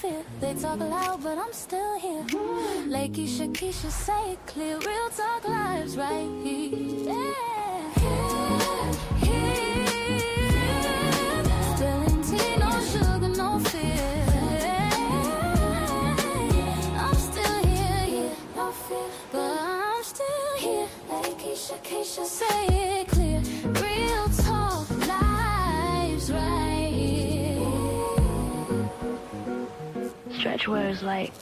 fear. They talk loud, but I'm still here. Lakeysha Keysha, say it clear. Real talk lives right here. Spilling tea, no sugar, no fear. I'm still here, no fear, but I'm still here. Lakeysha Keysha, say it clear. Real talk lives right here. Stretch words like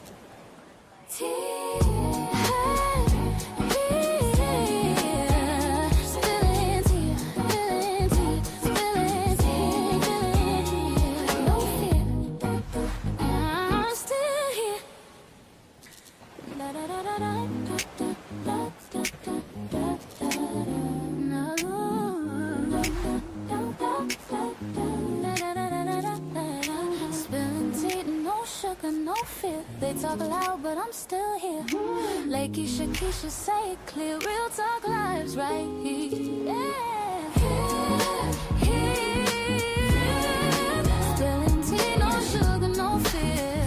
no fear. They talk loud, but I'm still here. Lakeysha Keysha, say it clear. Real talk lives right here. Spilling tea, no sugar, no fear.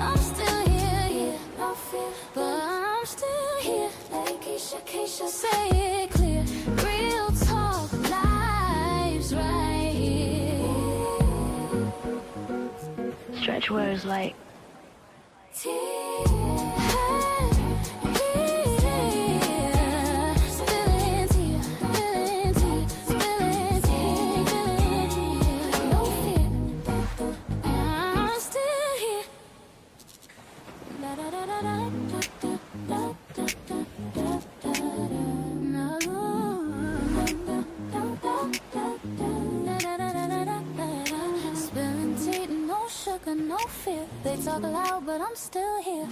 I'm still here, no fear, but I'm still here. Lakeysha Keysha, say it clear. Real talk lives right here. stretch words like no fear. They talk loud, but I'm still here.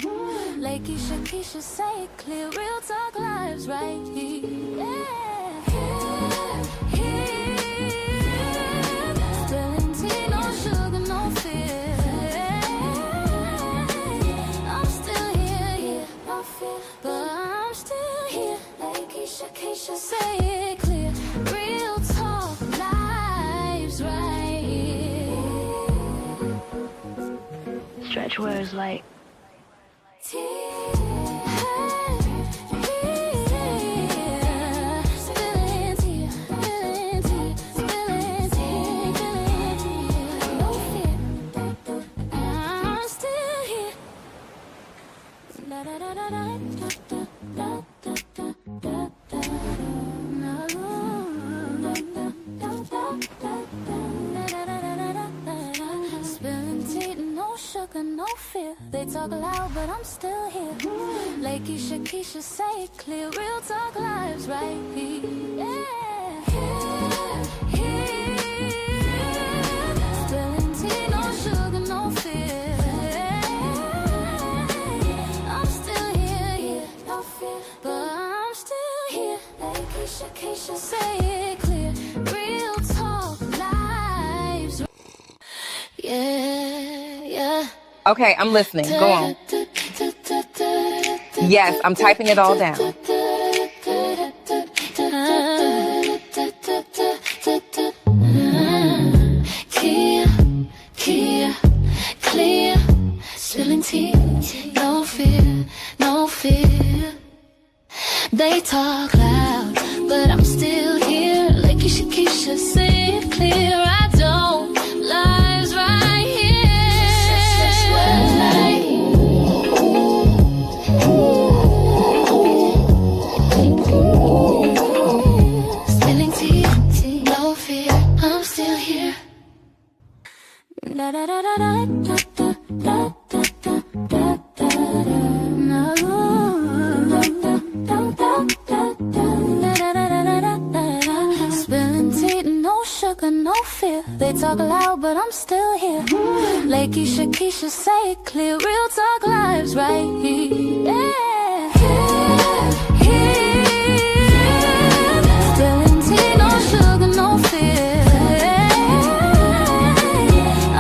Lakeysha Keysha, say it clear. Real talk lives right here. Spilling tea, no sugar, no fear. I'm still here, no fear, but I'm still here. Lakeysha Keysha, say it clear. Real talk lives right here. stretch words like no fear. They talk loud, but I'm still here. Lakeysha Keysha, say it clear. Real talk lives right here. Spilling tea, no sugar, no fear. I'm still here, no fear, but I'm still here. Lakeysha Keysha, say it clear. Real talk lives. Yeah. Okay, I'm listening. Go on. Yes, I'm typing it all down. Clear, spilling tea, no fear, no fear. They talk loud, but I'm still here. Lakeysha Keysha, say it clear. I don't lies right here. Spilling tea, no fear. I'm still here. Da da da da da da da da da da da. Spilling tea, no sugar, no fear. They talk loud, but I'm still here. Lakeysha Keysha, say it clear. Real talk lives right here. Spilling tea, no sugar, no fear.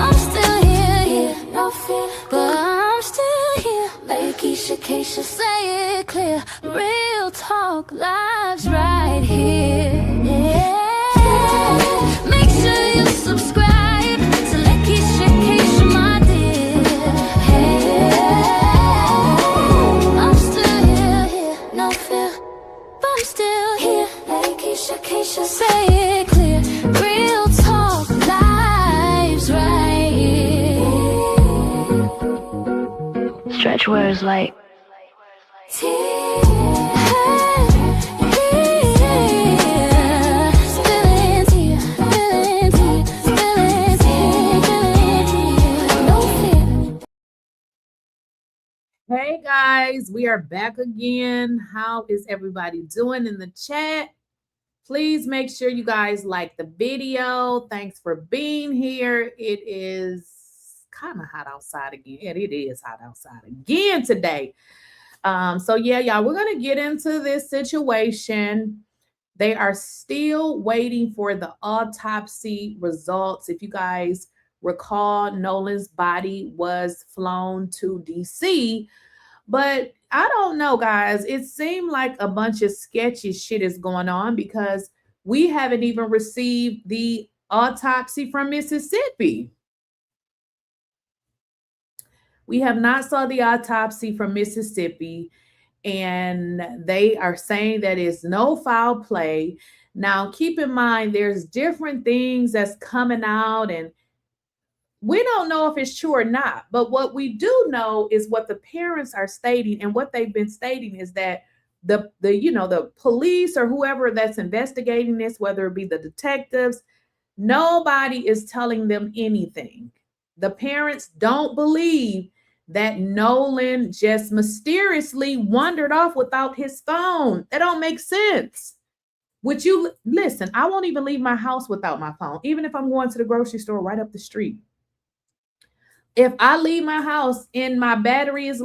I'm still here, no fear, but I'm still here. Lakeysha Keysha, say it clear. Real talk lives right here. Make sure you subscribe to Lakeysha still here. Lakeyshakeysha, say it clear. Real talk, lives right here. Stretch words like Hey guys, we are back again. How is everybody doing in the chat? Please make sure you guys like the video. Thanks for being here. It is kind of hot outside again. Yeah, it is hot outside again today. So yeah, y'all, we're gonna get into this situation. They are still waiting for the autopsy results. If you guys recall, Nolan's body was flown to DC. But I don't know, guys. It seemed like a bunch of sketchy shit is going on because we haven't even received the autopsy from Mississippi. We have not saw the autopsy from Mississippi, and they are saying that it's no foul play. Now, keep in mind, there's different things that's coming out, and we don't know if it's true or not, but what we do know is what the parents are stating, and what they've been stating is that the police or whoever that's investigating this, whether it be the detectives, nobody is telling them anything. The parents don't believe that Nolan just mysteriously wandered off without his phone. That don't make sense. Would you listen? I won't even leave my house without my phone, even if I'm going to the grocery store right up the street. If I leave my house and my battery is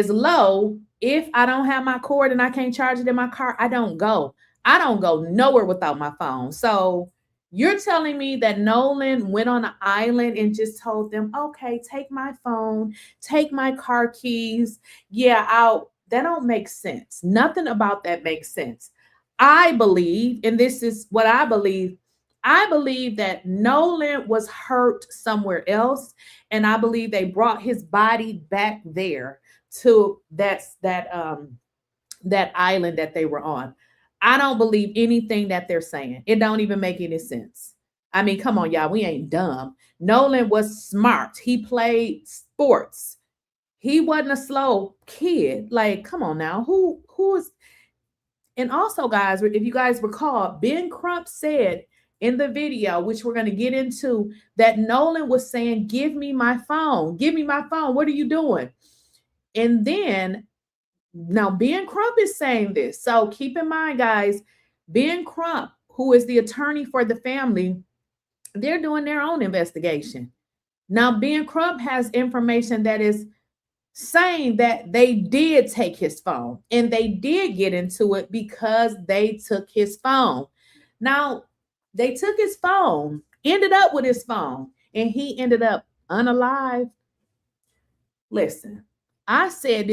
low, if I don't have my cord and I can't charge it in my car, I don't go. I don't go nowhere without my phone. So you're telling me that Nolan went on an island and just told them, okay, take my phone, take my car keys. Yeah, that don't make sense. Nothing about that makes sense. I believe, and this is what I believe that Nolan was hurt somewhere else, and I believe they brought his body back there to that island that they were on. I don't believe anything that they're saying. It don't even make any sense. I mean, come on, y'all. We ain't dumb. Nolan was smart. He played sports. He wasn't a slow kid. Like, come on now. Who is? And also, guys, if you guys recall, Ben Crump said in the video, which we're going to get into, that Nolan was saying, give me my phone. Give me my phone. What are you doing? And then now Ben Crump is saying this. So keep in mind, guys, Ben Crump, who is the attorney for the family, they're doing their own investigation. Now, Ben Crump has information that is saying that they did take his phone, and they did get into it because they took his phone. Now, they took his phone, ended up with his phone, and he ended up unalive. Listen, I said,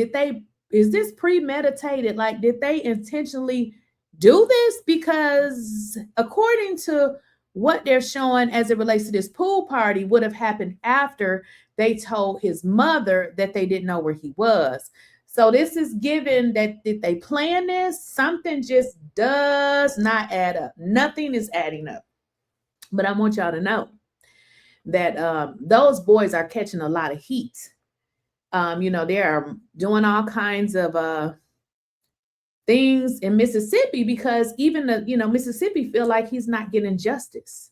is this premeditated? Like, did they intentionally do this? Because according to what they're showing as it relates to this pool party would have happened after they told his mother that they didn't know where he was. So this is given that did they plan this? Something just does not add up. Nothing is adding up. But I want y'all to know that those boys are catching a lot of heat. They are doing all kinds of things in Mississippi because even Mississippi feel like he's not getting justice.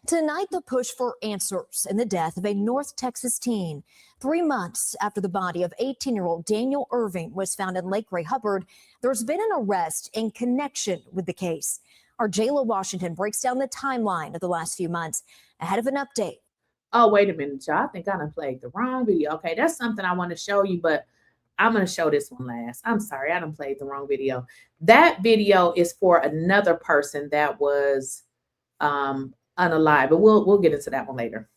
Tonight, the push for answers in the death of a North Texas teen. 3 months after the body of 18-year-old Daniel Irving was found in Lake Ray Hubbard, there's been an arrest in connection with the case. Our J.Lo Washington breaks down the timeline of the last few months ahead of an update. Oh, wait a minute, y'all. I think I done played the wrong video. Okay, that's something I want to show you, but I'm going to show this one last. I'm sorry, I done played the wrong video. That video is for another person that was unalive, but we'll get into that one later.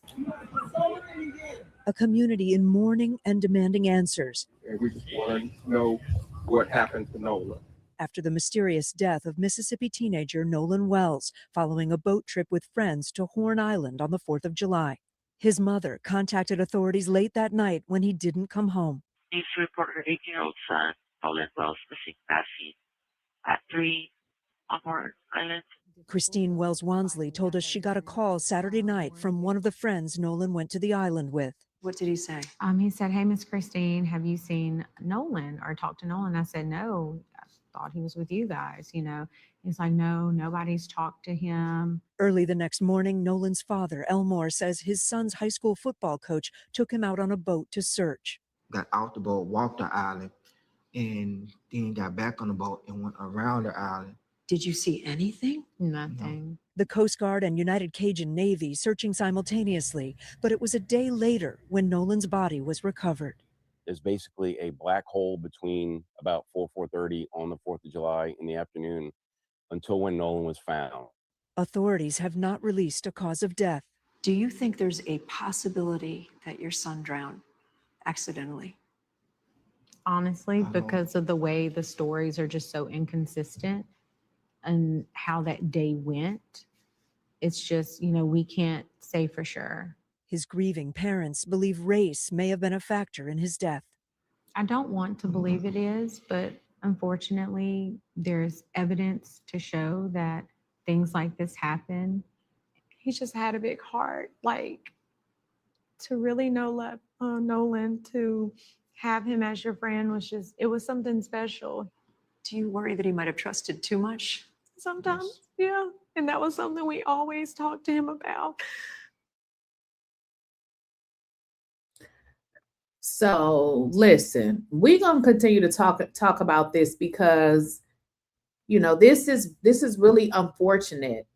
A community in mourning and demanding answers. And we just want to know what happened to Nolan. After the mysterious death of Mississippi teenager Nolan Wells following a boat trip with friends to Horn Island on the 4th of July. His mother contacted authorities late that night when he didn't come home. Needs to report her 18-year-old son Nolan Wells missing passing at 3 Amor Island. Christine Wells-Wansley told us she got a call Saturday night from one of the friends Nolan went to the island with. What did he say? He said, "Hey, Miss Christine, have you seen Nolan or talked to Nolan?" I said, "No, I thought he was with you guys, you know." He's like, "No, nobody's talked to him." Early the next morning, Nolan's father, Elmore, says his son's high school football coach took him out on a boat to search. Got off the boat, walked the island, and then got back on the boat and went around the island. Did you see anything? Nothing. The Coast Guard and United Cajun Navy searching simultaneously, but it was a day later when Nolan's body was recovered. There's basically a black hole between about 4:30 on the 4th of July in the afternoon until when Nolan was found. Authorities have not released a cause of death. Do you think there's a possibility that your son drowned accidentally? Honestly, because of the way the stories are just so inconsistent and how that day went, it's just, you know, we can't say for sure. His grieving parents believe race may have been a factor in his death. I don't want to believe it is, but unfortunately, there's evidence to show that things like this happen. He just had a big heart. Like, to really know Nolan, to have him as your friend was just, it was something special. Do you worry that he might have trusted too much? Sometimes, yeah. And that was something we always talked to him about. So listen, we're gonna continue to talk about this because, you know, this is really unfortunate,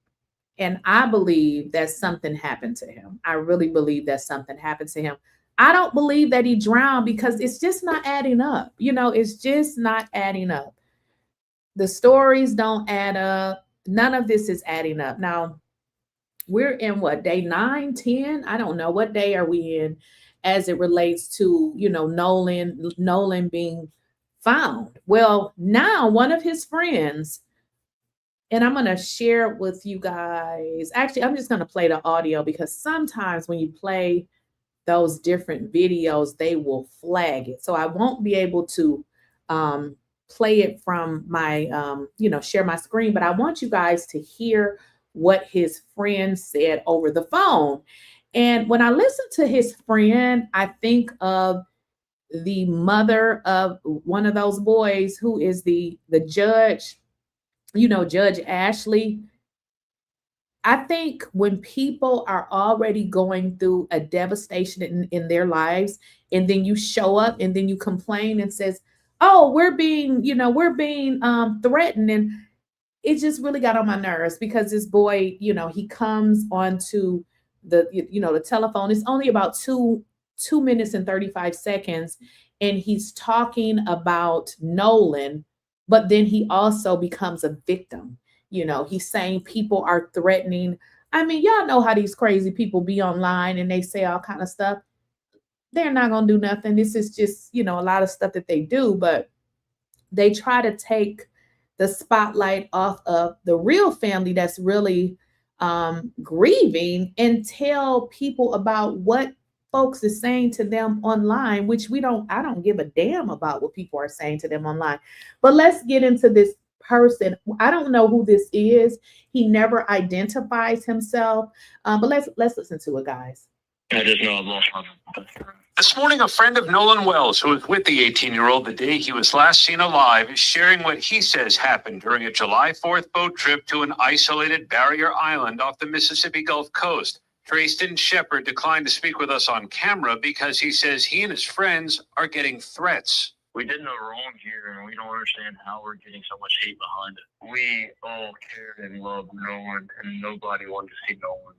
and I believe that something happened to him. I really believe that something happened to him. I don't believe that he drowned because it's just not adding up. You know, it's just not adding up. The stories don't add up. None of this is adding up. Now, we're in what, day 9, 10? I don't know. What day are we in as it relates to, you know, Nolan being found? Well, now one of his friends, and I'm going to share it with you guys. Actually, I'm just going to play the audio because sometimes when you play those different videos, they will flag it. So I won't be able to play it from my, share my screen, but I want you guys to hear what his friend said over the phone. And when I listen to his friend, I think of the mother of one of those boys who is the judge, you know, Judge Ashley. I think when people are already going through a devastation in their lives, and then you show up and then you complain and says, "Oh, we're being threatened," and it just really got on my nerves because this boy, you know, he comes onto the telephone. It's only about 2 minutes and 35 seconds, and he's talking about Nolan, but then he also becomes a victim. You know, he's saying people are threatening. I mean, y'all know how these crazy people be online and they say all kind of stuff. They're not going to do nothing. This is just, you know, a lot of stuff that they do, but they try to take the spotlight off of the real family that's really grieving and tell people about what folks is saying to them online, which I don't give a damn about what people are saying to them online. But let's get into this person. I don't know who this is. He never identifies himself. But let's listen to it, guys. I just know I've lost my brother. This morning, a friend of Nolan Wells, who was with the 18-year-old the day he was last seen alive, is sharing what he says happened during a July 4th boat trip to an isolated barrier island off the Mississippi Gulf Coast. Trayston Shepard declined to speak with us on camera because he says he and his friends are getting threats. We did no wrong here, and we don't understand how we're getting so much hate behind it. We all cared and loved Nolan, and nobody wanted to see Nolan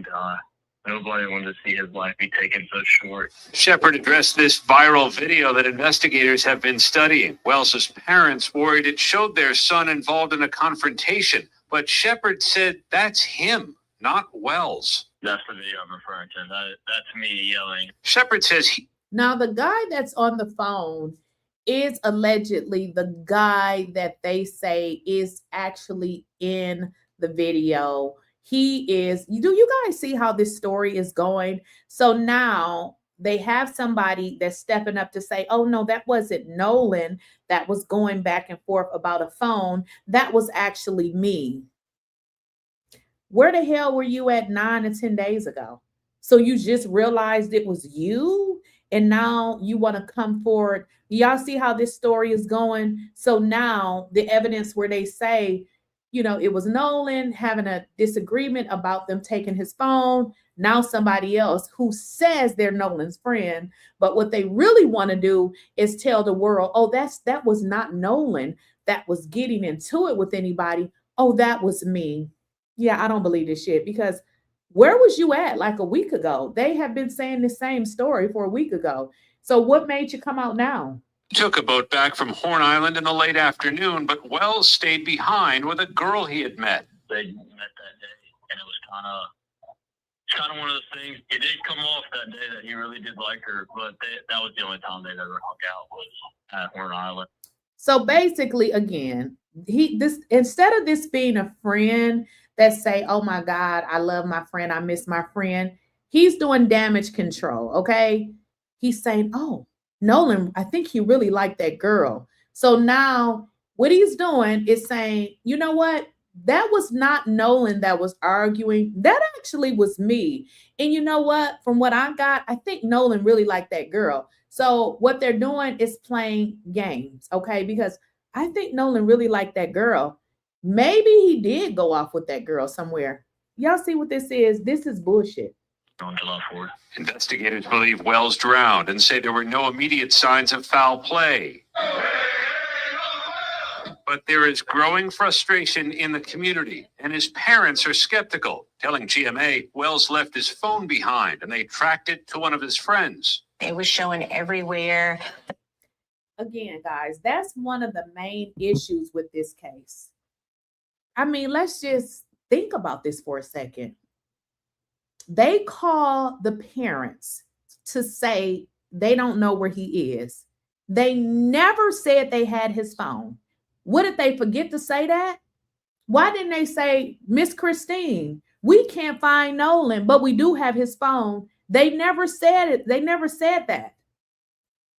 die. Nobody wanted to see his life be taken so short. Shepard addressed this viral video that investigators have been studying. Wells's parents worried it showed their son involved in a confrontation, but Shepard said that's him, not Wells. That's the video I'm referring to. That's me yelling. Shepard says Now, the guy that's on the phone is allegedly the guy that they say is actually in the video. He is, do you guys see how this story is going? So now they have somebody that's stepping up to say, oh no, that wasn't Nolan that was going back and forth about a phone. That was actually me. Where the hell were you at 9 or 10 days ago? So you just realized it was you, and now you want to come forward. Y'all see how this story is going? So now the evidence where they say, you know, it was Nolan having a disagreement about them taking his phone. Now somebody else who says they're Nolan's friend, but what they really want to do is tell the world, oh, that was not Nolan that was getting into it with anybody. Oh, that was me. Yeah, I don't believe this shit, because where was you at like a week ago? They have been saying the same story for a week ago. So what made you come out now? Took a boat back from Horn Island in the late afternoon, but Wells stayed behind with a girl he had met. They met that day, and it was kind of one of those things. It did come off that day that he really did like her, but that was the only time they'd ever hung out, was at Horn Island. So basically, again, instead of this being a friend that say, oh my God, I love my friend, I miss my friend, he's doing damage control, okay? He's saying, oh, Nolan, I think he really liked that girl. So now what he's doing is saying, you know what? That was not Nolan that was arguing. That actually was me. And you know what? From what I got, I think Nolan really liked that girl. So what they're doing is playing games, okay? Because I think Nolan really liked that girl. Maybe he did go off with that girl somewhere. Y'all see what this is? This is bullshit. On July 4th. Investigators believe Wells drowned and say there were no immediate signs of foul play. But there is growing frustration in the community, and his parents are skeptical, telling GMA Wells left his phone behind and they tracked it to one of his friends. It was showing everywhere. Again, guys, that's one of the main issues with this case. I mean, let's just think about this for a second. They call the parents to say they don't know where he is. They never said they had his phone. What did they forget to say that? Why didn't they say, Miss Christine, we can't find Nolan, but we do have his phone? They never said it. They never said that.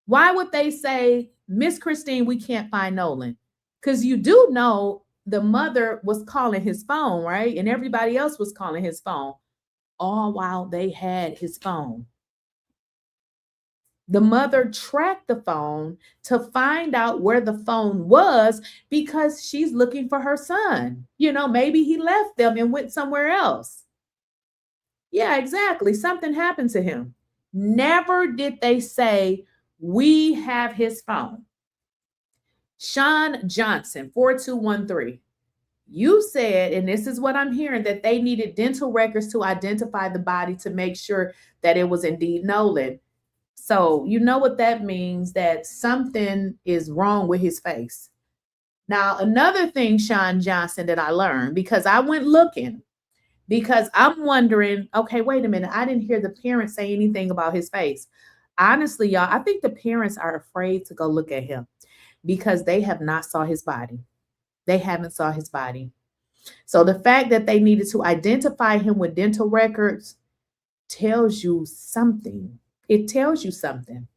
Why would they say, Miss Christine, we can't find Nolan? Because you do know the mother was calling his phone, right? And everybody else was calling his phone, all while they had his phone. The mother tracked the phone to find out where the phone was because she's looking for her son. You know, maybe he left them and went somewhere else. Yeah, exactly. Something happened to him. Never did they say, we have his phone. Sean Johnson, 4213. You said, and this is what I'm hearing, that they needed dental records to identify the body to make sure that it was indeed Nolan. So you know what that means, that something is wrong with his face. Now, another thing, Sean Johnson, that I learned, because I went looking, because I'm wondering, okay, wait a minute. I didn't hear the parents say anything about his face. Honestly, y'all, I think the parents are afraid to go look at him because they have not saw his body. They haven't saw his body. So the fact that they needed to identify him with dental records tells you something. It tells you something.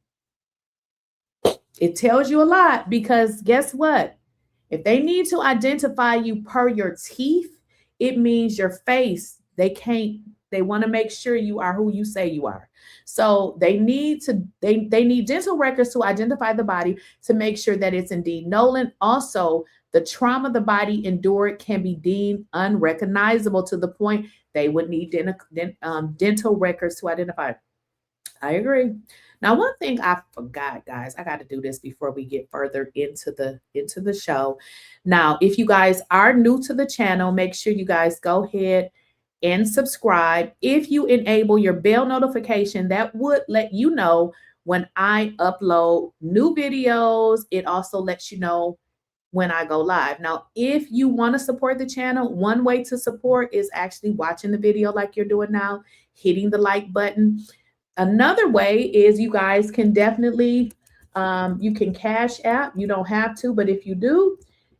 It tells you a lot, because guess what? If they need to identify you per your teeth, it means your face. They want to make sure you are who you say you are. So they need dental records to identify the body to make sure that it's indeed Nolan. Also, the trauma the body endured can be deemed unrecognizable to the point they would need dental records to identify. I agree. Now, one thing I forgot, guys, I got to do this before we get further into the show. Now, if you guys are new to the channel, make sure you guys go ahead and subscribe. If you enable your bell notification, that would let you know when I upload new videos. It also lets you know when I go live. Now, if you want to support the channel, one way to support is actually watching the video like you're doing now, hitting the like button. Another way is you guys can definitely, you can Cash App. You don't have to, but if you do,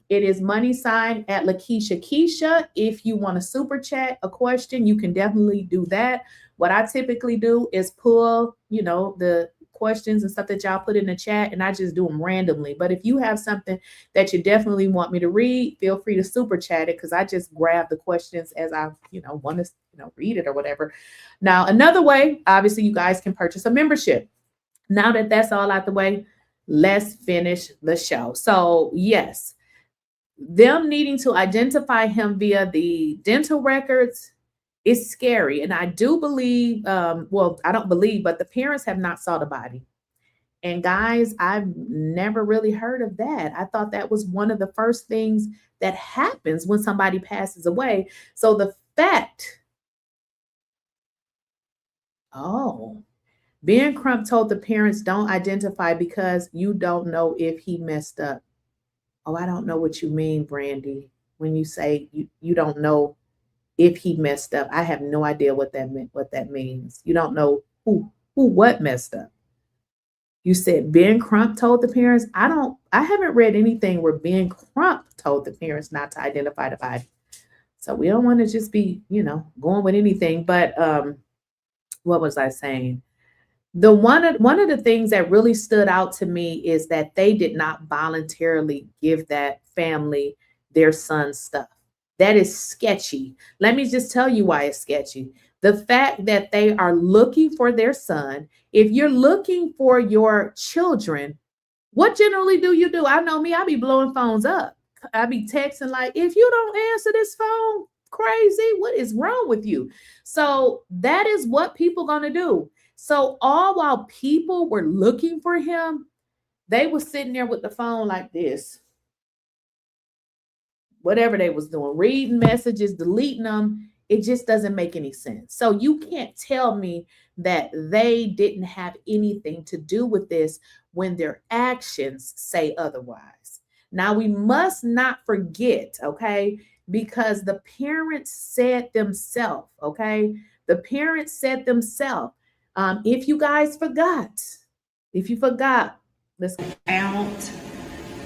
it is @ Lakeysha Keysha. If you want to super chat a question, you can definitely do that. What I typically do is pull, you know, the questions and stuff that y'all put in the chat, and I just do them randomly. But if you have something that you definitely want me to read, feel free to super chat it, because I just grab the questions as I, you know, want to, you know, read it or whatever. Now, another way, obviously, you guys can purchase a membership. Now that that's all out the way, let's finish the show. So yes, them needing to identify him via the dental records is scary. And I do believe, well, I don't believe, but the parents have not saw the body. And guys, I've never really heard of that. I thought that was one of the first things that happens when somebody passes away. So the fact, Ben Crump told the parents, don't identify because you don't know if he messed up. Oh, I don't know what you mean, Brandy, when you say you don't know if he messed up. I have no idea what that means. You don't know what messed up. You said Ben Crump told the parents. I haven't read anything where Ben Crump told the parents not to identify the body. So we don't want to just be, you know, going with anything. But what was I saying? One of the things that really stood out to me is that they did not voluntarily give that family their son's stuff. That is sketchy. Let me just tell you why it's sketchy. The fact that they are looking for their son. If you're looking for your children, what generally do you do? I know me, I be blowing phones up. I be texting like, if you don't answer this phone, crazy, what is wrong with you? So that is what people gonna do. So all while people were looking for him, they were sitting there with the phone like this. Whatever they was doing, reading messages, deleting them, it just doesn't make any sense. So you can't tell me that they didn't have anything to do with this when their actions say otherwise. Now, we must not forget, okay, because the parents said themselves, okay, the parents said themselves, if you guys forgot, let's go. Out.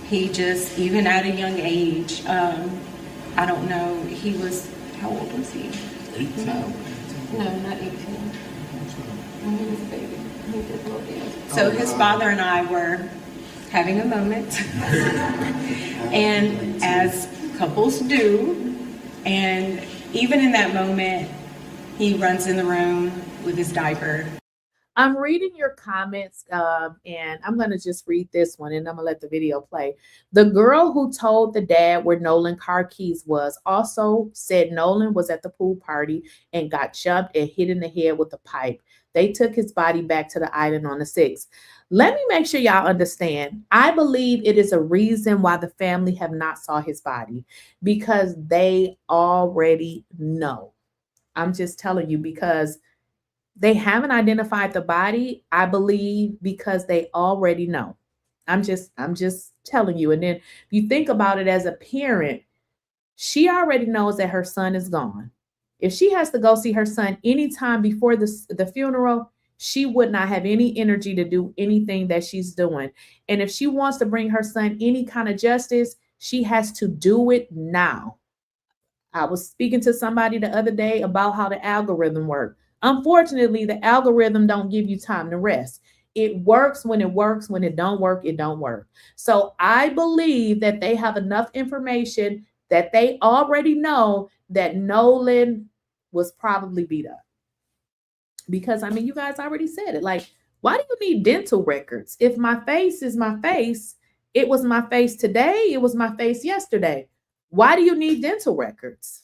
He just, even at a young age, I don't know, he was, how old was he? 18. No, not 18. When he was a baby. He did little dance. So his father and I were having a moment. And as couples do, and even in that moment, he runs in the room with his diaper. I'm reading your comments, and I'm going to just read this one, and I'm going to let the video play. The girl who told the dad where Nolan's car keys was also said Nolan was at the pool party and got jumped and hit in the head with a pipe. They took his body back to the island on the 6th. Let me make sure y'all understand. I believe it is a reason why the family have not saw his body, because they already know. I'm just telling you, because they haven't identified the body, I believe, because they already know. I'm just telling you. And then if you think about it as a parent, she already knows that her son is gone. If she has to go see her son anytime before the funeral, she would not have any energy to do anything that she's doing. And if she wants to bring her son any kind of justice, she has to do it now. I was speaking to somebody the other day about how the algorithm works. Unfortunately, the algorithm don't give you time to rest. It works when it works. When it don't work, it don't work. So I believe that they have enough information that they already know that Nolan was probably beat up. Because, I mean, you guys already said it. Like, why do you need dental records? If my face is my face, it was my face today, it was my face yesterday. Why do you need dental records?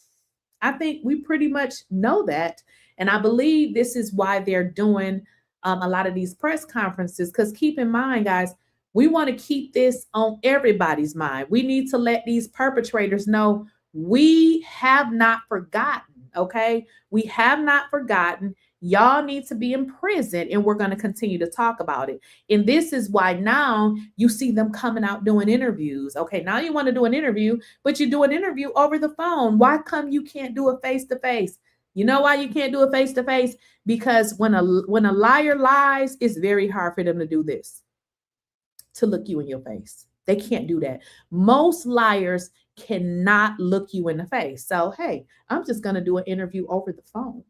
I think we pretty much know that. And I believe this is why they're doing a lot of these press conferences. Because keep in mind, guys, we want to keep this on everybody's mind. We need to let these perpetrators know we have not forgotten, okay? We have not forgotten. Y'all need to be in prison, and we're going to continue to talk about it. And this is why now you see them coming out doing interviews. Okay, now you want to do an interview, but you do an interview over the phone. Why come you can't do a face-to-face? You know why you can't do a face-to-face? Because when a liar lies, it's very hard for them to do this, to look you in your face. They can't do that. Most liars cannot look you in the face. So, hey, I'm just going to do an interview over the phone.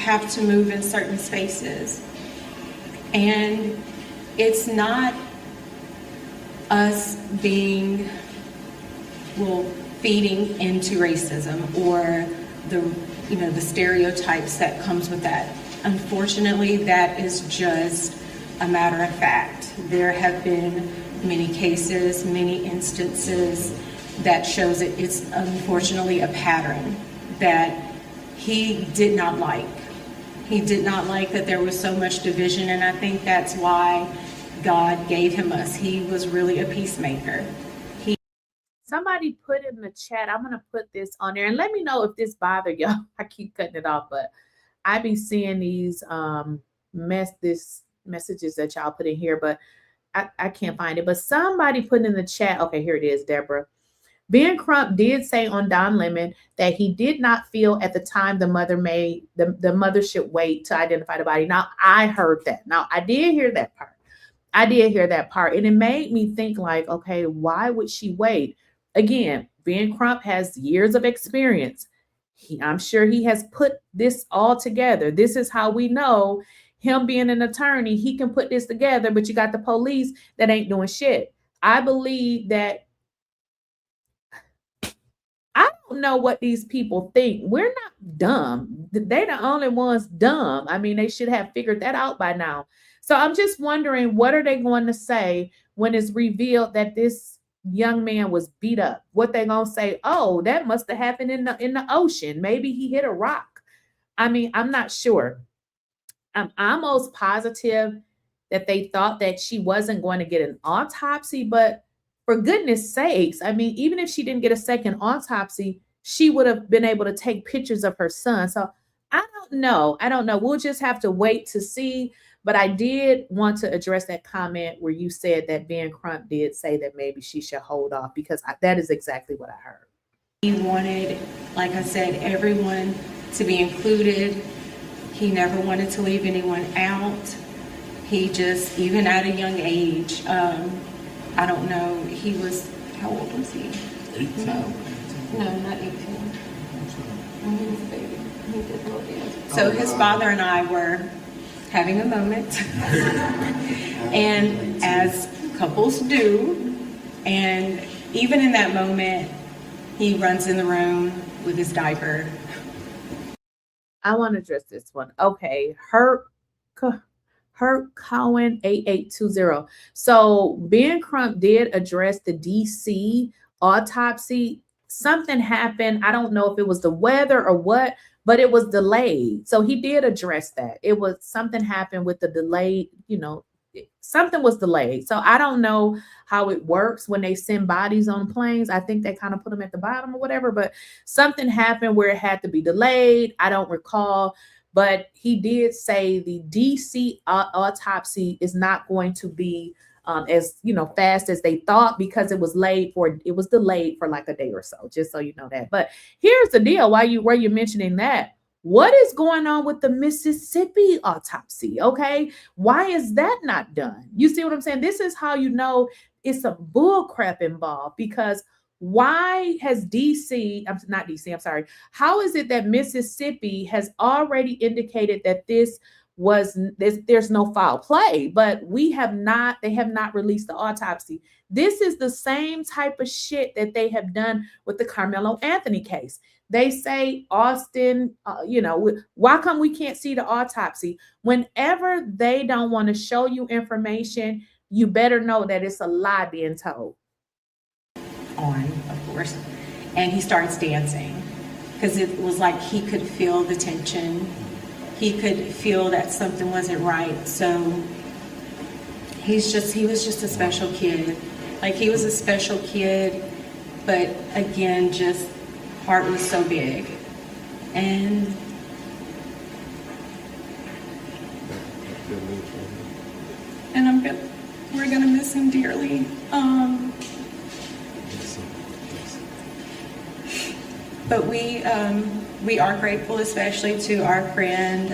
have to move in certain spaces. And it's not us being, feeding into racism or the stereotypes that comes with that. Unfortunately, that is just a matter of fact. There have been many cases, many instances that shows it's unfortunately a pattern that he did not like. He did not like that there was so much division, and I think that's why God gave him us. He was really a peacemaker. Somebody put in the chat, I'm gonna put this on there and let me know if this bothered y'all. I keep cutting it off, but I be seeing these messages that y'all put in here, but I can't find it. But somebody put in the chat, okay, here it is, Deborah. Ben Crump did say on Don Lemon that he did not feel at the time the mother should wait to identify the body. Now, I heard that. Now, I did hear that part. And it made me think like, okay, why would she wait? Again, Ben Crump has years of experience. I'm sure he has put this all together. This is how we know him being an attorney, he can put this together, but you got the police that ain't doing shit. I believe that I don't know what these people think. We're not dumb. They're the only ones dumb. I mean, they should have figured that out by now. So I'm just wondering, what are they going to say when it's revealed that this young man was beat up? What they gonna say? Oh, that must have happened in the ocean. Maybe he hit a rock. I mean, I'm not sure. I'm almost positive that they thought that she wasn't going to get an autopsy, but for goodness sakes, I mean, even if she didn't get a second autopsy, she would have been able to take pictures of her son. So I don't know. We'll just have to wait to see. But I did want to address that comment where you said that Ben Crump did say that maybe she should hold off, because that is exactly what I heard. He wanted, like I said, everyone to be included. He never wanted to leave anyone out. He just, even at a young age, I don't know, he was, how old was he? 18. No, not 18. When he was a baby. He did little dance. So his father and I were having a moment, and as couples do, and even in that moment, he runs in the room with his diaper. I want to address this one. Okay, 𝐬𝐻𝐿 8820. So Ben Crump did address the DC autopsy. Something happened. I don't know if it was the weather or what, but it was delayed. So he did address that. It was something happened with the delay, something was delayed. So I don't know how it works when they send bodies on planes. I think they kind of put them at the bottom or whatever, but something happened where it had to be delayed. I don't recall, but he did say the DC autopsy is not going to be as fast as they thought, because it was delayed for like a day or so, just so you know that. But here's the deal, while you're mentioning that, what is going on with the Mississippi autopsy? Okay, why is that not done? You see what I'm saying? This is how you know it's some bull crap involved, because why has how is it that Mississippi has already indicated that there's no foul play, but they have not released the autopsy? This is the same type of shit that they have done with the Karmelo Anthony case. They say, Austin, why come we can't see the autopsy? Whenever they don't want to show you information, you better know that it's a lie being told. Of course, and he starts dancing because it was like he could feel the tension. He could feel that something wasn't right. So he was just a special kid. Like, he was a special kid, but again, just heart was so big. And we're gonna miss him dearly. But we are grateful, especially to our friend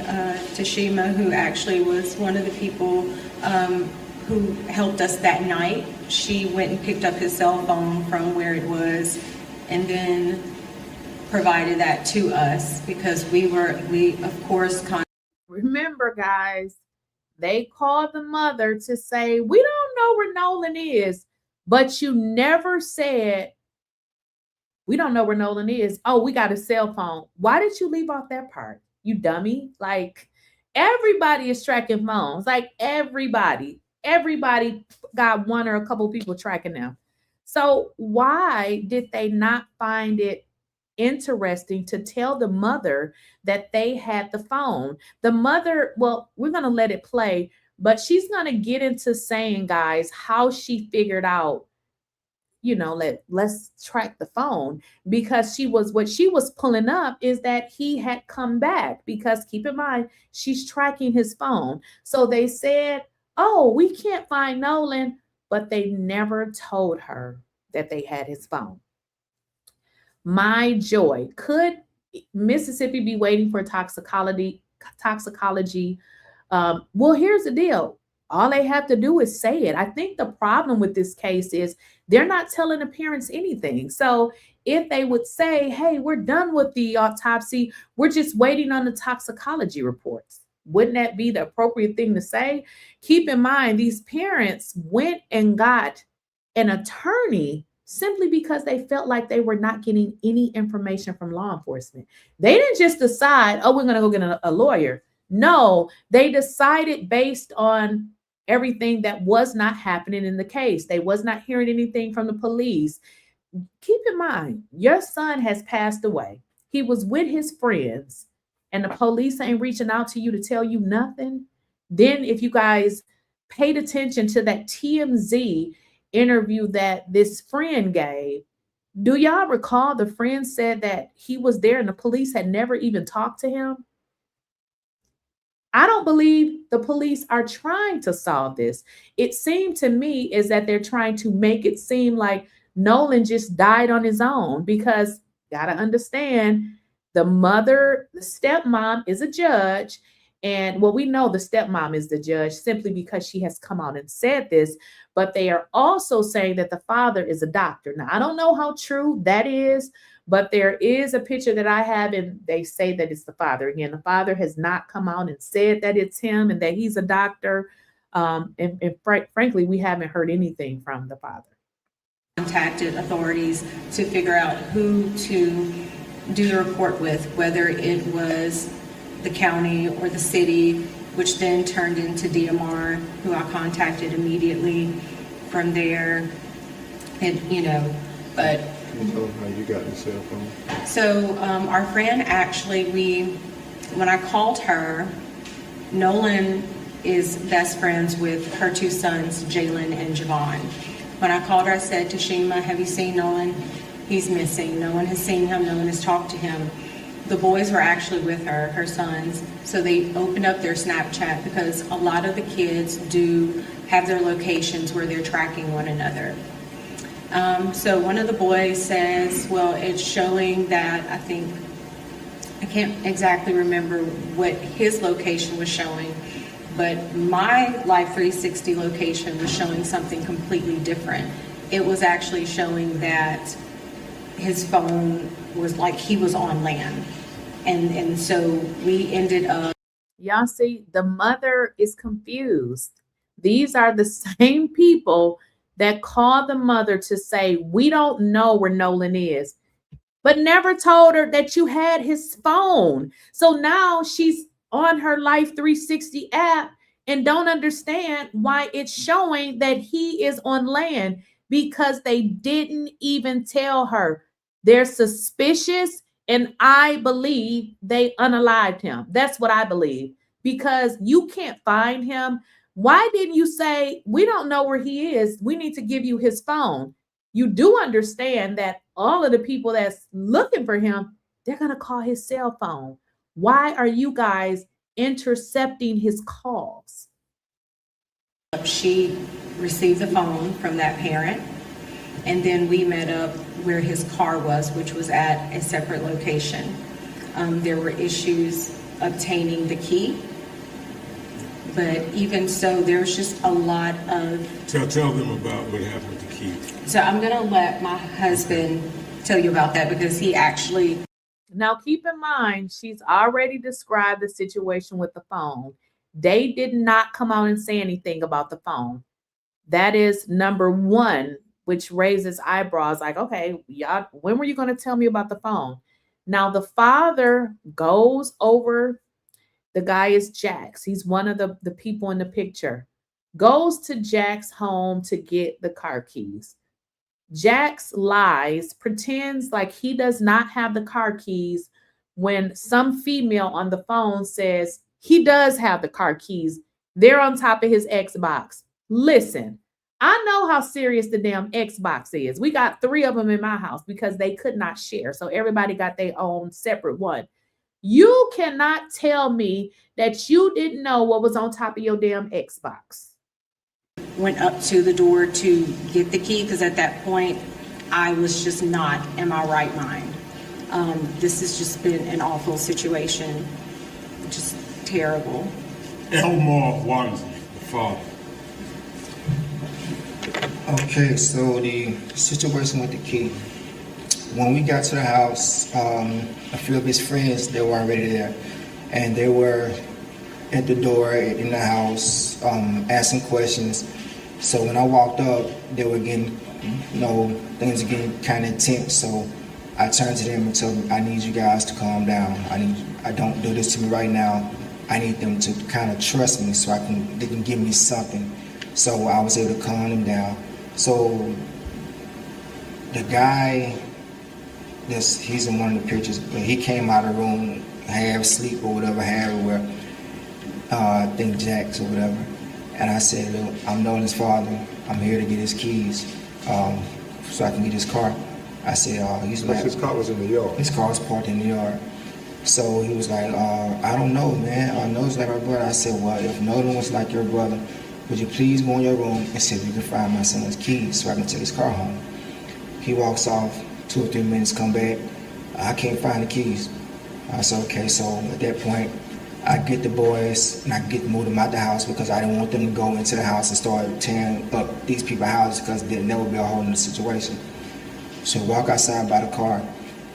Tashima, who actually was one of the people who helped us that night. She went and picked up his cell phone from where it was, and then provided that to us because we of course remember, guys, they called the mother to say, we don't know where Nolan is, but you never said, we don't know where Nolan is. Oh, we got a cell phone. Why did you leave off that part? You dummy. Like, everybody is tracking phones. Like, everybody got one or a couple people tracking them. So why did they not find it interesting to tell the mother that they had the phone? The mother, well, we're going to let it play, but she's going to get into saying, guys, how she figured out, you know, let's track the phone, because what she was pulling up is that he had come back, because keep in mind, she's tracking his phone. So they said, oh, we can't find Nolan, but they never told her that they had his phone. My joy. Could Mississippi be waiting for toxicology? Well, here's the deal. All they have to do is say it. I think the problem with this case is they're not telling the parents anything. So if they would say, hey, we're done with the autopsy, we're just waiting on the toxicology reports, wouldn't that be the appropriate thing to say? Keep in mind, these parents went and got an attorney simply because they felt like they were not getting any information from law enforcement. They didn't just decide, oh, we're going to go get a lawyer. No, they decided based on everything that was not happening in the case. They was not hearing anything from the police. Keep in mind, your son has passed away. He was with his friends, and the police ain't reaching out to you to tell you nothing. Then if you guys paid attention to that TMZ interview that this friend gave, do y'all recall the friend said that he was there and the police had never even talked to him? I don't believe the police are trying to solve this. It seemed to me is that they're trying to make it seem like Nolan just died on his own, because gotta understand, the mother, the stepmom is a judge. And well, we know the stepmom is the judge simply because she has come out and said this, but they are also saying that the father is a doctor. Now, I don't know how true that is, but there is a picture that I have, and they say that it's the father. Again, the father has not come out and said that it's him and that he's a doctor. Frankly, we haven't heard anything from the father. Contacted authorities to figure out who to do the report with, whether it was the county or the city, which then turned into DMR, who I contacted immediately from there. And, you know, but can you tell them how you got the cell phone? So our friend actually, when I called her, Nolan is best friends with her two sons, Jalen and Javon. When I called her, I said to Shima, have you seen Nolan? He's missing. No one has seen him. No one has talked to him. The boys were actually with her sons. So they opened up their Snapchat, because a lot of the kids do have their locations where they're tracking one another. So one of the boys says, well, it's showing that, I can't exactly remember what his location was showing, but my Life 360 location was showing something completely different. It was actually showing that his phone was like he was on land. And so we ended up. Y'all see, the mother is confused. These are the same people that called the mother to say, we don't know where Nolan is, but never told her that you had his phone. So now she's on her Life 360 app and don't understand why it's showing that he is on land, because they didn't even tell her. They're suspicious, and I believe they unalived him. That's what I believe, because you can't find him. Why didn't you say, we don't know where he is, we need to give you his phone? You do understand that all of the people that's looking for him, they're going to call his cell phone. Why are you guys intercepting his calls? She received the phone from that parent, and then we met up where his car was, which was at a separate location. There were issues obtaining the key, but even so, there's just a lot of... Tell them about what happened with the key. So I'm going to let my husband tell you about that, because he actually... Now, keep in mind, she's already described the situation with the phone. They did not come out and say anything about the phone. That is number one, which raises eyebrows like, okay, y'all, when were you going to tell me about the phone? Now, the father goes over, the guy is Jax. He's one of the people in the picture. Goes to Jack's home to get the car keys. Jax lies, pretends like he does not have the car keys when some female on the phone says he does have the car keys. They're on top of his Xbox. Listen, I know how serious the damn Xbox is. We got 3 of them in my house because they could not share. So everybody got their own separate one. You cannot tell me that you didn't know what was on top of your damn Xbox. Went up to the door to get the key because at that point I was just not in my right mind. This has just been an awful situation, just terrible. 𝐿 the father. Okay, so the situation with the key. When we got to the house, a few of his friends, they were already there, and they were at the door in the house asking questions. So when I walked up, they were getting, things are getting kind of intense. So I turned to them and told them, I need you guys to calm down. I don't do this to me right now. I need them to kind of trust me so they can give me something. So I was able to calm them down. So the guy, he's in one of the pictures, but he came out of the room half asleep or whatever, I think Jax or whatever. And I said, look, I'm Nolan's father. I'm here to get his keys so I can get his car. I said, he's like, his car was in the yard. His car was parked in the yard. So he was like, I don't know, man. Nolan's like my brother. I said, well, if Nolan was like your brother, would you please go in your room and see if you can find my son's keys so I can take his car home? He walks off, 2 or 3 minutes, come back. I can't find the keys. I said, okay, so at that point, I get the boys and I move them out the house because I didn't want them to go into the house and start tearing up these people's houses because there'd never be a hole in the situation. So walk outside by the car.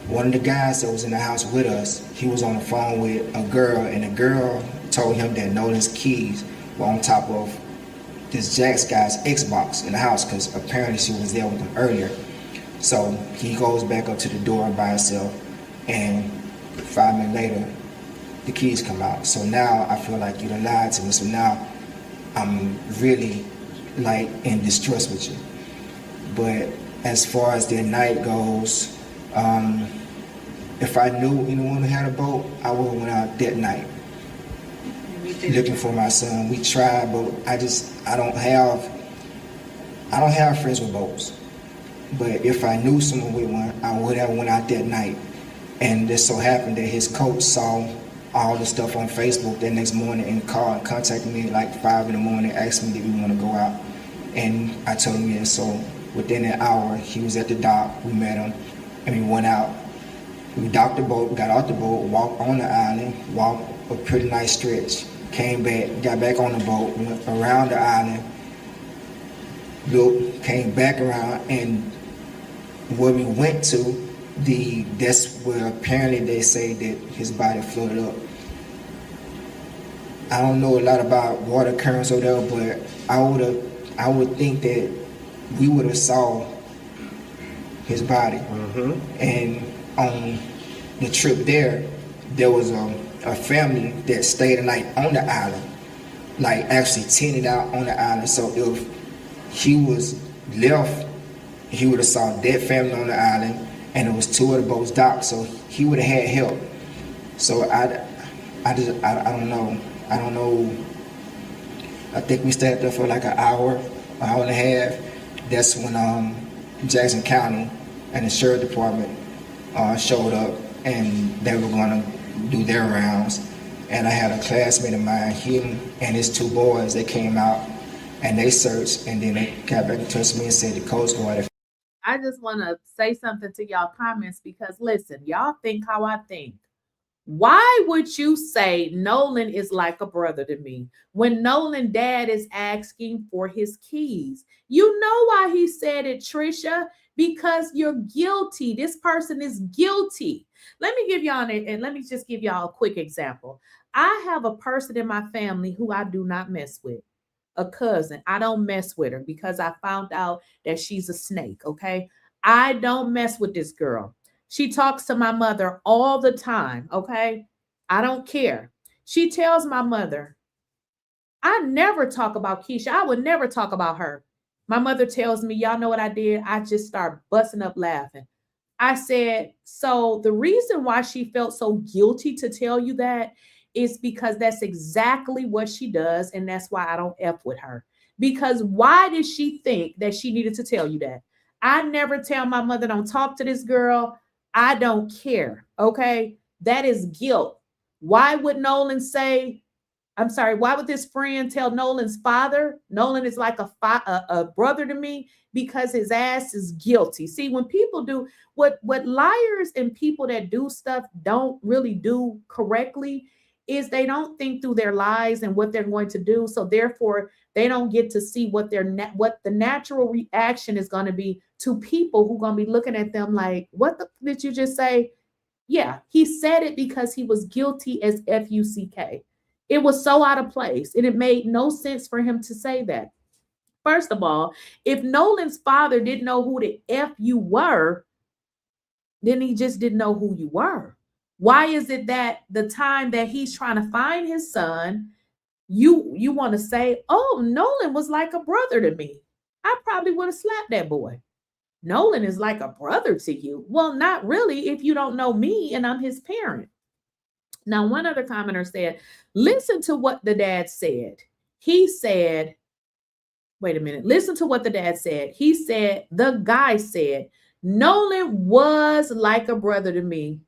One of the guys that was in the house with us, he was on the phone with a girl, and the girl told him that Nolan's keys were on top of this Jax guy's Xbox in the house because apparently she was there with him earlier. So he goes back up to the door by himself, and 5 minutes later, the keys come out. So now I feel like you done lied to me. So now I'm really like in distress with you. But as far as the night goes, if I knew anyone who had a boat, I would have went out that night looking for my son. We tried, but I don't have friends with boats. But if I knew someone with one, I would have went out that night. And this so happened that his coach saw all the stuff on Facebook that next morning and called and contacted me at like 5 in the morning, asked me, did we want to go out? And I told him yes. So within an hour, he was at the dock. We met him and we went out. We docked the boat, got off the boat, walked on the island, walked a pretty nice stretch, came back, got back on the boat, went around the island, looked, came back around, and where we went to, that's where apparently they say that his body floated up. I don't know a lot about water currents over there, but I would think that we would have saw his body. And on the trip there was a family that stayed the night on the island, like actually tented out on the island. So if he was left, he would have saw that family on the island, and it was 2 of the boats docked, so he would have had help. So I don't know. I don't know. I think we stayed there for like an hour and a half. That's when Jackson County and the sheriff department showed up, and they were going to do their rounds. And I had a classmate of mine, him and his 2 boys, they came out and they searched, and then they got back in touch with me and said the Coast Guard. I just want to say something to y'all comments because listen, y'all think how I think. Why would you say Nolan is like a brother to me when Nolan dad is asking for his keys? You know why he said it, Trisha. because you're guilty. This person is guilty. Let me give y'all, and let me just give y'all a quick example. I have a person in my family who I do not mess with, a cousin. I don't mess with her because I found out that she's a snake, okay? I don't mess with this girl. She talks to my mother all the time, okay? I don't care. She tells my mother, I never talk about Keysha. I would never talk about her. My mother tells me, y'all know what I did? I just start busting up laughing. I said, so the reason why she felt so guilty to tell you that is because that's exactly what she does. And that's why I don't F with her. Because why did she think that she needed to tell you that? I never tell my mother, don't talk to this girl. I don't care. Okay. That is guilt. Why would Nolan say, I'm sorry, why would this friend tell Nolan's father? Nolan is like a brother to me because his ass is guilty. See, when people do what liars and people that do stuff don't really do correctly is they don't think through their lies and what they're going to do. So therefore, they don't get to see what what the natural reaction is going to be to people who are going to be looking at them like, what did you just say? Yeah, he said it because he was guilty as F-U-C-K. It was so out of place, and it made no sense for him to say that. First of all, if Nolan's father didn't know who the F you were, then he just didn't know who you were. Why is it that the time that he's trying to find his son, you want to say, oh, Nolan was like a brother to me. I probably would have slapped that boy. Nolan is like a brother to you. Well, not really if you don't know me and I'm his parent. Now, one other commenter said, listen to what the dad said. He said, wait a minute. Listen to what the dad said. He said, the guy said, Nolan was like a brother to me.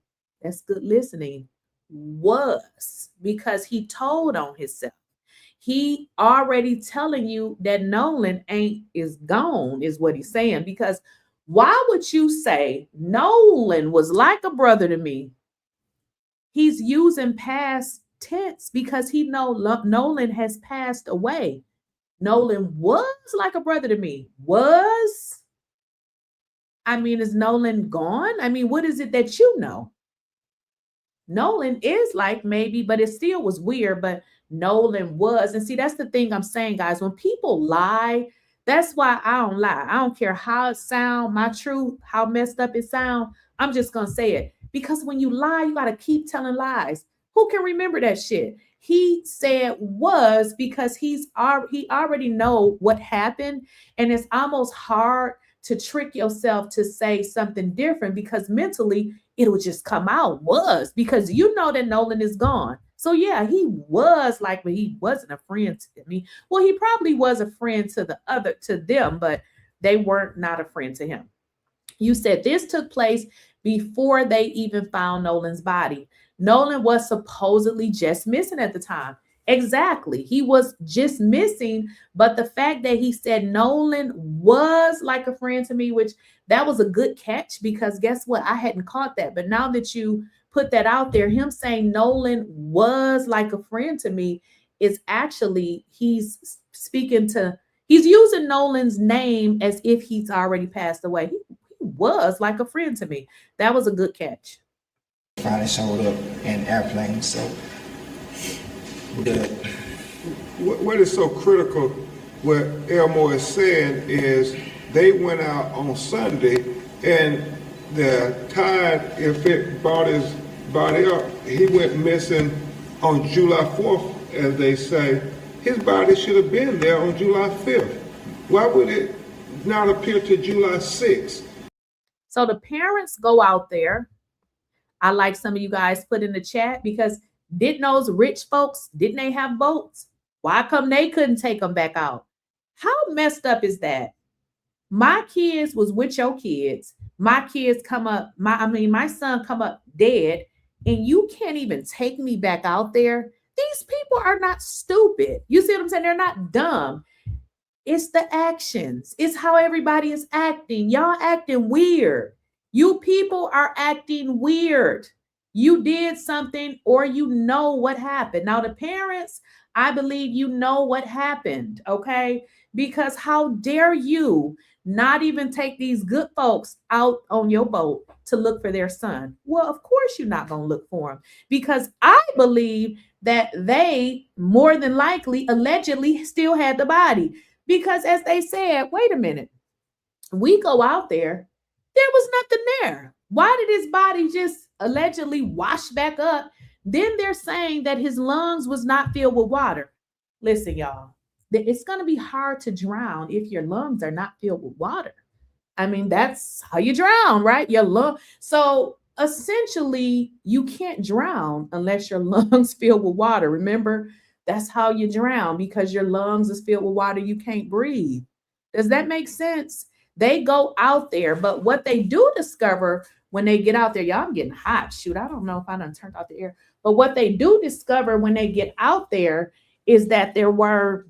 That's good listening. Was, because he told on himself. He already telling you that Nolan is gone, is what he's saying. Because why would you say Nolan was like a brother to me? He's using past tense because he Nolan has passed away. Nolan was like a brother to me. Was? I mean, is Nolan gone? I mean, what is it that you know? Nolan is like maybe, but it still was weird, but Nolan was. And see, that's the thing I'm saying, guys. When people lie, that's why I don't lie. I don't care how it sound, my truth, how messed up it sound. I'm just going to say it. Because when you lie, you got to keep telling lies. Who can remember that shit? He said was because he already know what happened. And it's almost hard to trick yourself to say something different because mentally it will just come out was because you know that Nolan is gone. So yeah, he was like, but he wasn't a friend to me. Well, he probably was a friend to them, but they weren't not a friend to him. You said this took place before they even found Nolan's body. Nolan was supposedly just missing at the time. Exactly. He was just missing. But the fact that he said Nolan was like a friend to me, which that was a good catch because guess what? I hadn't caught that. But now that you put that out there, him saying Nolan was like a friend to me is actually, he's using Nolan's name as if he's already passed away. He was like a friend to me. That was a good catch. Finally showed up in airplane, so good. What is so critical, what Elmo is saying is they went out on Sunday and the tide, if it brought his body up, he went missing on July 4th, as they say. His body should have been there on July 5th. Why would it not appear to July 6th? So the parents go out there. I like some of you guys put in the chat because didn't those rich folks, didn't they have boats? Why come they couldn't take them back out? How messed up is that? My kids was with your kids. My kids come up, my son come up dead, and you can't even take me back out there. These people are not stupid. You see what I'm saying? They're not dumb. It's the actions. It's how everybody is acting. Y'all acting weird. You people are acting weird. You did something or you know what happened. Now, the parents, I believe you know what happened, okay? Because how dare you not even take these good folks out on your boat to look for their son? Well, of course you're not going to look for him, because I believe that they more than likely allegedly still had the body, because as they said, wait a minute, we go out there was nothing there. Why did his body just allegedly wash back up? Then they're saying that his lungs was not filled with water. Listen, y'all, it's going to be hard to drown if your lungs are not filled with water. I mean, that's how you drown, right? Your lung. So essentially, you can't drown unless your lungs filled with water. Remember, that's how you drown, because your lungs is filled with water. You can't breathe. Does that make sense? They go out there, but what they do discover when they get out there, y'all, I'm getting hot. Shoot, I don't know if I done turned off the air. But what they do discover when they get out there is that there were,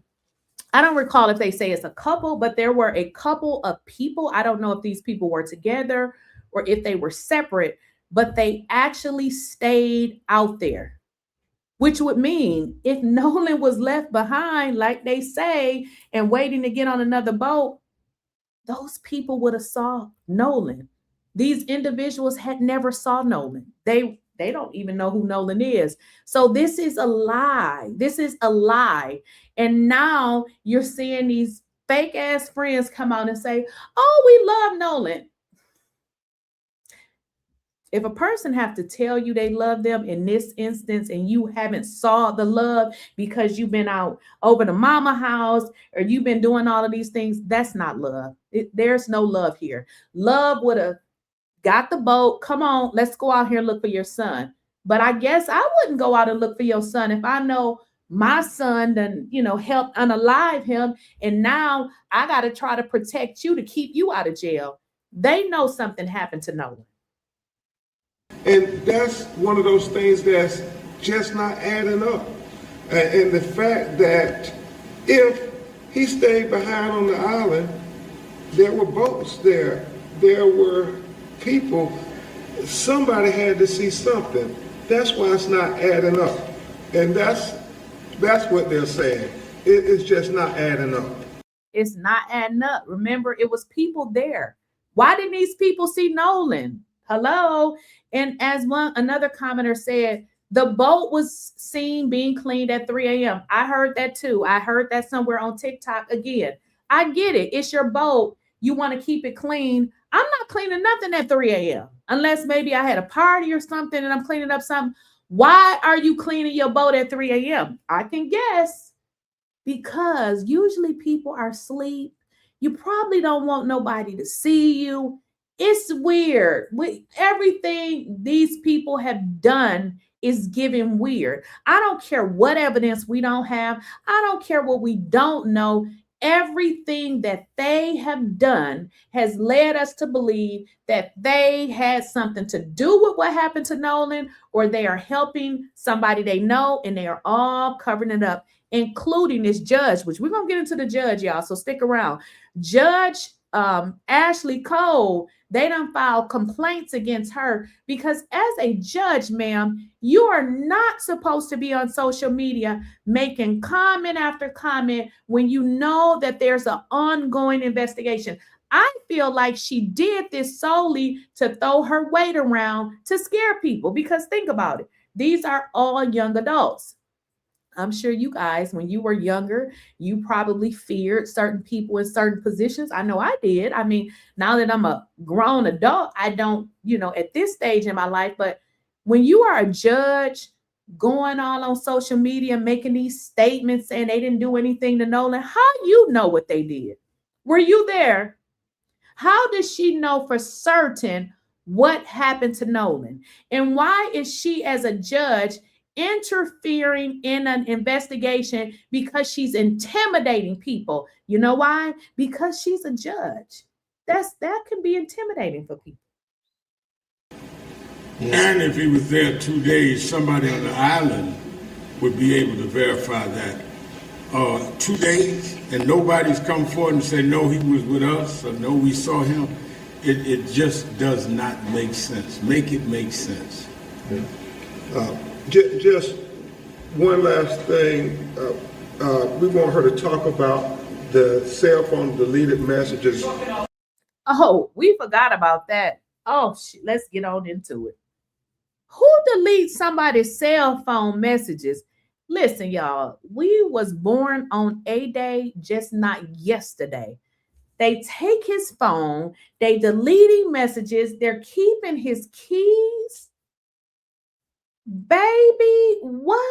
I don't recall if they say it's a couple, but there were a couple of people. I don't know if these people were together or if they were separate, but they actually stayed out there, which would mean if Nolan was left behind, like they say, and waiting to get on another boat, those people would have saw Nolan. These individuals had never saw Nolan. They don't even know who Nolan is. So this is a lie. This is a lie. And now you're seeing these fake ass friends come out and say, oh, we love Nolan. If a person have to tell you they love them in this instance and you haven't saw the love because you've been out over the mama house or you've been doing all of these things, that's not love. There's no love here. Love would have got the boat. Come on, let's go out here and look for your son. But I guess I wouldn't go out and look for your son if I know my son done, helped unalive him. And now I got to try to protect you to keep you out of jail. They know something happened to Nolan. And that's one of those things that's just not adding up. And the fact that if he stayed behind on the island, there were boats there. There were people. Somebody had to see something. That's why it's not adding up. And that's what they're saying. It's just not adding up. It's not adding up. Remember, it was people there. Why didn't these people see Nolan? Hello. And as another commenter said, the boat was seen being cleaned at 3 a.m. I heard that too. I heard that somewhere on TikTok again. I get it. It's your boat. You want to keep it clean. I'm not cleaning nothing at 3 a.m. unless maybe I had a party or something and I'm cleaning up something. Why are you cleaning your boat at 3 a.m.? I can guess. Because usually people are asleep. You probably don't want nobody to see you. It's weird. Everything these people have done is given weird. I don't care what evidence we don't have. I don't care what we don't know. Everything that they have done has led us to believe that they had something to do with what happened to Nolan, or they are helping somebody they know, and they are all covering it up, including this judge, which we're going to get into the judge, y'all, so stick around. Judge Ashley Cole, they done filed complaints against her because as a judge, ma'am, you are not supposed to be on social media making comment after comment when you know that there's an ongoing investigation. I feel like she did this solely to throw her weight around to scare people, because think about it. These are all young adults. I'm sure you guys, when you were younger, you probably feared certain people in certain positions. I know I did. I mean, now that I'm a grown adult, I don't, at this stage in my life, but when you are a judge going all on social media, making these statements saying they didn't do anything to Nolan, how you know what they did? Were you there? How does she know for certain what happened to Nolan? And why is she, as a judge, interfering in an investigation because she's intimidating people? You know why? Because she's a judge. That can be intimidating for people. And if he was there 2 days, somebody on the island would be able to verify that. 2 days and nobody's come forward and said, no, he was with us, or no, we saw him. It just does not make sense. Make it make sense. Just one last thing. We want her to talk about the cell phone deleted messages. Oh, we forgot about that. Oh, let's get on into it. Who deletes somebody's cell phone messages? Listen, y'all, we was born on a day, just not yesterday. They take his phone, they deleting messages, they're keeping his keys. Baby, what?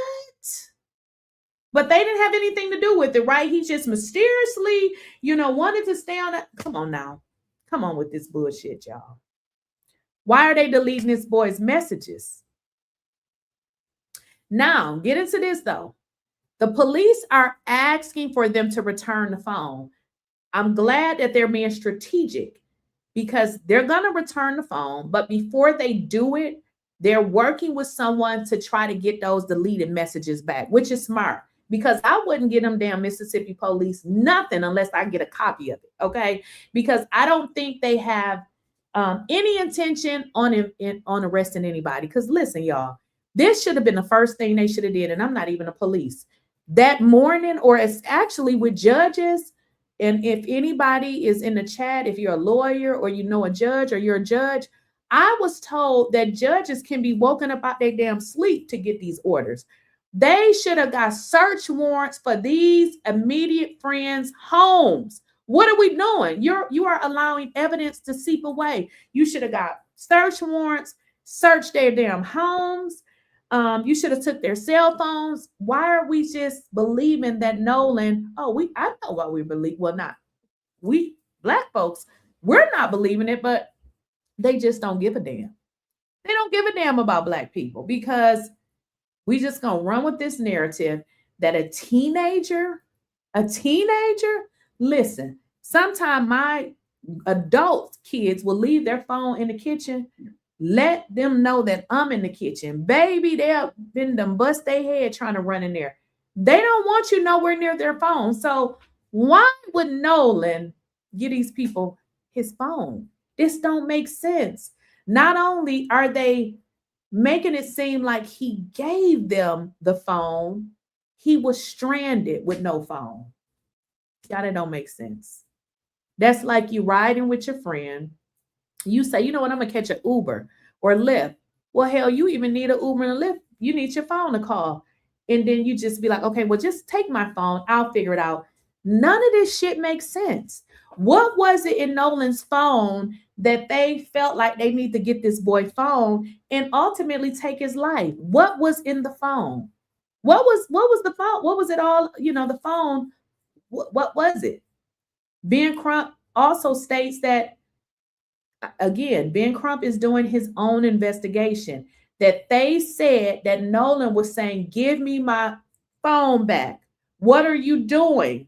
But they didn't have anything to do with it, right? He just mysteriously, wanted to stay on it. Come on now. Come on with this bullshit, y'all. Why are they deleting this boy's messages? Now, get into this though. The police are asking for them to return the phone. I'm glad that they're being strategic because they're going to return the phone. But before they do it, they're working with someone to try to get those deleted messages back, which is smart because I wouldn't get them damn Mississippi police nothing unless I get a copy of it. Okay. Because I don't think they have any intention on arresting anybody. Because listen, y'all, this should have been the first thing they should have did. And I'm not even a police that morning, or it's actually with judges. And if anybody is in the chat, if you're a lawyer or you know a judge or you're a judge, I was told that judges can be woken up out their damn sleep to get these orders. They should have got search warrants for these immediate friends' homes. What are we doing? You are allowing evidence to seep away. You should have got search warrants, searched their damn homes. You should have took their cell phones. Why are we just believing that Nolan? I know what we believe. Well, not we Black folks. We're not believing it, but they just don't give a damn. They don't give a damn about Black people because we just gonna run with this narrative that a teenager, listen, sometimes my adult kids will leave their phone in the kitchen. Let them know that I'm in the kitchen. Baby, they've been them bust their head trying to run in there. They don't want you nowhere near their phone. So why would Nolan give these people his phone? This don't make sense. Not only are they making it seem like he gave them the phone, he was stranded with no phone. Y'all, that don't make sense. That's like you riding with your friend. You say, you know what, I'm going to catch an Uber or Lyft. Well, hell, you even need an Uber and a Lyft. You need your phone to call. And then you just be like, okay, well, just take my phone. I'll figure it out. None of this shit makes sense. What was it in Nolan's phone that they felt like they need to get this boy phone and ultimately take his life? What was in the phone? What was the phone? What was it all? The phone, what was it? Ben Crump also states that, again, Ben Crump is doing his own investigation, that they said that Nolan was saying, give me my phone back. What are you doing?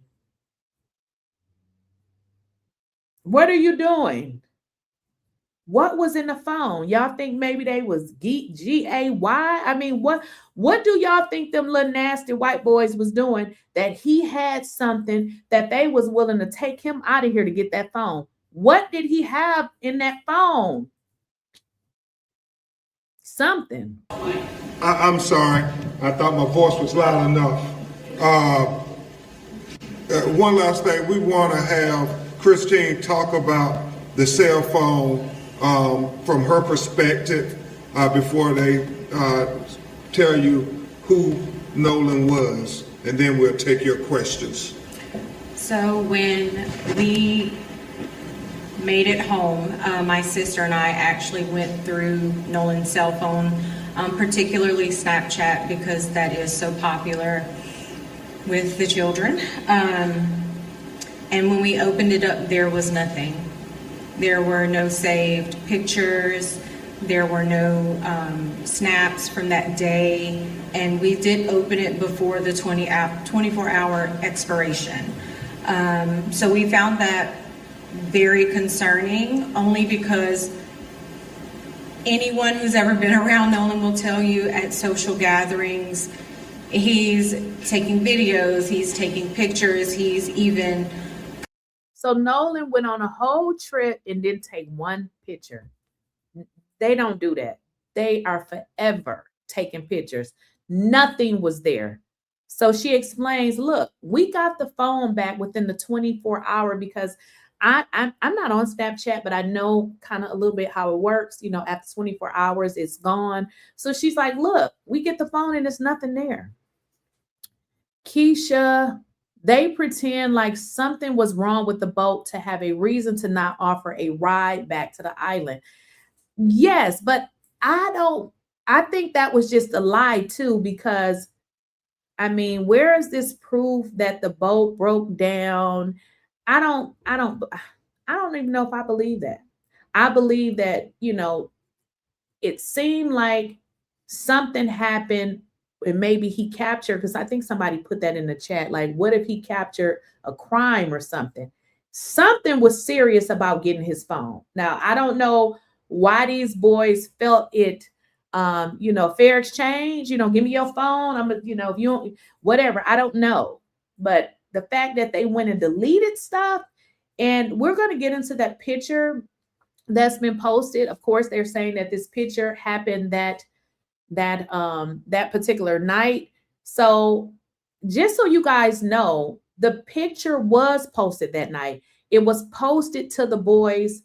What are you doing? What was in the phone? Y'all think maybe they was G-A-Y? I mean, what do y'all think them little nasty white boys was doing that he had something that they was willing to take him out of here to get that phone? What did he have in that phone? Something. I'm sorry. I thought my voice was loud enough. One last thing. We want to have Christine talk about the cell phone from her perspective before they tell you who Nolan was, and then we'll take your questions. So when we made it home, my sister and I actually went through Nolan's cell phone, particularly Snapchat, because that is so popular with the children. And when we opened it up, there was nothing. There were no saved pictures. There were no snaps from that day. And we did open it before the 24-hour expiration. So we found that very concerning, only because anyone who's ever been around Nolan will tell you at social gatherings, he's taking videos, he's taking pictures, he's even... So Nolan went on a whole trip and didn't take one picture. They don't do that. They are forever taking pictures. Nothing was there. So she explains, look, we got the phone back within the 24-hour because I'm not on Snapchat, but I know kind of a little bit how it works. You know, after 24 hours, it's gone. So she's like, look, we get the phone and there's nothing there. Keysha, they pretend like something was wrong with the boat to have a reason to not offer a ride back to the island. Yes, but I think that was just a lie too, because I mean, where is this proof that the boat broke down? I don't even know if I believe that. I believe that, you know, it seemed like something happened and maybe he captured, because I think somebody put that in the chat. Like, what if he captured a crime or something? Something was serious about getting his phone. Now, I don't know why these boys felt it, you know, fair exchange, you know, give me your phone. I'm, you know, if you don't, whatever, I don't know. But the fact that they went and deleted stuff, and we're going to get into that picture that's been posted. Of course, they're saying that this picture happened that particular night. So just so you guys know, the picture was posted that night. It was posted to the boys'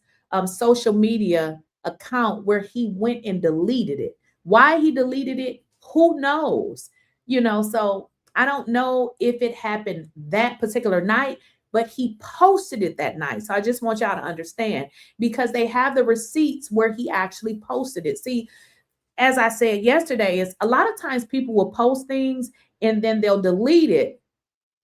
social media account, where he went and deleted it. Why he deleted it, who knows? You know, so I don't know if it happened that particular night, but he posted it that night. So I just want y'all to understand, because they have the receipts where he actually posted it. See, as I said yesterday, is a lot of times people will post things and then they'll delete it,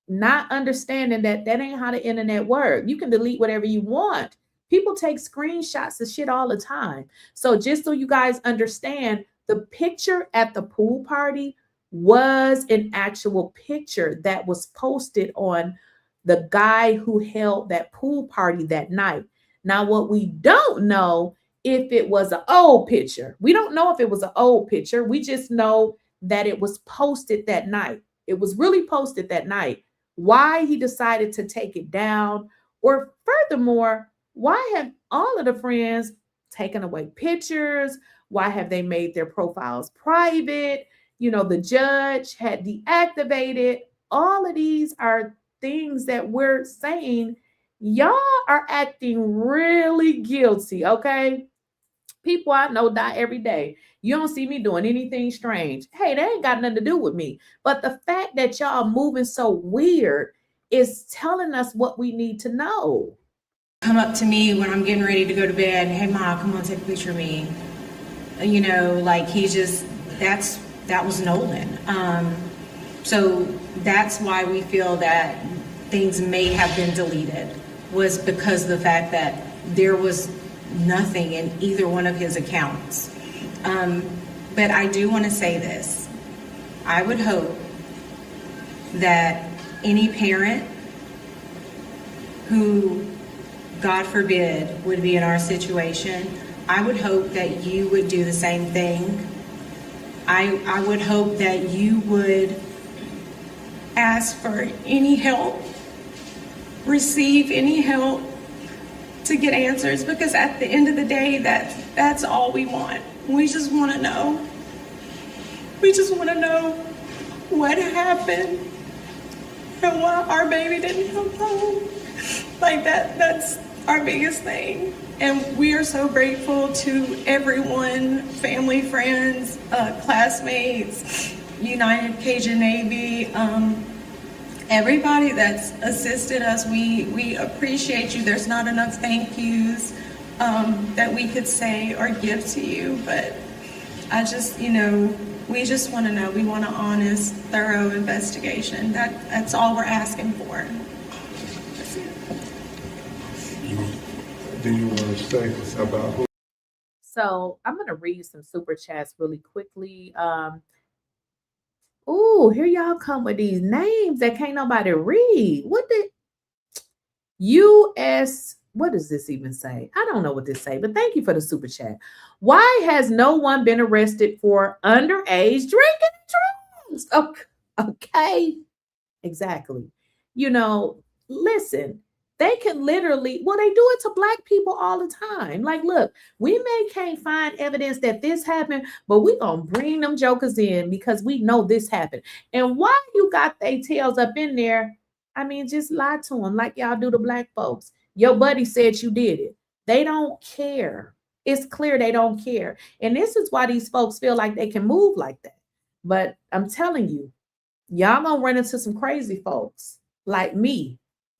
not understanding that that ain't how the internet works. You can delete whatever you want. People take screenshots of shit all the time. So just so you guys understand, the picture at the pool party was an actual picture that was posted on the guy who held that pool party that night. Now, what we don't know, if it was an old picture. We don't know if it was an old picture. We just know that it was posted that night. It was really posted that night. Why he decided to take it down, or furthermore, why have all of the friends taken away pictures? Why have they made their profiles private? You know, the judge had deactivated. All of these are things that we're saying, y'all are acting really guilty, okay? People I know die every day. You don't see me doing anything strange. Hey, that ain't got nothing to do with me. But the fact that y'all moving so weird is telling us what we need to know. Come up to me when I'm getting ready to go to bed. Hey, Ma, come on, take a picture of me. You know, like he just, that was Nolan. So that's why we feel that things may have been deleted, was because of the fact that there was nothing in either one of his accounts. But I do want to say this. I would hope that any parent who, God forbid, would be in our situation, I would hope that you would do the same thing. I would hope that you would ask for any help, receive any help to get answers, because at the end of the day, that's all we want. We just want to know. We just want to know what happened and why our baby didn't come home. Like that's our biggest thing. And we are so grateful to everyone, family, friends, classmates, United Cajun Navy, everybody that's assisted us. We appreciate you. There's not enough thank yous that we could say or give to you, but I just, you know, we just want to know. We want an honest, thorough investigation. That's all we're asking for. Do you want to say something about who? So I'm going to read some super chats really quickly. Oh, here y'all come with these names that can't nobody read. What the U.S. What does this even say? I don't know what this say, but thank you for the super chat. Why has no one been arrested for underage drinking drugs? Okay, exactly. You know, listen, They can literally, well, they do it to Black people all the time. Like, look, we can't find evidence that this happened, but we gonna bring them jokers in because we know this happened. And why you got their tails up in there? I mean, just lie to them like y'all do to Black folks. Your buddy said you did it. They don't care. It's clear they don't care. And this is why these folks feel like they can move like that. But I'm telling you, y'all gonna run into some crazy folks like me.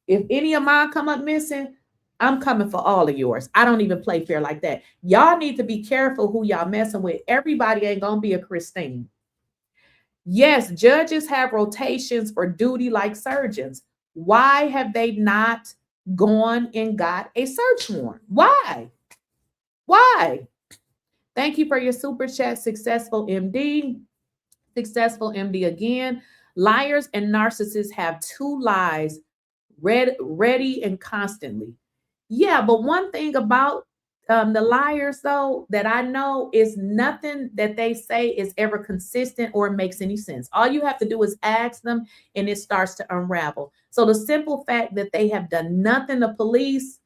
If any of mine come up missing, I'm coming for all of yours. I don't even play fair like that. Y'all need to be careful who y'all messing with. Everybody ain't gonna be a Christine. Yes, judges have rotations for duty like surgeons. Why have they not gone and got a search warrant? Why? Why? Thank you for your super chat, Successful MD. Successful MD again. Liars and narcissists have two lies ready and constantly. Yeah, but one thing about the liars, though, that I know is nothing that they say is ever consistent or makes any sense. All you have to do is ask them and it starts to unravel. So the simple fact that they have done nothing to police.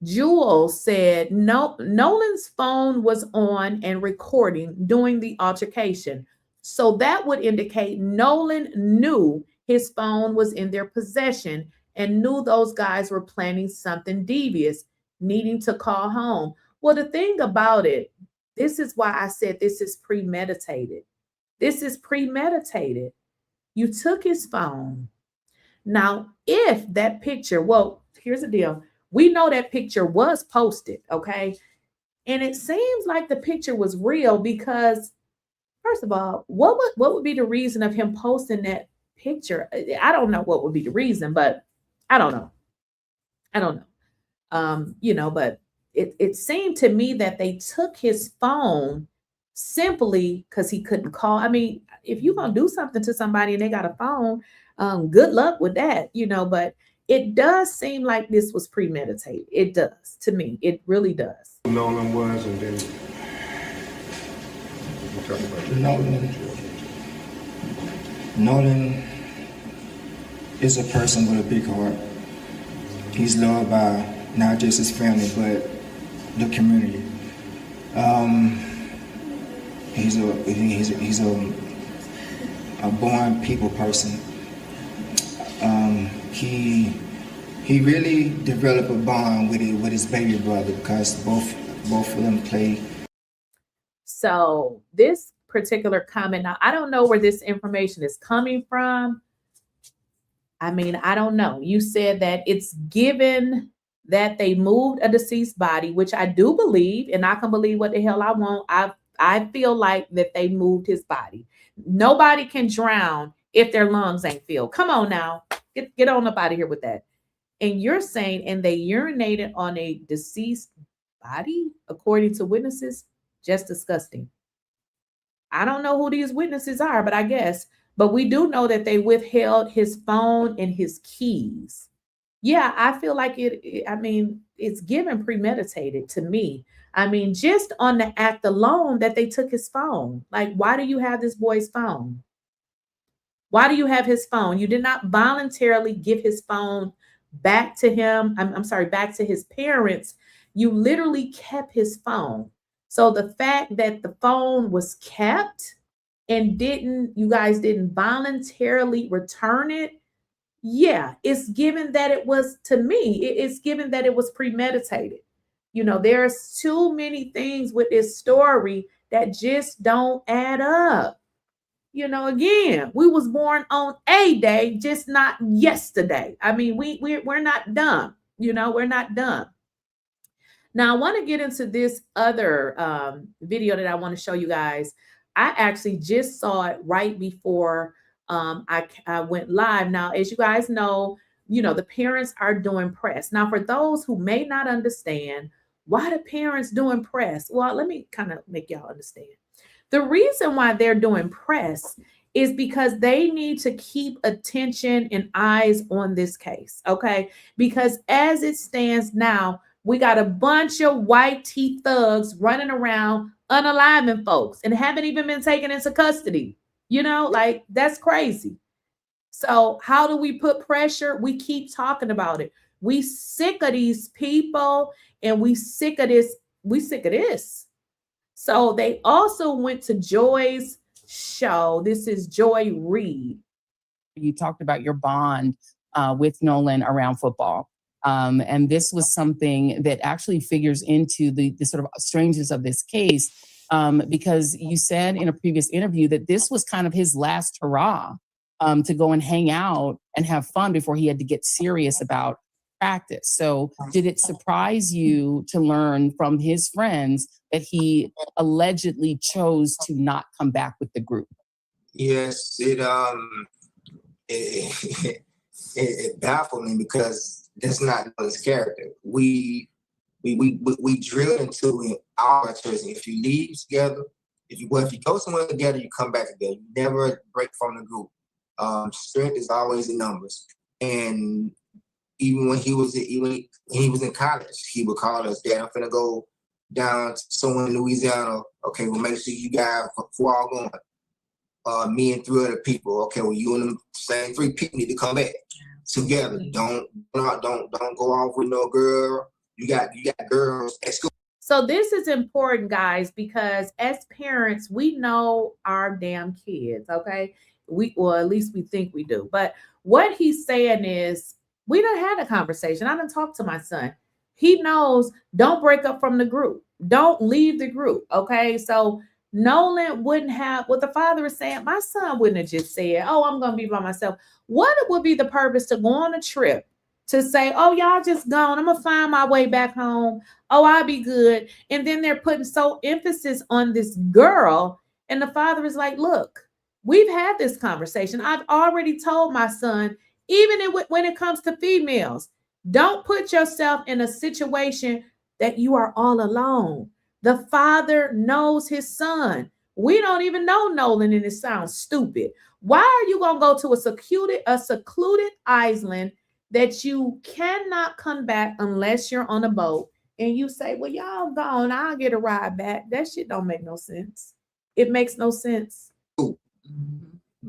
Jules said no, Nolan's phone was on and recording during the altercation. So that would indicate Nolan knew his phone was in their possession and knew those guys were planning something devious, needing to call home. Well, the thing about it, this is why I said this is premeditated. This is premeditated. You took his phone. Now, if that picture, well, here's the deal. We know that picture was posted, okay? And it seems like the picture was real because, first of all, what would be the reason of him posting that picture? I don't know what would be the reason, but I don't know. But it seemed to me that they took his phone simply because he couldn't call. I mean, if you're going to do something to somebody and they got a phone, good luck with that, but it does seem like this was premeditated. It does to me. It really does. Nolan was, and then Nolan is a person with a big heart. He's loved by not just his family, but the community. He's a born people person. He really developed a bond with his baby brother because both of them play. So this particular comment, now I don't know where this information is coming from. I mean, I don't know. You said that it's given that they moved a deceased body, which I do believe, and I can believe what the hell I want. I feel like that they moved his body. Nobody can drown if their lungs ain't filled. Come on now. Get on up out of here with that. And you're saying, and they urinated on a deceased body, according to witnesses? Just disgusting. I don't know who these witnesses are, but I guess. But we do know that they withheld his phone and his keys. Yeah, I feel like it's given premeditated to me. I mean, just on the act alone that they took his phone. Like, why do you have this boy's phone? Why do you have his phone? You did not voluntarily give his phone back to him. I'm sorry, back to his parents. You literally kept his phone. So the fact that the phone was kept and you guys didn't voluntarily return it, yeah, it's given that it was, to me, it's given that it was premeditated. There's too many things with this story that just don't add up. Again, we was born on a day, just not yesterday. I mean, we're not dumb. We're not dumb. Now, I want to get into this other video that I want to show you guys. I actually just saw it right before I went live. Now, as you guys know, the parents are doing press. Now, for those who may not understand, why the parents doing press? Well, let me kind of make y'all understand. The reason why they're doing press is because they need to keep attention and eyes on this case, okay? Because as it stands now, we got a bunch of white tea thugs running around unaliving folks and haven't even been taken into custody. Like, that's crazy. So how do we put pressure? We keep talking about it. We sick of these people, and we sick of this. We sick of this. So they also went to Joy's show. This is Joy Reid. You talked about your bond with Nolan around football. And this was something that actually figures into the sort of strangeness of this case, because you said in a previous interview that this was kind of his last hurrah to go and hang out and have fun before he had to get serious about practice. So did it surprise you to learn from his friends that he allegedly chose to not come back with the group? Yes, it baffled me because that's not his character. We drill into our maturity. If you leave together, if you go somewhere together, you come back together. You never break from the group. Strength is always in numbers. And even when he was in college, he would call us, "Dad, I'm finna go down somewhere in Louisiana. Okay, well, make sure you guys who all going. Me and 3 other people. Okay, well, you and the same 3 people need to come back together. Don't go off with no girl. You got girls at school." So this is important, guys, because as parents, we know our damn kids, okay? Well, at least we think we do. But what he's saying is, we done had a conversation. I done talked to my son. He knows, don't break up from the group. Don't leave the group, okay? So Nolan wouldn't have, what the father is saying, my son wouldn't have just said, "Oh, I'm going to be by myself." What would be the purpose to go on a trip to say, "Oh, y'all just gone. I'm going to find my way back home. Oh, I'll be good." And then they're putting so emphasis on this girl. And the father is like, "Look, we've had this conversation. I've already told my son, even when it comes to females, don't put yourself in a situation that you are all alone." The father knows his son. We don't even know Nolan, and it sounds stupid. Why are you going to go to a secluded island that you cannot come back unless you're on a boat, and you say, "Well, y'all gone, I'll get a ride back"? That shit don't make no sense. It makes no sense.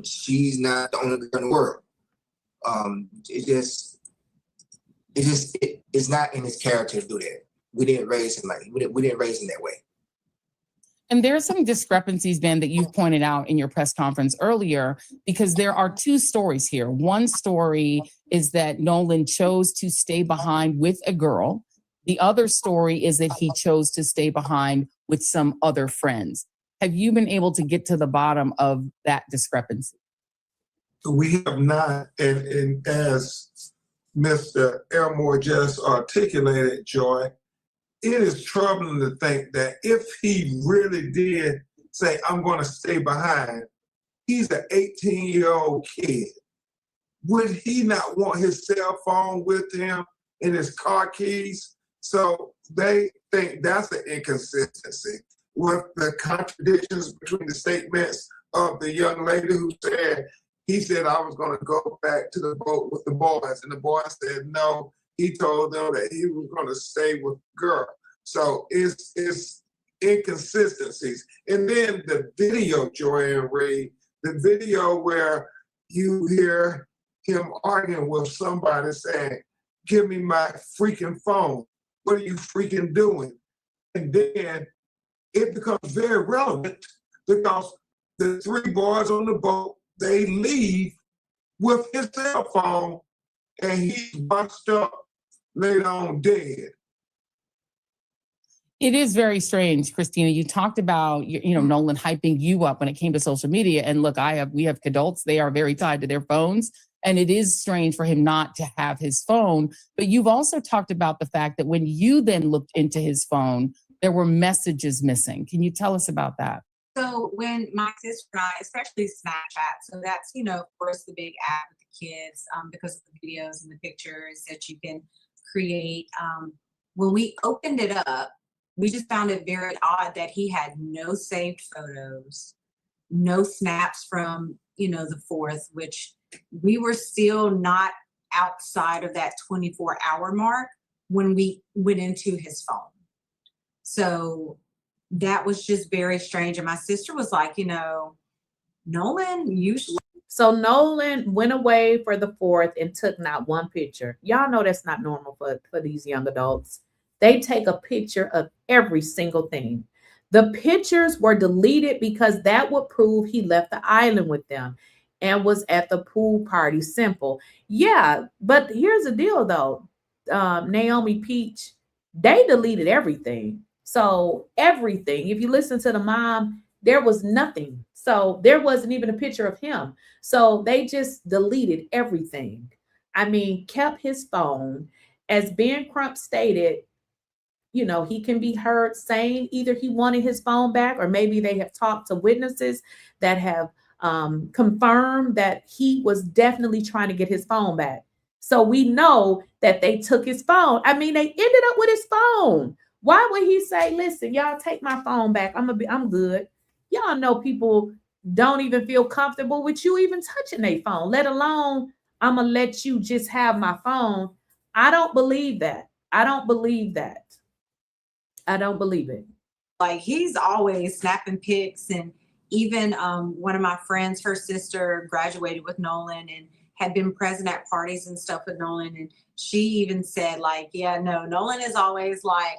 She's not the only girl in the world. It's not in his character to do that. We didn't raise him we didn't raise him that way. And there are some discrepancies, Ben, that you've pointed out in your press conference earlier, because there are 2 stories here. One story is that Nolan chose to stay behind with a girl. The other story is that he chose to stay behind with some other friends. Have you been able to get to the bottom of that discrepancy? We have not, and as Mr. Elmore just articulated, Joy, it is troubling to think that if he really did say, "I'm going to stay behind," he's an 18-year-old kid. Would he not want his cell phone with him and his car keys? So they think that's an inconsistency with the contradictions between the statements of the young lady who said, he said, "I was going to go back to the boat with the boys," and the boys said no. He told them that he was going to stay with the girl. So it's inconsistencies. And then the video, Joy and Ray, the video where you hear him arguing with somebody saying, "Give me my freaking phone. What are you freaking doing?" And then it becomes very relevant because the 3 boys on the boat, they leave with his cell phone, and he's bunched up later on dead. It is very strange, Christina. You talked about, Nolan hyping you up when it came to social media. And look, we have adults, they are very tied to their phones. And it is strange for him not to have his phone. But you've also talked about the fact that when you then looked into his phone, there were messages missing. Can you tell us about that? So when my sister and I, especially Snapchat, so that's, of course, the big app with the kids because of the videos and the pictures that you can create. When we opened it up, we just found it very odd that he had no saved photos, no snaps from, the 4th, which we were still not outside of that 24-hour mark when we went into his phone. So that was just very strange. And my sister was like, Nolan usually So Nolan went away for the 4th and took not one picture. Y'all know that's not normal for these young adults. They take a picture of every single thing. The pictures were deleted because that would prove he left the island with them and was at the pool party. Simple. Yeah, but here's the deal though. Naomi Peach, they deleted everything. So everything. If you listen to the mom, there was nothing. So there wasn't even a picture of him. So they just deleted everything. I mean, kept his phone. As Ben Crump stated, you know, he can be heard saying either he wanted his phone back, or maybe they have talked to witnesses that have confirmed that he was definitely trying to get his phone back. So we know that they took his phone. I mean, they ended up with his phone. Why would he say, listen, y'all take my phone back. I'm good. Y'all know people don't even feel comfortable with you even touching their phone, let alone I'm going to let you just have my phone. I don't believe that. I don't believe that. I don't believe it. Like, he's always snapping pics, and even one of my friends, her sister graduated with Nolan and had been present at parties and stuff with Nolan, and she even said, like, yeah, no, Nolan is always like,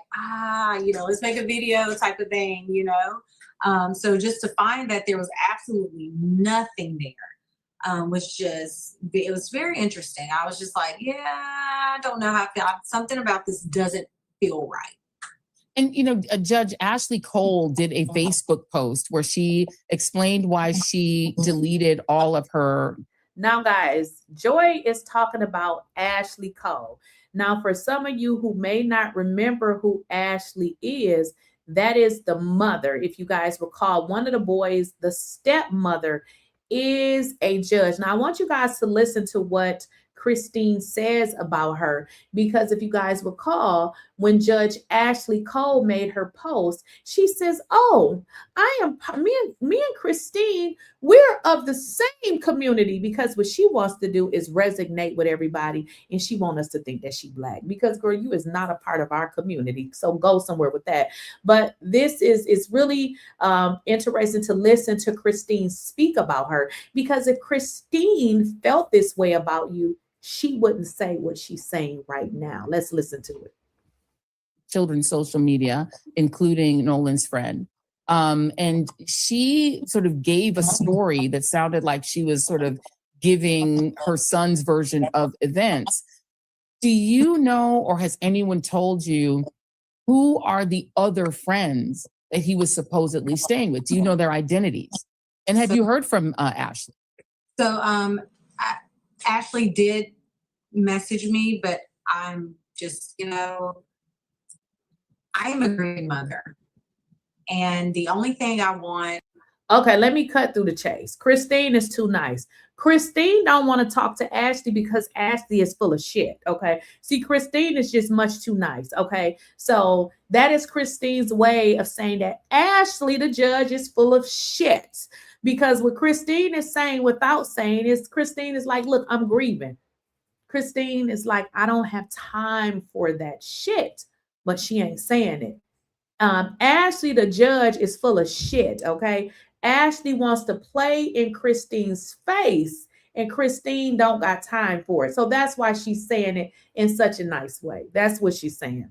you know, let's make a video type of thing, you know. So just to find that there was absolutely nothing there was just, it was very interesting. I was just like, yeah, I don't know how I feel. Something about this doesn't feel right. And, you know, Judge Ashley Cole did a Facebook post where she explained why she deleted all of her. Now, guys, Joy is talking about Ashley Cole. Now, for some of you who may not remember who Ashley is, that is the mother. If you guys recall, one of the boys, the stepmother, is a judge. Now, I want you guys to listen to what Christine says about her, because if you guys recall, when Judge Ashley Cole made her post, she says, oh, me and Christine, we're of the same community, because what she wants to do is resonate with everybody, and she wants us to think that she Black, because girl, you is not a part of our community, so go somewhere with that. But this is really interesting to listen to Christine speak about her, because if Christine felt this way about you, she wouldn't say what she's saying right now. Let's listen to it. Children's social media, including Nolan's friend. And she sort of gave a story that sounded like she was sort of giving her son's version of events. Do you know, or has anyone told you, who are the other friends that he was supposedly staying with? Do you know their identities? And have you heard from Ashley? So Ashley did message me, but I'm just, you know, I am a great mother. And the only thing I want. Okay, let me cut through the chase. Christine is too nice. Christine don't want to talk to Ashley because Ashley is full of shit, okay? See, Christine is just much too nice, okay? So that is Christine's way of saying that Ashley, the judge, is full of shit. Because what Christine is saying without saying is, Christine is like, look, I'm grieving. Christine is like, I don't have time for that shit, but she ain't saying it. Ashley, the judge, is full of shit, okay? Ashley wants to play in Christine's face, and Christine don't got time for it. So that's why she's saying it in such a nice way. That's what she's saying.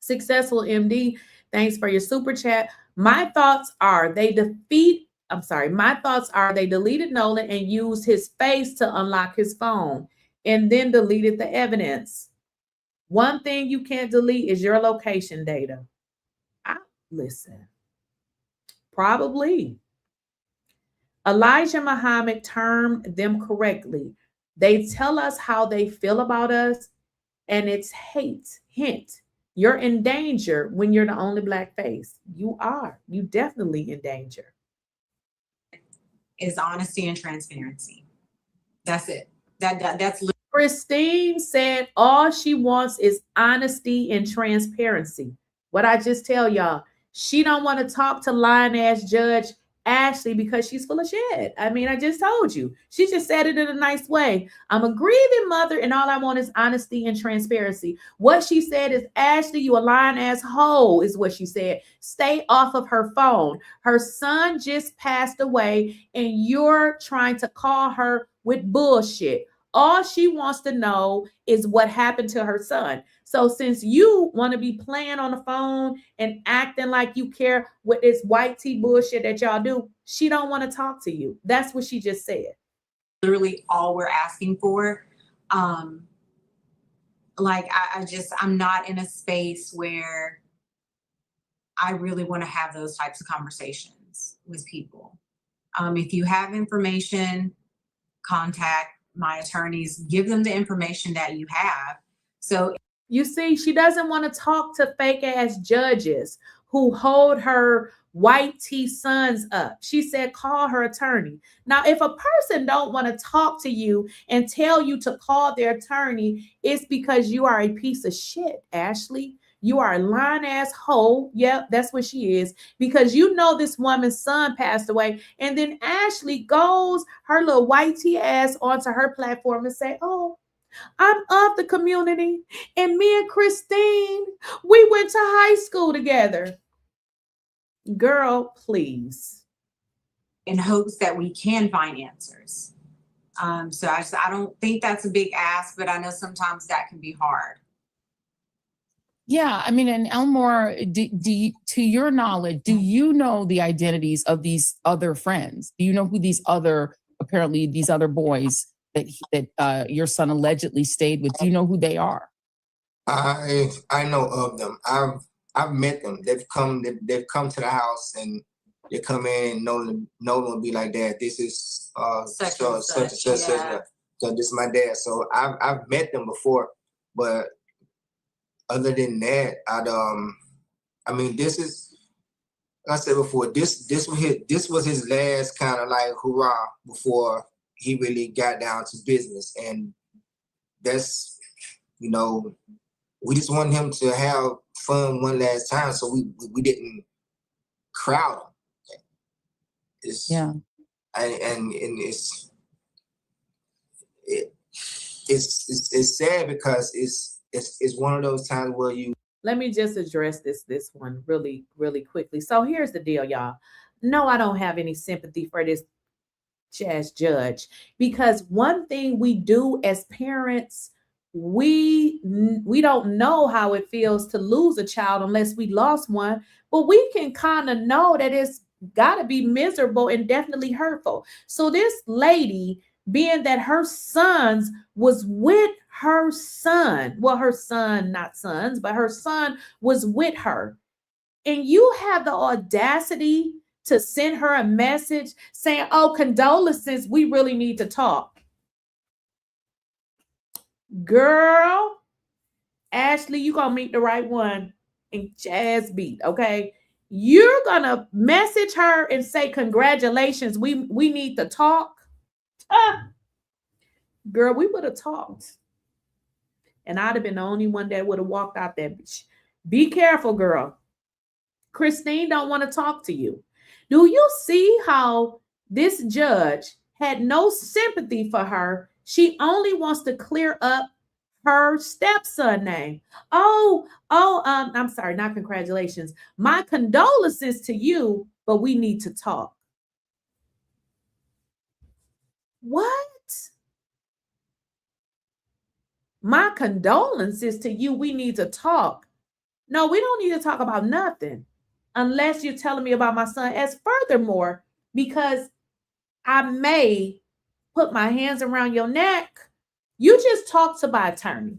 Successful MD, thanks for your super chat. My thoughts are they deleted Nolan and used his face to unlock his phone and then deleted the evidence. One thing you can't delete is your location data. Listen, probably. Elijah Muhammad termed them correctly. They tell us how they feel about us, and it's hate. Hint, you're in danger when you're the only Black face. You are. You definitely in danger. Is honesty and transparency. That's it. That's Christine said all she wants is honesty and transparency. What I just tell y'all, she don't want to talk to lying ass Judge Ashley because she's full of shit. I mean, I just told you. She just said it in a nice way. I'm a grieving mother, and all I want is honesty and transparency. What she said is, Ashley, you a lying ass hoe, is what she said. Stay off of her phone. Her son just passed away, and you're trying to call her with bullshit. All she wants to know is what happened to her son. So since you want to be playing on the phone and acting like you care with this white tea bullshit that y'all do, she don't want to talk to you. That's what she just said. Literally all we're asking for. Like I'm not in a space where I really want to have those types of conversations with people. If you have information, contact my attorneys, give them the information that you have. So you see, she doesn't want to talk to fake ass judges who hold her white tea sons up. She said, call her attorney. Now, if a person don't want to talk to you and tell you to call their attorney, it's because you are a piece of shit, Ashley. You are a lying ass hoe. Yep, that's what she is. Because you know this woman's son passed away. And then Ashley goes her little white tea ass onto her platform and say, oh, I'm of the community. And me and Christine, we went to high school together. Girl, please. In hopes that we can find answers. So I don't think that's a big ask, but I know sometimes that can be hard. Yeah, I mean, and Elmore, do you, to your knowledge, do you know the identities of these other friends? Do you know who these other boys that your son allegedly stayed with? Do you know who they are? I know of them. I've met them. They've come to the house and they come in and Nolan will be like, Dad, this is such and such. So this is my dad. So I've met them before, but other than that, I mean, this is, like I said before, this was his last kind of like hurrah before he really got down to business. And that's, you know, we just wanted him to have fun one last time, so we didn't crowd him. And it's sad because it's one of those times where you. Let me just address this one really, really quickly. So here's the deal, y'all. No, I don't have any sympathy for this as judge, because one thing we do as parents, we don't know how it feels to lose a child unless we lost one, but we can kind of know that it's got to be miserable and definitely hurtful. So this lady, being that her sons was with her son, well, her son, not sons, but her son was with her, and you have the audacity to send her a message saying, oh, condolences, we really need to talk. Girl, Ashley, you're going to meet the right one in Jazz Beat, okay? You're going to message her and say, congratulations, we need to talk. Girl, we would have talked. And I'd have been the only one that would have walked out there. Be careful, girl. Christine don't want to talk to you. Do you see how this judge had no sympathy for her? She only wants to clear up her stepson name. I'm sorry, not congratulations. My condolences to you, but we need to talk. What? My condolences to you, we need to talk. No, we don't need to talk about nothing unless you're telling me about my son. As furthermore, because I may put my hands around your neck, you just talk to my attorney.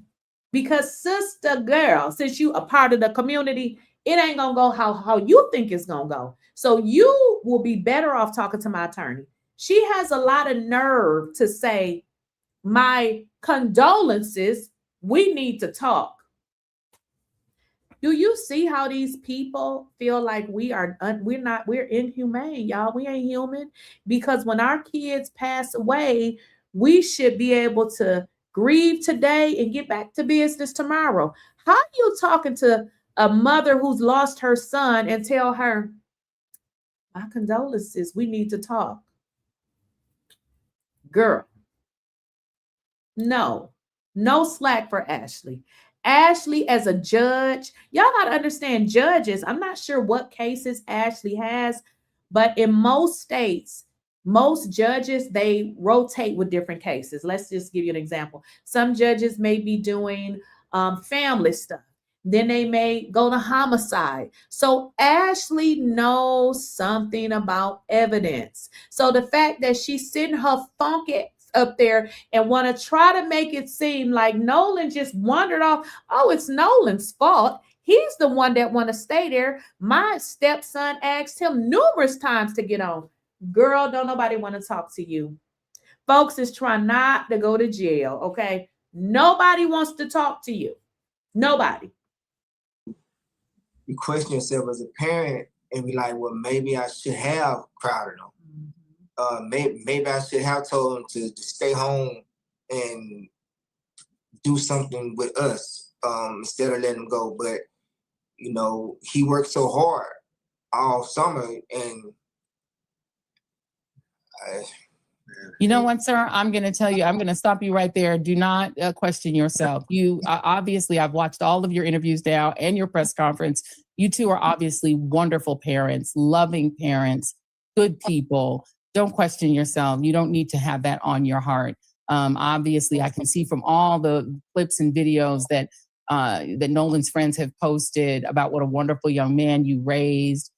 Because sister girl, since you a part of the community, it ain't gonna go how you think it's gonna go. So you will be better off talking to my attorney. She has a lot of nerve to say, my condolences, we need to talk. Do you see how these people feel like we're inhumane, y'all? We ain't human. Because when our kids pass away, we should be able to grieve today and get back to business tomorrow. How are you talking to a mother who's lost her son and tell her, My condolences. We need to talk. Girl, no slack for Ashley. Ashley as a judge, y'all got to understand judges. I'm not sure what cases Ashley has, but in most states, most judges, they rotate with different cases. Let's just give you an example. Some judges may be doing family stuff. Then they may go to homicide. So Ashley knows something about evidence. So the fact that she's sitting her funky up there and want to try to make it seem like Nolan just wandered off. Oh, it's Nolan's fault. He's the one that want to stay there. My stepson asked him numerous times to get on. Girl, don't nobody want to talk to you. Folks is trying not to go to jail, okay? Nobody wants to talk to you. Nobody. You question yourself as a parent and be like, well, maybe I should have crowded them. Maybe I should have told him to stay home and do something with us instead of letting him go. But, you know, he worked so hard all summer and you know what, sir? I'm going to tell you, I'm going to stop you right there. Do not question yourself. You obviously, I've watched all of your interviews now and your press conference. You two are obviously wonderful parents, loving parents, good people. Don't question yourself. You don't need to have that on your heart. Obviously, I can see from all the clips and videos that that Nolan's friends have posted about what a wonderful young man you raised,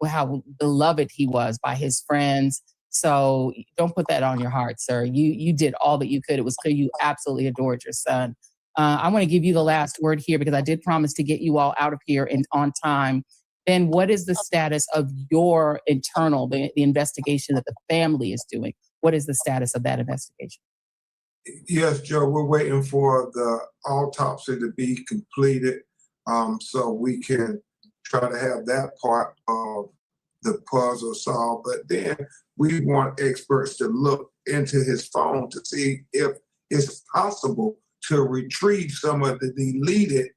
how beloved he was by his friends. So don't put that on your heart, sir. You did all that you could. It was clear you absolutely adored your son. I want to give you the last word here because I did promise to get you all out of here and on time. Ben, what is the status of your internal, the investigation that the family is doing? What is the status of that investigation? Yes, Joe, we're waiting for the autopsy to be completed so we can try to have that part of the puzzle solved. But then we want experts to look into his phone to see if it's possible to retrieve some of the deleted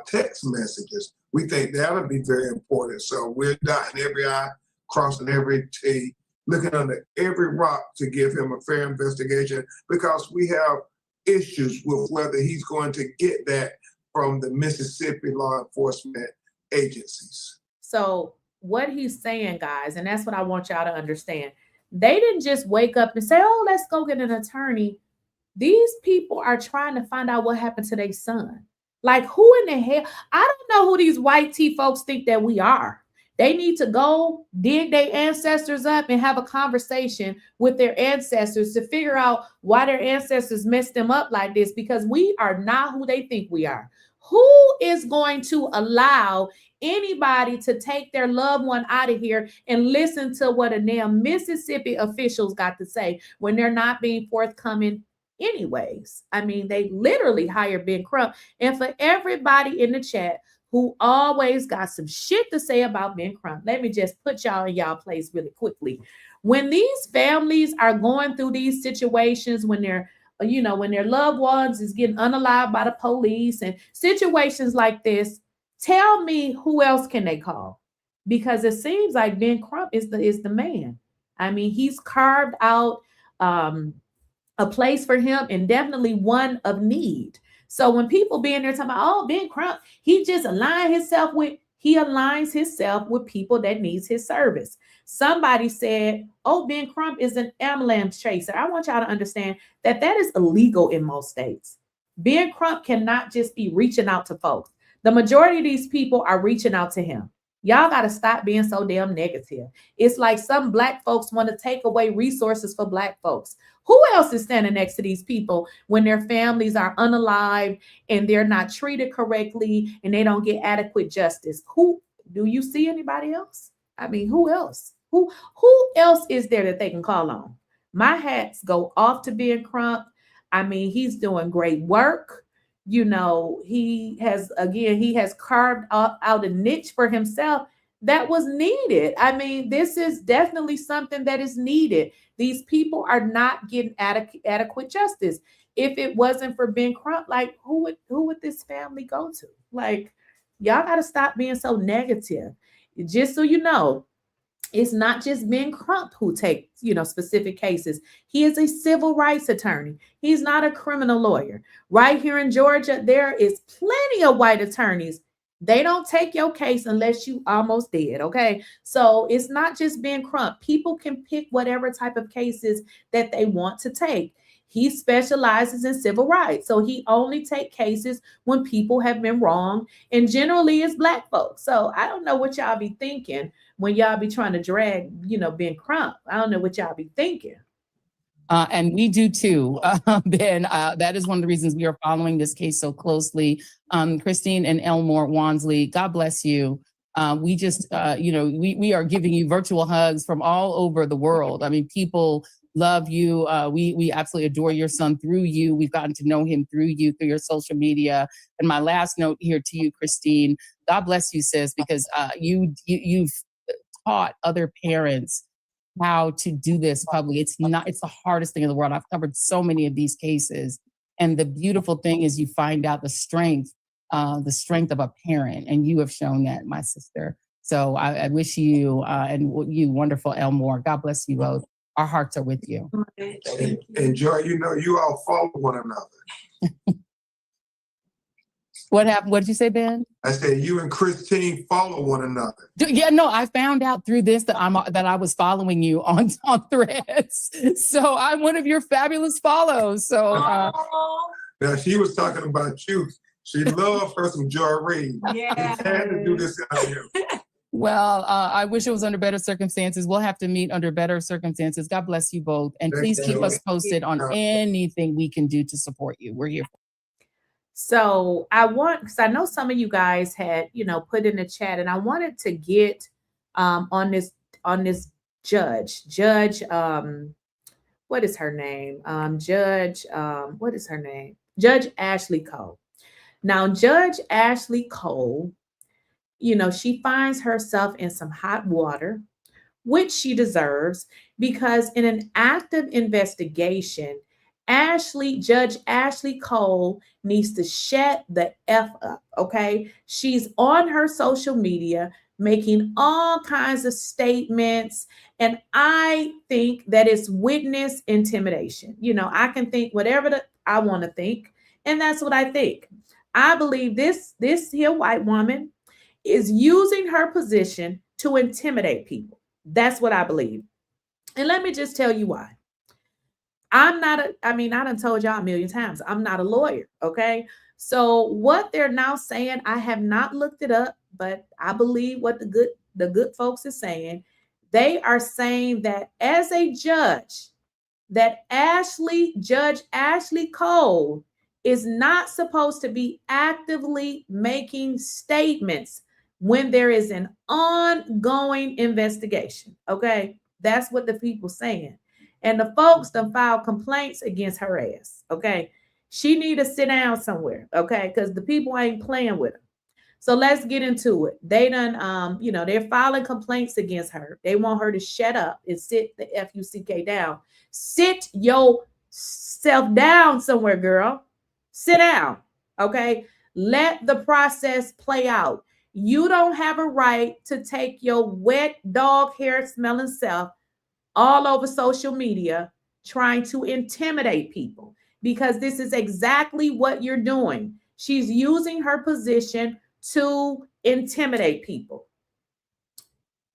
text messages. We think that'll be very important. So we're dotting every I, crossing every T, looking under every rock to give him a fair investigation because we have issues with whether he's going to get that from the Mississippi law enforcement agencies. So what he's saying, guys, and that's what I want y'all to understand. They didn't just wake up and say, oh, let's go get an attorney. These people are trying to find out what happened to their son. Like, who in the hell? I don't know who these white tea folks think that we are. They need to go dig their ancestors up and have a conversation with their ancestors to figure out why their ancestors messed them up like this, because we are not who they think we are. Who is going to allow anybody to take their loved one out of here and listen to what a damn Mississippi officials got to say when they're not being forthcoming anyways? I mean, they literally hired Ben Crump. And for everybody in the chat who always got some shit to say about Ben Crump, let me just put y'all in y'all place really quickly. When these families are going through these situations, when they're, you know, when their loved ones is getting unalived by the police and situations like this, tell me who else can they call? Because it seems like Ben Crump is the man. I mean, he's carved out a place for him and definitely one of need. So when people be in there talking about, oh, Ben Crump, he just aligns himself with people that needs his service. Somebody said, oh, Ben Crump is an ambulance chaser. I want y'all to understand that that is illegal in most states. Ben Crump cannot just be reaching out to folks. The majority of these people are reaching out to him. Y'all got to stop being so damn negative. It's like some Black folks want to take away resources for Black folks. Who else is standing next to these people when their families are unalived and they're not treated correctly and they don't get adequate justice? Who do you see? Anybody else? I mean, who else? Who else is there that they can call on? My hats go off to Ben Crump. I mean, he's doing great work. You know, he has carved out a niche for himself that was needed. I mean, this is definitely something that is needed. These people are not getting adequate justice. If it wasn't for Ben Crump, like who would this family go to? Like, y'all got to stop being so negative. Just so you know, it's not just Ben Crump who takes, specific cases. He is a civil rights attorney. He's not a criminal lawyer. Right here in Georgia, there is plenty of white attorneys. They don't take your case unless you almost dead, okay? So it's not just Ben Crump. People can pick whatever type of cases that they want to take. He specializes in civil rights. So he only take cases when people have been wrong, and generally it's Black folks. So I don't know what y'all be thinking when y'all be trying to drag, Ben Crump. I don't know what y'all be thinking. And we do too, Ben. That is one of the reasons we are following this case so closely. Christine and Elmore Wansley, God bless you. We just, we are giving you virtual hugs from all over the world. I mean, people love you. We absolutely adore your son through you. We've gotten to know him through you, through your social media. And my last note here to you, Christine, God bless you, sis, because you've taught other parents how to do this publicly. It's the hardest thing in the world. I've covered so many of these cases. And the beautiful thing is you find out the strength of a parent. And you have shown that, my sister. So I wish you and you, wonderful Elmore, God bless you both. Our hearts are with you. And Joy, you all follow one another. What happened? What did you say, Ben? I said you and Christine follow one another. Yeah, no, I found out through this that I was following you on Threads. So I'm one of your fabulous follows. So now she was talking about you. She loved her some Joy Reid. Yeah. She had to do this interview. Well, I wish it was under better circumstances. We'll have to meet under better circumstances. God bless you both. And please keep us posted on anything we can do to support you. We're here. So because I know some of you guys had, put in the chat, and I wanted to get on this judge, what is her name? What is her name? Judge 𝐿 𝐸𝐾𝐿. Now, Judge 𝐿 𝐸𝐾𝐿, she finds herself in some hot water, which she deserves, because in an active investigation, Judge 𝐿 𝐸𝐾𝐿 needs to shut the F up, okay? She's on her social media making all kinds of statements, and I think that it's witness intimidation. I can think whatever I want to think, and that's what I think. I believe this here white woman is using her position to intimidate people. That's what I believe. And let me just tell you why. I done told y'all a million times, I'm not a lawyer, okay? So what they're now saying, I have not looked it up, but I believe what the good folks are saying. They are saying that as a judge, that Judge 𝐿 𝐸𝐾𝐿 is not supposed to be actively making statements when there is an ongoing investigation, okay? That's what the people saying. And the folks done filed complaints against her ass, okay? She need to sit down somewhere, okay? Because the people ain't playing with her. So let's get into it. They done, they're filing complaints against her. They want her to shut up and sit the F-U-C-K down. Sit yourself down somewhere, girl. Sit down, okay? Let the process play out. You don't have a right to take your wet dog hair smelling self all over social media trying to intimidate people, because this is exactly what you're doing. She's using her position to intimidate people.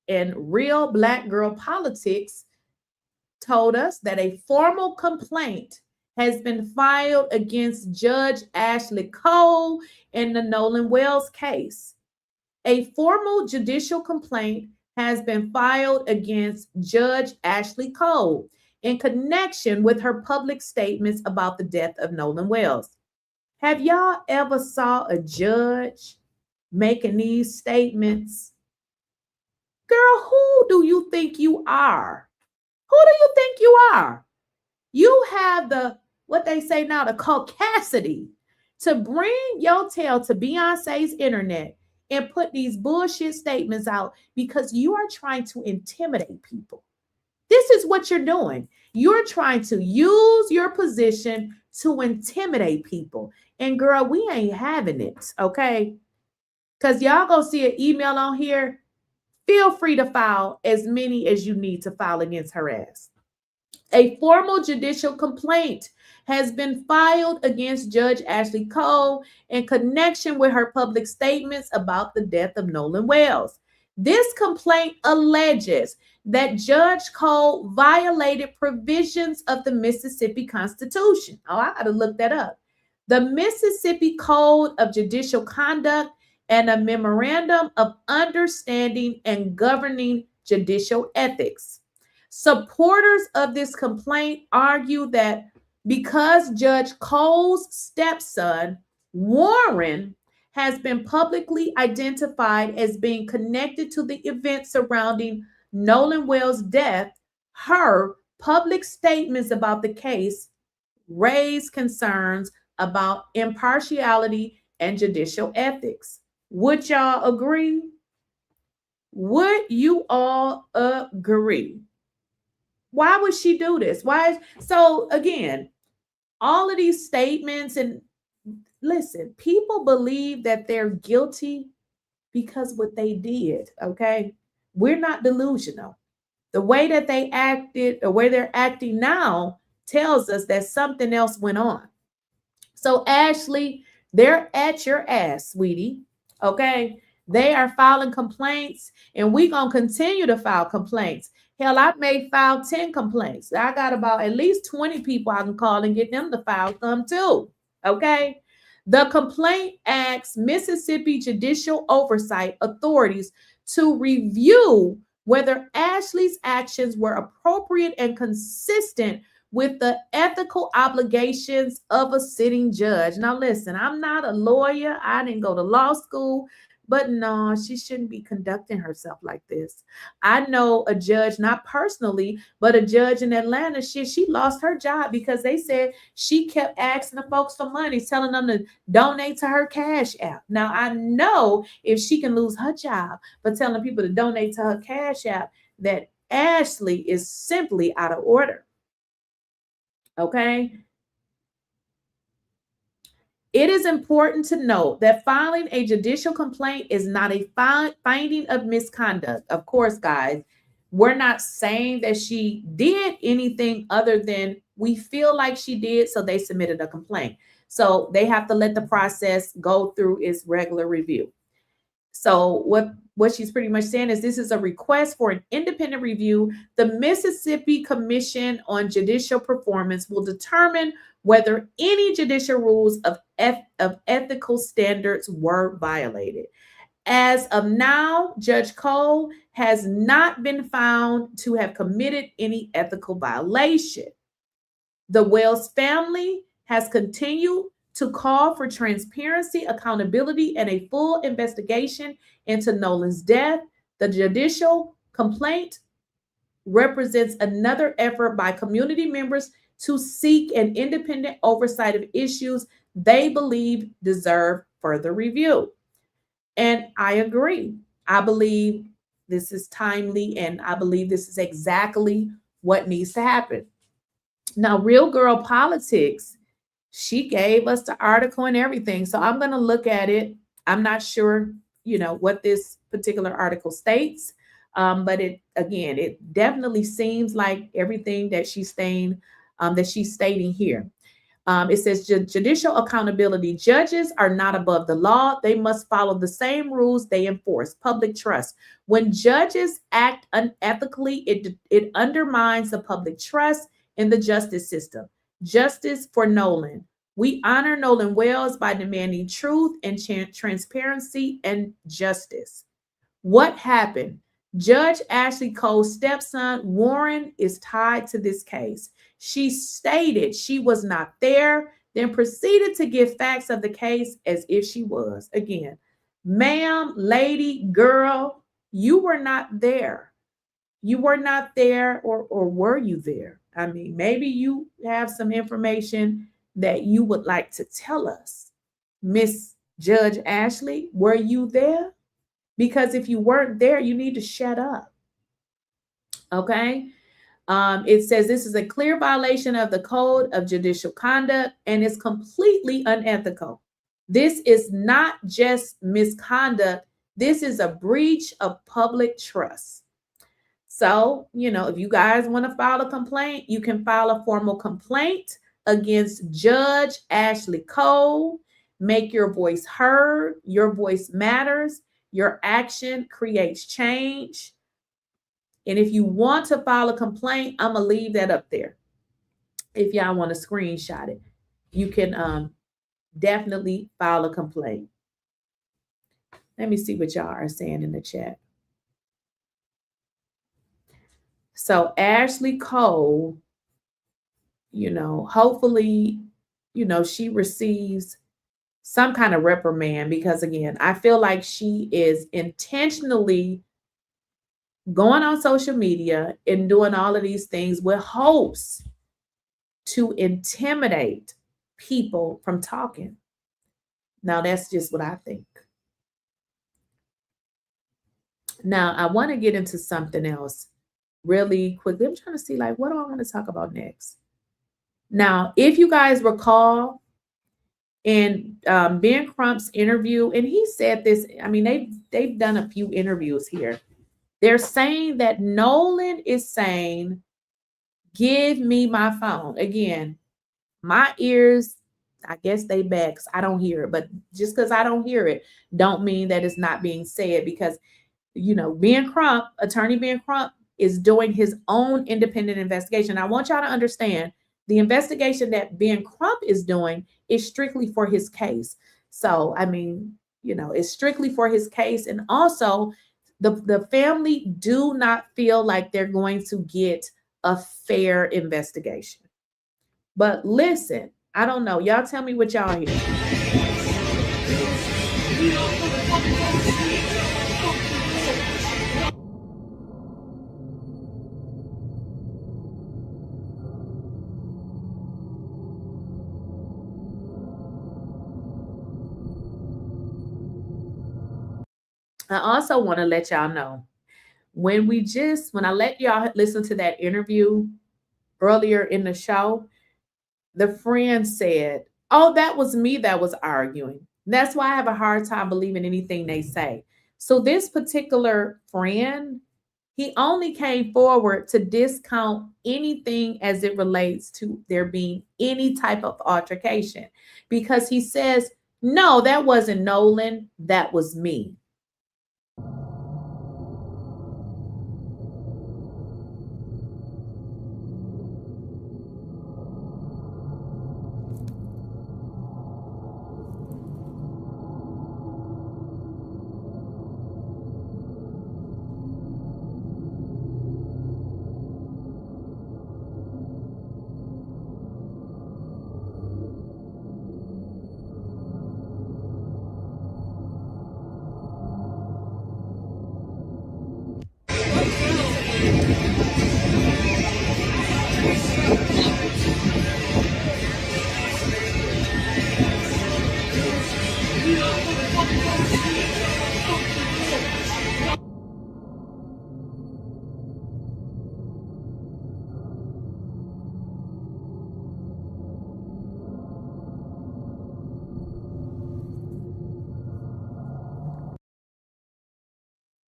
And Real Black Girl Politics told us that a formal complaint has been filed against Judge 𝐿 𝐸𝐾𝐿 in the Nolan Wells case. A formal judicial complaint has been filed against Judge 𝐿 𝐸𝐾𝐿 in connection with her public statements about the death of Nolan Wells. Have y'all ever saw a judge making these statements? Girl, who do you think you are? Who do you think you are? You have what they say now, the caucasity to bring your tail to Beyonce's internet and put these bullshit statements out because you are trying to intimidate people. This is what you're doing. You're trying to use your position to intimidate people. And girl, we ain't having it, okay? Because y'all gonna see an email on here feel free to file as many as you need to file against her ass. A formal judicial complaint has been filed against Judge Ashley Cole in connection with her public statements about the death of Nolan Wells. This complaint alleges that Judge Cole violated provisions of the Mississippi Constitution. Oh, I got to look that up. The Mississippi Code of Judicial Conduct and a Memorandum of Understanding and Governing Judicial Ethics. Supporters of this complaint argue that because Judge Cole's stepson, Warren, has been publicly identified as being connected to the events surrounding Nolan Wells' death, her public statements about the case raise concerns about impartiality and judicial ethics. Would y'all agree? Would you all agree? Why would she do this? So again, all of these statements, and listen, people believe that they're guilty because what they did, okay? We're not delusional. The way that they acted, the way they're acting now, tells us that something else went on. So Ashley, they're at your ass, sweetie, okay? They are filing complaints, and we're going to continue to file complaints. Hell, I may file 10 complaints. I got about at least 20 people I can call and get them to file them too, okay? The complaint asks Mississippi Judicial Oversight authorities to review whether Ashley's actions were appropriate and consistent with the ethical obligations of a sitting judge. Now, listen, I'm not a lawyer. I didn't go to law school, but no, she shouldn't be conducting herself like this. I know a judge, not personally, but a judge in Atlanta, she lost her job because they said she kept asking the folks for money, telling them to donate to her Cash App. Now, I know if she can lose her job for telling people to donate to her Cash App, that Ashley is simply out of order. Okay? It is important to note that filing a judicial complaint is not a finding of misconduct. Of course, guys, we're not saying that she did anything other than we feel like she did, so they submitted a complaint. So they have to let the process go through its regular review. So what she's pretty much saying is this is a request for an independent review. The Mississippi Commission on Judicial Performance will determine whether any judicial rules of ethical standards were violated. As of now, Judge Cole has not been found to have committed any ethical violation. The Wells family has continued to call for transparency, accountability, and a full investigation into Nolan's death. The judicial complaint represents another effort by community members to seek an independent oversight of issues they believe deserve further review. And I agree. I believe this is timely, and I believe this is exactly what needs to happen. Now, Real Girl Politics, she gave us the article and everything. So I'm going to look at it. I'm not sure, what this particular article states. But it definitely seems like everything that she's stating here. It says judicial accountability. Judges are not above the law. They must follow the same rules they enforce. Public trust. When judges act unethically, it undermines the public trust in the justice system. Justice for Nolan. We honor Nolan Wells by demanding truth and transparency and justice. What happened? Judge Ashley Cole's stepson, Warren, is tied to this case. She stated she was not there, then proceeded to give facts of the case as if she was. Again, ma'am, lady, girl, you were not there. You were not there, or were you there? I mean, maybe you have some information that you would like to tell us. Miss Judge Ashley, were you there? Because if you weren't there, you need to shut up. Okay? It says this is a clear violation of the Code of Judicial Conduct and is completely unethical. This is not just misconduct. This is a breach of public trust. So, if you guys want to file a complaint, you can file a formal complaint against Judge Ashley Cole. Make your voice heard. Your voice matters. Your action creates change. And if you want to file a complaint, I'm going to leave that up there. If y'all want to screenshot it, you can definitely file a complaint. Let me see what y'all are saying in the chat. So Ashley Cole, hopefully, she receives some kind of reprimand, because again, I feel like she is intentionally going on social media and doing all of these things with hopes to intimidate people from talking. Now, that's just what I think. Now, I want to get into something else really quickly. I'm trying to see, what do I want to talk about next? Now, if you guys recall in Ben Crump's interview, and he said this, they've done a few interviews here. They're saying that Nolan is saying, give me my phone. Again, my ears, I guess they bad because I don't hear it. But just because I don't hear it, don't mean that it's not being said, because, Ben Crump, Attorney Ben Crump, is doing his own independent investigation. I want y'all to understand the investigation that Ben Crump is doing is strictly for his case. So, it's strictly for his case. And also, the family do not feel like they're going to get a fair investigation. But listen, I don't know. Y'all tell me what y'all hear. I also want to let y'all know, when I let y'all listen to that interview earlier in the show, the friend said, oh, that was me that was arguing. That's why I have a hard time believing anything they say. So this particular friend, he only came forward to discount anything as it relates to there being any type of altercation, because he says, no, that wasn't Nolan, that was me.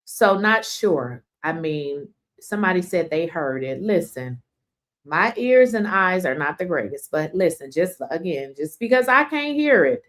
So not sure. Somebody said they heard it. Listen, my ears and eyes are not the greatest, but listen, just because I can't hear it,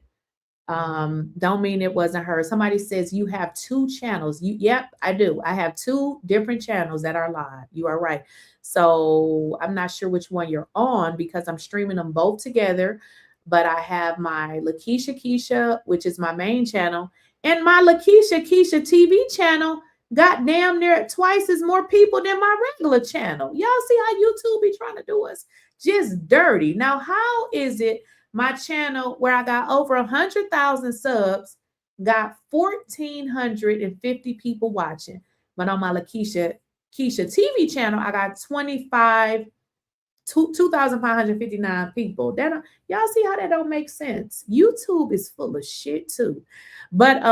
don't mean it wasn't heard. Somebody says you have 2 channels. Yep, I do. I have 2 different channels that are live. You are right. So I'm not sure which one you're on, because I'm streaming them both together. But I have my Lakeysha Keysha, which is my main channel, and my Lakeysha Keysha TV channel got damn near twice as more people than my regular channel. Y'all see how YouTube be trying to do us just dirty. Now, how is it my channel, where I got over 100,000 subs, got 1,450 people watching, but on my Lakeysha Keysha TV channel, I got 2,559 people. Y'all see how that don't make sense? YouTube is full of shit too. But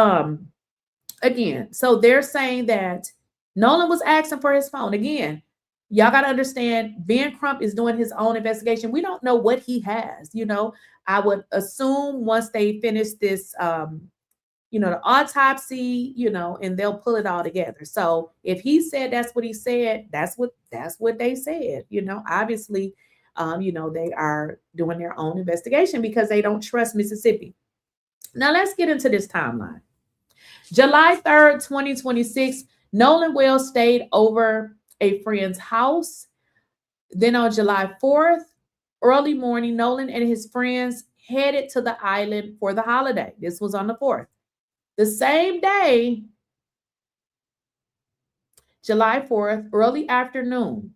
again, so they're saying that Nolan was asking for his phone. Again, y'all got to understand, Ben Crump is doing his own investigation. We don't know what he has. I would assume once they finish this, the autopsy, and they'll pull it all together. So if he said that's what he said, that's what they said. Obviously, they are doing their own investigation because they don't trust Mississippi. Now let's get into this timeline. July 3rd, 2026, Nolan Wells stayed over a friend's house. Then on July 4th, early morning, Nolan and his friends headed to the island for the holiday. This was on the 4th. The same day, July 4th, early afternoon,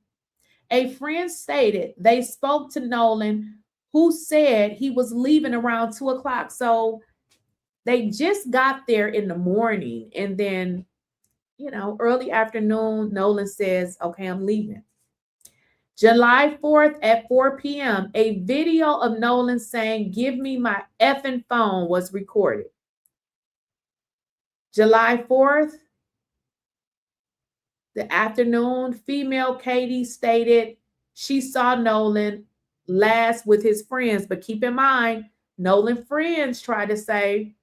a friend stated they spoke to Nolan, who said he was leaving around 2 o'clock. So they just got there in the morning. And then, early afternoon, Nolan says, okay, I'm leaving. July 4th at 4 p.m., a video of Nolan saying, give me my effing phone was recorded. July 4th, the afternoon, female Katie stated she saw Nolan last with his friends. But keep in mind, Nolan's friends tried to say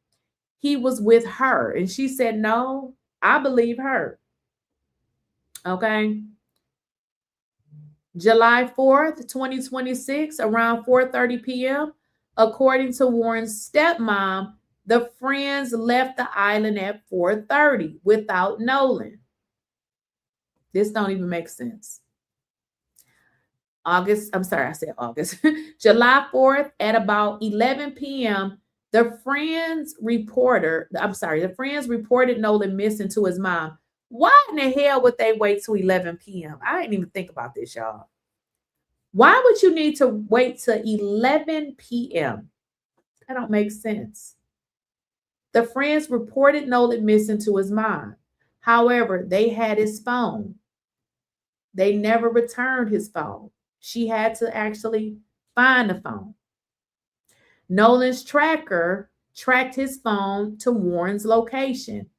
he was with her. And she said, no, I believe her. Okay. July 4th, 2026, around 4:30 p.m., according to Warren's stepmom, the friends left the island at 4:30 without Nolan. This don't even make sense. July 4th at about 11 p.m., the friends reported Nolan missing to his mom. Why in the hell would they wait till 11 p.m.? I didn't even think about this, y'all. Why would you need to wait till 11 p.m.? That don't make sense. The friends reported Nolan missing to his mom. However, they had his phone. They never returned his phone. She had to actually find the phone. Nolan's tracker tracked his phone to Warren's location.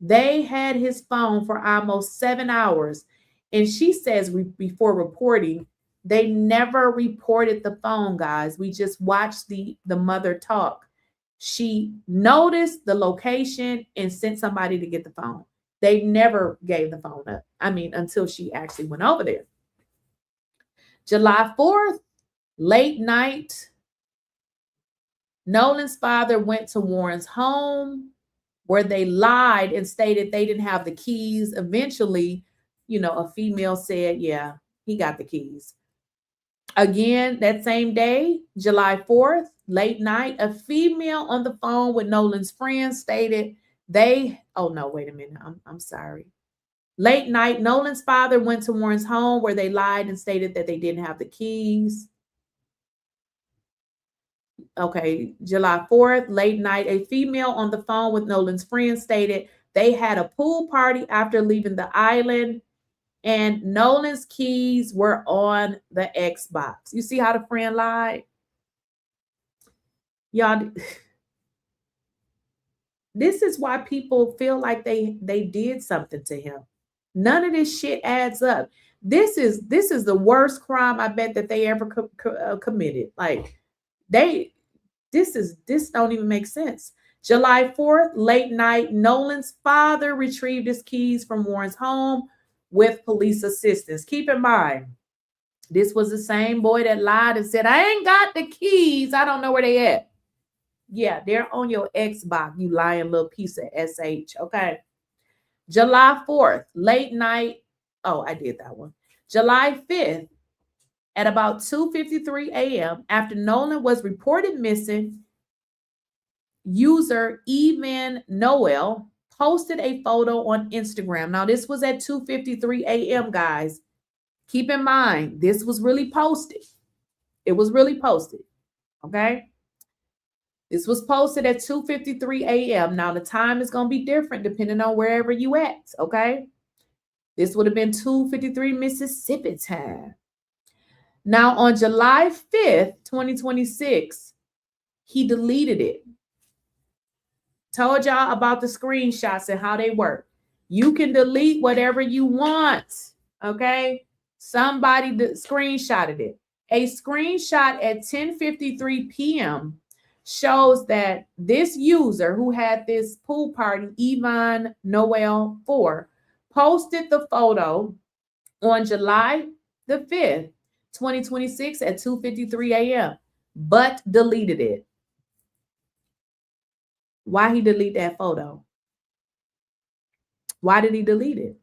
They had his phone for almost 7 hours. And she says before reporting, they never reported the phone, guys. We just watched the mother talk. She noticed the location and sent somebody to get the phone. They never gave the phone up. Until she actually went over there. July 4th, late night, Nolan's father went to Warren's home where they lied and stated they didn't have the keys. Eventually, a female said, yeah, he got the keys. Again, that same day, July 4th, late night, a female on the phone with Nolan's friend stated I'm sorry. Late night, Nolan's father went to Warren's home where they lied and stated that they didn't have the keys. Okay, July 4th, late night, a female on the phone with Nolan's friend stated they had a pool party after leaving the island and Nolan's keys were on the Xbox. You see how the friend lied? Y'all, this is why people feel like they did something to him. None of this shit adds up. This is the worst crime I bet that they ever committed. This don't even make sense. July 4th, late night, Nolan's father retrieved his keys from Warren's home with police assistance. Keep in mind, this was the same boy that lied and said, I ain't got the keys. I don't know where they at. Yeah, they're on your Xbox, you lying little piece of SH. Okay. July 4th, late night. Oh, I did that one. July 5th, at about 2:53 a.m., after Nolan was reported missing, user 𝐬𝐿ZHNOEL posted a photo on Instagram. Now, this was at 2:53 a.m., guys. Keep in mind, this was really posted. It was really posted, okay? This was posted at 2:53 a.m. Now, the time is going to be different depending on wherever you at, okay? This would have been 2:53 Mississippi time. Now, on July 5th, 2026, he deleted it. Told y'all about the screenshots and how they work. You can delete whatever you want, okay? Somebody screenshotted it. A screenshot at 10:53 p.m. shows that this user who had this pool party, 𝐬𝐮𝐬𝐜𝐫𝐢𝐻 posted the photo on July the 5th, 2026 at 2:53 a.m., but deleted it. Why he delete that photo? Why did he delete it?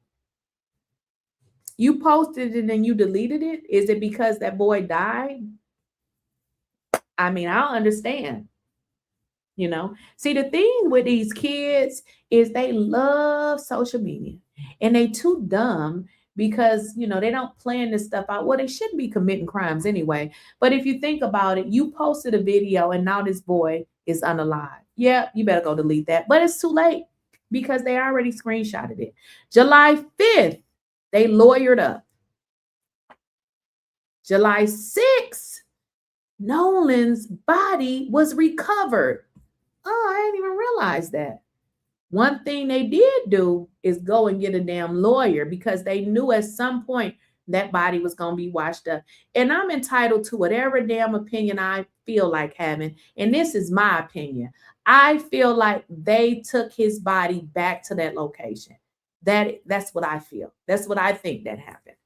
You posted it and then you deleted it? Is it because that boy died? I mean, I don't understand. You know, see, the thing with these kids is they love social media and they too dumb because, you know, they don't plan this stuff out. Well, they shouldn't be committing crimes anyway. But if you think about it, you posted a video and now this boy is unalive. Yeah, you better go delete that. But it's too late because they already screenshotted it. July 5th, they lawyered up. July 6th, Nolan's body was recovered. Oh, I didn't even realize that. One thing they did do is go and get a damn lawyer because they knew at some point that body was going to be washed up. And I'm entitled to whatever damn opinion I feel like having. And this is my opinion. I feel like they took his body back to that location. That's what I feel. That's what I think that happened.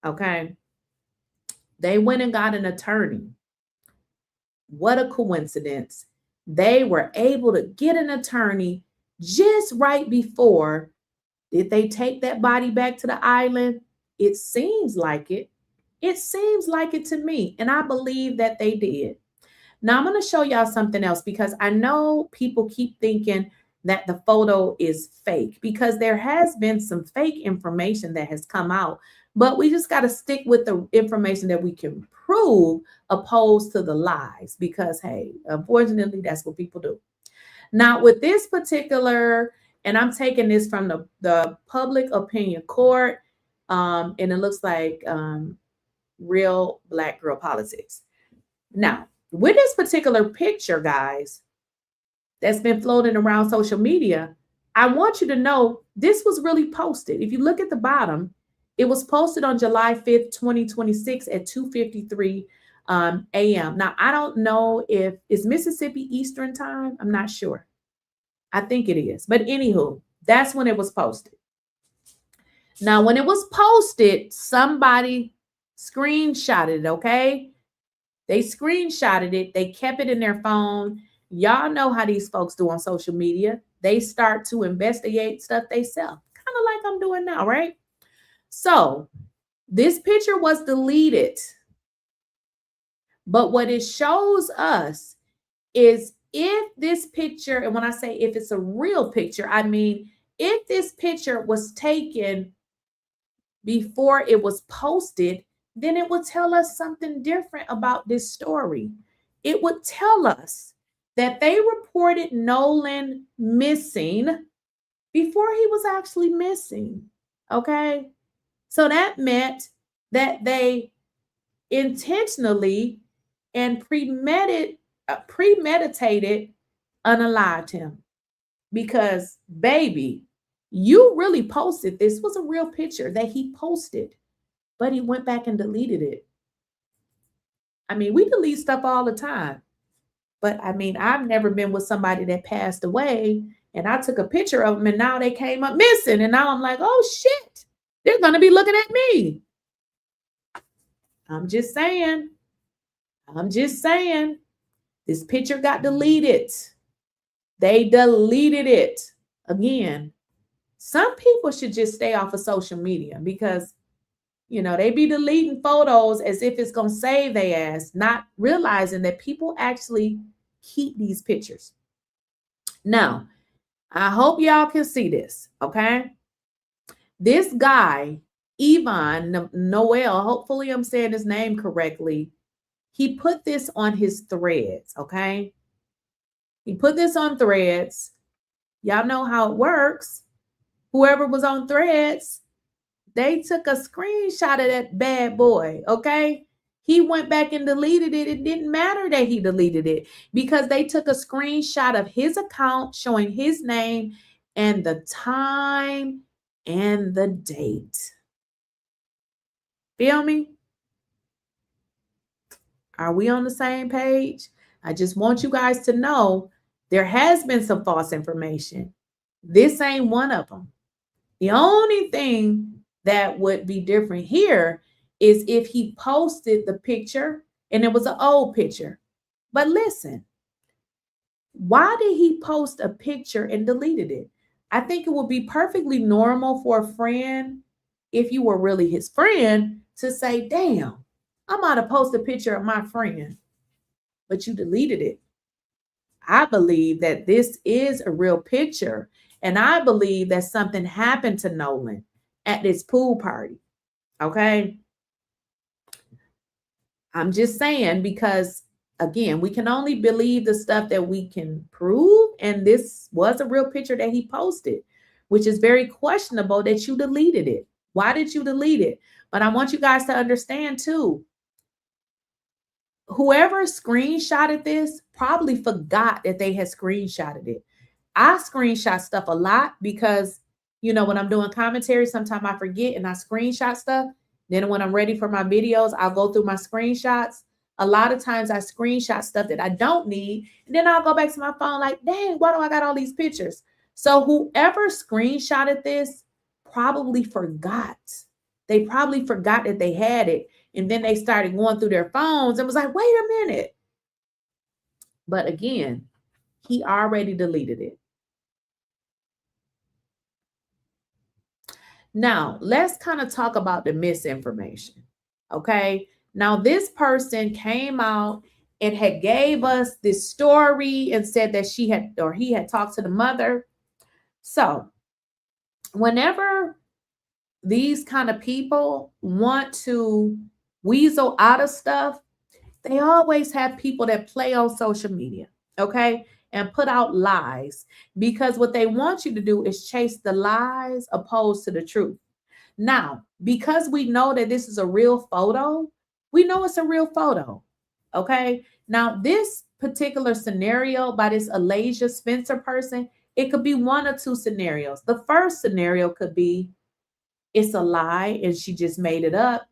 Okay. They went and got an attorney. What a coincidence. They were able to get an attorney just right before. Did they take that body back to the island? It seems like it. It seems like it to me. And I believe that they did. Now I'm going to show y'all something else because I know people keep thinking that the photo is fake because there has been some fake information that has come out. But we just got to stick with the information that we can prove opposed to the lies because, hey, unfortunately, that's what people do. Now, with this particular, and I'm taking this from the public opinion court, and it looks like Real Black Girl Politics. Now, with this particular picture, guys, that's been floating around social media, I want you to know this was really posted. If you look at the bottom, it was posted on July 5th, 2026 at 2:53 a.m. Now, I don't know if it's Mississippi Eastern time. I'm not sure. I think it is. But anywho, that's when it was posted. Now, when it was posted, somebody screenshotted it, okay? They screenshotted it. They kept it in their phone. Y'all know how these folks do on social media. They start to investigate stuff themselves, kind of like I'm doing now, right? So this picture was deleted. But what it shows us is if this picture, and when I say if it's a real picture, I mean if this picture was taken before it was posted, then it would tell us something different about this story. It would tell us that they reported Nolan missing before he was actually missing, okay? So that meant that they intentionally and premeditated unalived him because, baby, you really posted this. Was a real picture that he posted, but he went back and deleted it. I mean, we delete stuff all the time, but I mean, I've never been with somebody that passed away and I took a picture of them and now they came up missing and now I'm like, oh shit, they're going to be looking at me. I'm just saying. This picture got deleted. They deleted it. Again, some people should just stay off of social media because, you know, they be deleting photos as if it's going to save their ass, not realizing that people actually keep these pictures. Now, I hope y'all can see this, okay? This guy, 𝐬𝐮𝐬𝐽, hopefully I'm saying his name correctly, he put this on his threads, okay? He put this on threads. Y'all know how it works. Whoever was on threads, they took a screenshot of that bad boy, okay? He went back and deleted it. It didn't matter that he deleted it because they took a screenshot of his account showing his name and the time and the date. Feel me? Are we on the same page? I just want you guys to know there has been some false information. This ain't one of them. The only thing that would be different here is if he posted the picture and it was an old picture. But listen, why did he post a picture and deleted it? I think it would be perfectly normal for a friend, if you were really his friend, to say, damn, I'm about to post a picture of my friend, but you deleted it. I believe that this is a real picture. And I believe that something happened to Nolan at this pool party. Okay. I'm just saying, because again, we can only believe the stuff that we can prove. And this was a real picture that he posted, which is very questionable that you deleted it. Why did you delete it? But I want you guys to understand too, whoever screenshotted this probably forgot that they had screenshotted it. I screenshot stuff a lot because, you know, when I'm doing commentary, sometimes I forget and I screenshot stuff. Then when I'm ready for my videos, I'll go through my screenshots. A lot of times I screenshot stuff that I don't need. And then I'll go back to my phone like, dang, why do I got all these pictures? So whoever screenshotted this probably forgot. They probably forgot that they had it. And then they started going through their phones and was like, wait a minute. But again, he already deleted it. Now, let's kind of talk about the misinformation. Okay. Now, this person came out and had gave us this story and said that she had, or he had talked to the mother. So whenever these kind of people want to weasel out of stuff, they always have people that play on social media, okay, and put out lies, because what they want you to do is chase the lies opposed to the truth. Now, because we know that this is a real photo, we know it's a real photo, okay? Now, this particular scenario by this Elijah Spencer person, it could be one or two scenarios. The first scenario could be it's a lie and she just made it up.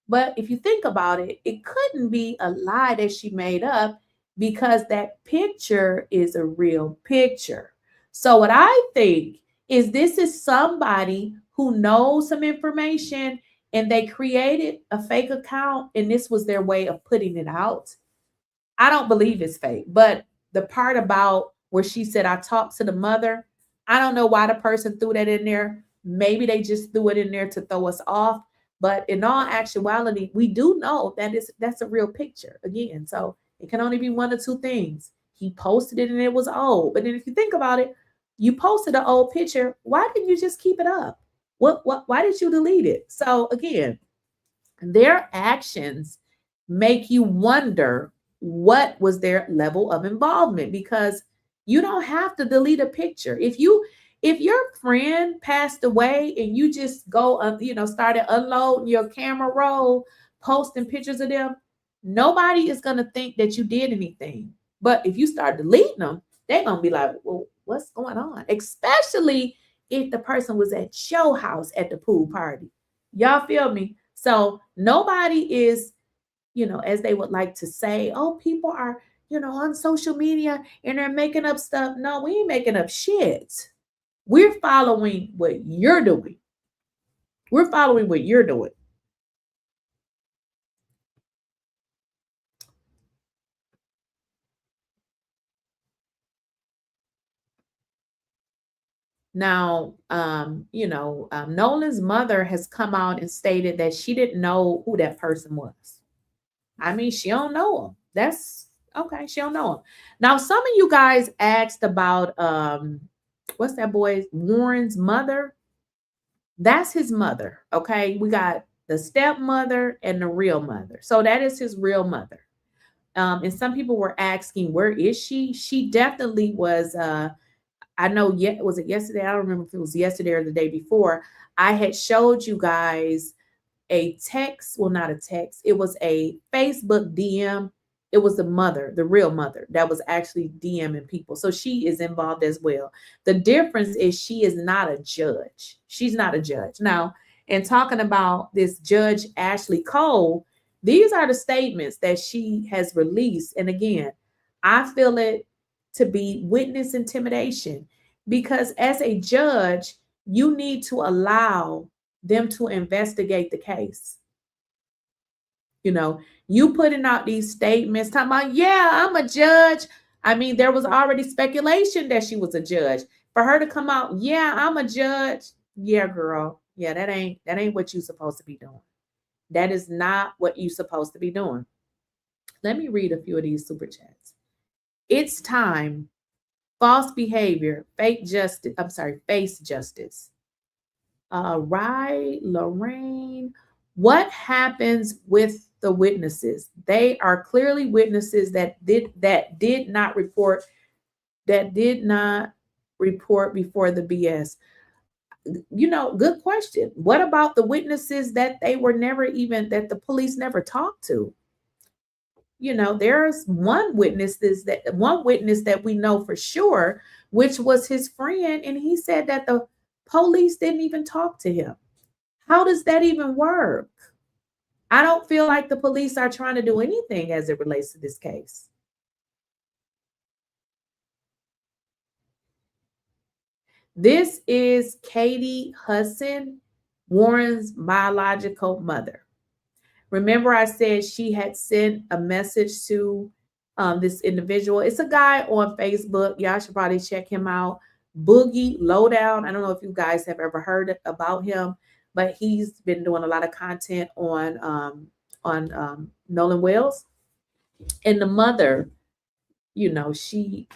But if you think about it, it couldn't be a lie that she made up, because that picture is a real picture. So what I think is this is somebody who knows some information and they created a fake account and this was their way of putting it out. I don't believe it's fake, but the part about where she said, I talked to the mother, I don't know why the person threw that in there. Maybe they just threw it in there to throw us off. But in all actuality, we do know that that's a real picture again. So it can only be one or two things. He posted it and it was old. But then if you think about it, you posted an old picture. Why didn't you just keep it up? Why did you delete it? So again, their actions make you wonder what was their level of involvement, because you don't have to delete a picture. If your friend passed away and you just go, started unloading your camera roll, posting pictures of them, nobody is going to think that you did anything. But if you start deleting them, they're going to be like, well, what's going on? Especially if the person was at your house at the pool party. Y'all feel me? So nobody is, as they would like to say, oh, people are, on social media and they're making up stuff. No, we ain't making up shit. We're following what you're doing. We're following what you're doing. Now, Nolan's mother has come out and stated that she didn't know who that person was. I mean, she don't know him. That's okay. She don't know him. Now, some of you guys asked about, what's that boy, Warren's mother? That's his mother, okay? We got the stepmother and the real mother. So that is his real mother. And some people were asking, where is she? She definitely was, I know, was it yesterday? I don't remember if it was yesterday or the day before. I had showed you guys a text, well, not a text. It was a Facebook DM. It was the mother, the real mother, that was actually DMing people. So she is involved as well. The difference is she is not a judge. She's not a judge. Now, in talking about this Judge Ashley Cole, these are the statements that she has released. And again, I feel it to be witness intimidation, because as a judge, you need to allow them to investigate the case. You know, you putting out these statements talking about, yeah, I'm a judge. I mean, there was already speculation that she was a judge. For her to come out, yeah, I'm a judge. Yeah, girl. Yeah, that ain't what you're supposed to be doing. That is not what you're supposed to be doing. Let me read a few of these super chats. It's time. False behavior, fake justice. I'm sorry, face justice. Right, Lorraine. What happens with the witnesses? They are clearly witnesses that did not report before the BS. You know, good question. What about the witnesses that that the police never talked to? You know, there's one witness that we know for sure, which was his friend, and he said that the police didn't even talk to him. How does that even work? I don't feel like the police are trying to do anything as it relates to this case. This is Katie Hudson, Warren's biological mother. Remember, I said she had sent a message to this individual. It's a guy on Facebook. Y'all should probably check him out. Boogie Lowdown. I don't know if you guys have ever heard about him, but he's been doing a lot of content on Nolan Wells. And the mother, you know, she,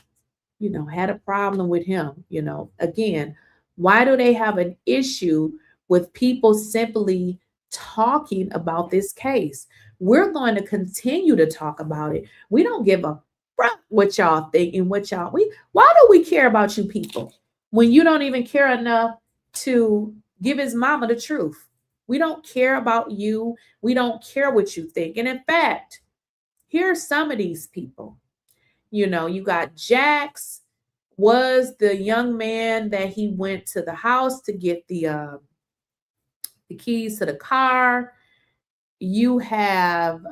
you know, had a problem with him. You know, again, why do they have an issue with people simply talking about this case? We're going to continue to talk about it. We don't give a crap what y'all think and why do we care about you people when you don't even care enough to give his mama the truth? We don't care about you. We don't care what you think. And in fact, here's some of these people. You know, you got Jax, was the young man that he went to the house to get the keys to the car. You have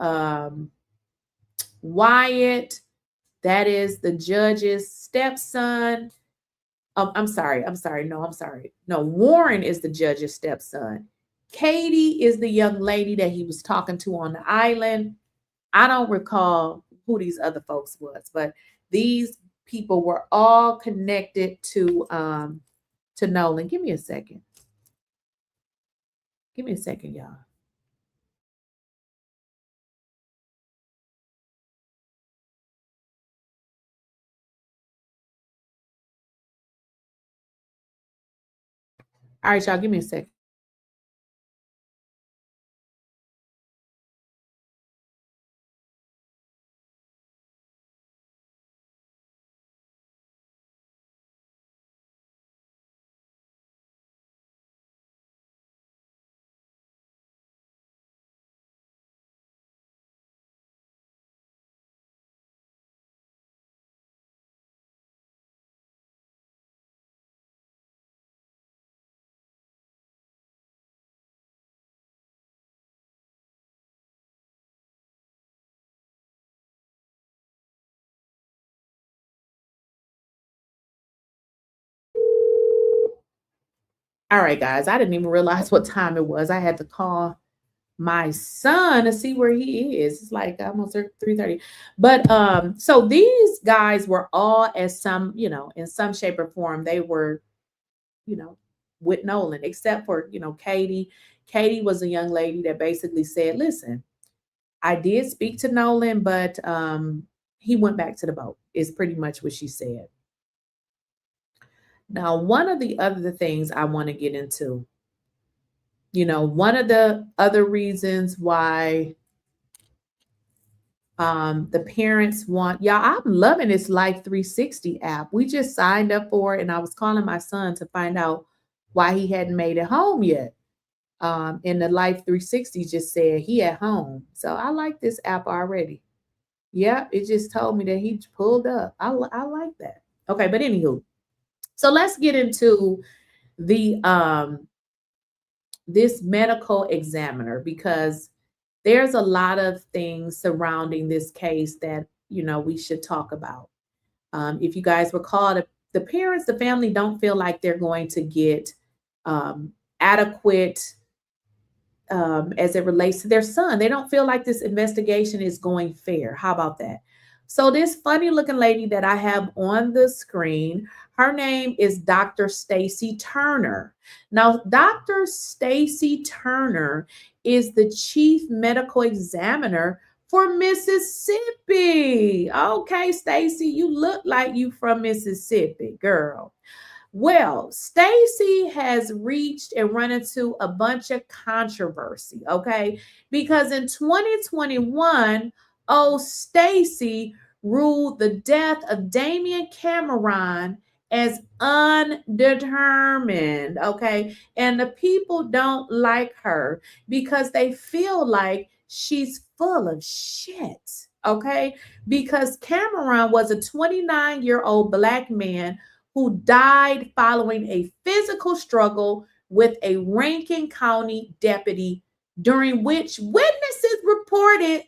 Wyatt, that is the judge's stepson. I'm sorry. No, Warren is the judge's stepson. Katie is the young lady that he was talking to on the island. I don't recall who these other folks was, but these people were all connected to Nolan. Give me a second. Give me a second, y'all. All right, y'all, give me a second. All right, guys, I didn't even realize what time it was. I had to call my son to see where he is. It's like almost 3:30. But so these guys were all as some, you know, in some shape or form, they were, you know, with Nolan, except for, you know, Katie. Katie was a young lady that basically said, listen, I did speak to Nolan, but he went back to the boat, is pretty much what she said. Now, one of the other things I want to get into, you know, one of the other reasons why the parents want, y'all, I'm loving this Life 360 app. We just signed up for it, and I was calling my son to find out why he hadn't made it home yet. And the Life 360 just said he at home. So I like this app already. Yep, it just told me that he pulled up. I like that. Okay, but anywho, so let's get into the this medical examiner, because there's a lot of things surrounding this case that we should talk about. If you guys recall, the parents, the family don't feel like they're going to get adequate as it relates to their son. They don't feel like this investigation is going fair. How about that? So this funny looking lady that I have on the screen, her name is Dr. Stacy Turner. Now, Dr. Stacy Turner is the chief medical examiner for Mississippi. Okay, Stacy, you look like you from Mississippi, girl. Well, Stacy has reached and run into a bunch of controversy, okay? Because in 2021, Stacy ruled the death of Damian Cameron as undetermined, okay? And the people don't like her because they feel like she's full of shit, okay? Because Cameron was a 29-year-old Black man who died following a physical struggle with a Rankin County deputy, during which witnesses reported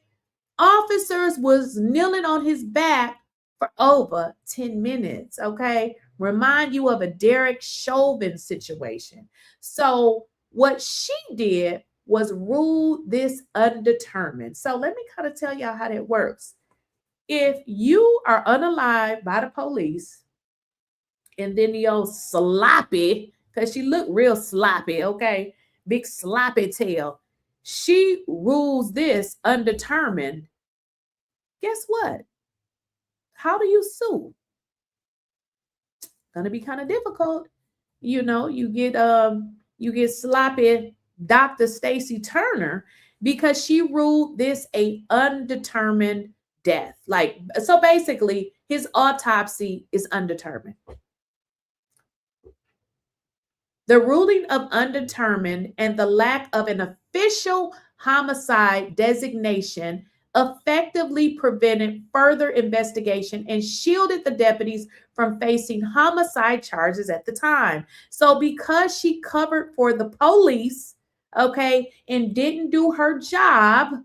officers was kneeling on his back for over 10 minutes, okay? Remind you of a Derek Chauvin situation. So what she did was rule this undetermined. So let me kind of tell y'all how that works. If you are unalived by the police, and then the old sloppy, because she looked real sloppy, okay? Big sloppy tail. She rules this undetermined. Guess what? How do you sue? Gonna be kind of difficult. You get sloppy Dr. Stacy Turner because she ruled this a undetermined death. So basically, his autopsy is undetermined. The ruling of undetermined and the lack of an official homicide designation effectively prevented further investigation and shielded the deputies from facing homicide charges at the time. So because she covered for the police, okay, and didn't do her job,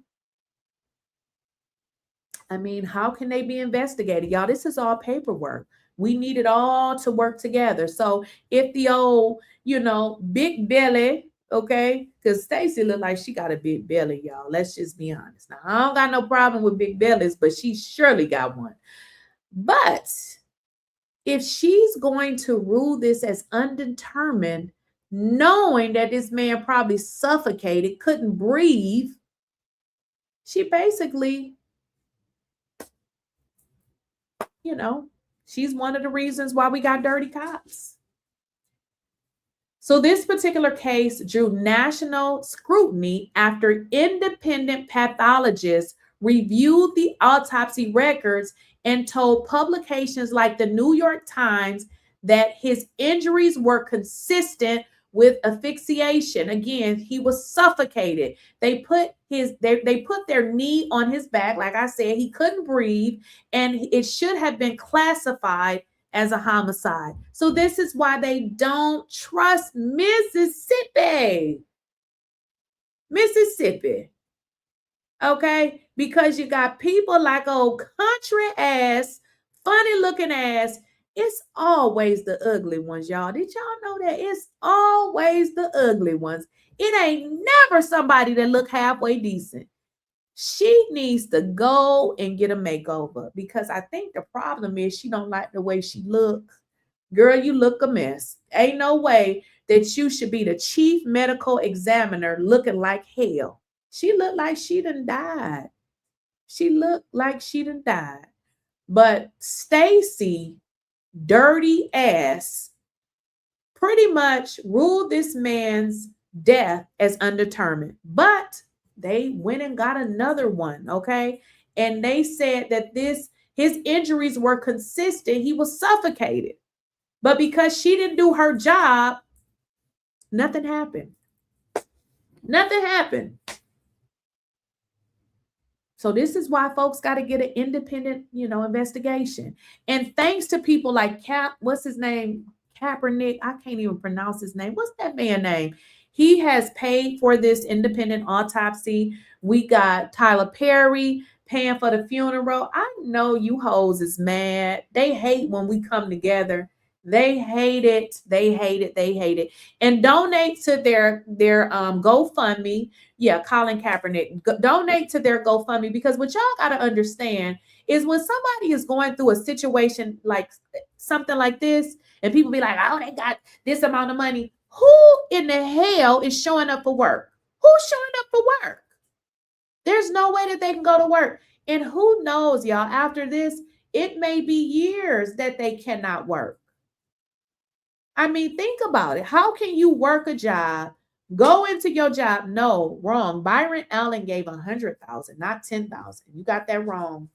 I mean, how can they be investigated? Y'all, this is all paperwork. We need it all to work together. So if the old, big belly, okay, because Stacy looked like she got a big belly, y'all. Let's just be honest. Now, I don't got no problem with big bellies, but she surely got one. But if she's going to rule this as undetermined, knowing that this man probably suffocated, couldn't breathe, she basically, she's one of the reasons why we got dirty cops. So this particular case drew national scrutiny after independent pathologists reviewed the autopsy records and told publications like the New York Times that his injuries were consistent with asphyxiation. Again, he was suffocated. They put their knee on his back. Like I said, he couldn't breathe, and it should have been classified as a homicide. So this is why they don't trust Mississippi. Okay? Because you got people like old country ass, funny looking ass. It's always the ugly ones, y'all. Did y'all know that? It's always the ugly ones. It ain't never somebody that look halfway decent. She needs to go and get a makeover, because I think the problem is she don't like the way she looks. Girl, you look a mess. Ain't no way that you should be the chief medical examiner looking like hell. She looked like she done died. But Stacy, dirty ass, pretty much ruled this man's death as undetermined. But they went and got another one, okay? And they said that his injuries were consistent. He was suffocated. But because she didn't do her job, nothing happened. So this is why folks got to get an independent, investigation. And thanks to people like what's his name? Kaepernick. I can't even pronounce his name. What's that man's name? He has paid for this independent autopsy. We got Tyler Perry paying for the funeral. I know you hoes is mad. They hate when we come together. They hate it. They hate it. They hate it. And donate to their GoFundMe. Yeah, Colin Kaepernick. Donate to their GoFundMe, because what y'all got to understand is when somebody is going through a situation like something like this, and people be like, oh, they got this amount of money. Who in the hell is showing up for work? Who's showing up for work? There's no way that they can go to work. And who knows, y'all, after this, it may be years that they cannot work. I mean, think about it. How can you work a job, go into your job? No, wrong. Byron Allen gave 100,000, not 10,000. You got that wrong.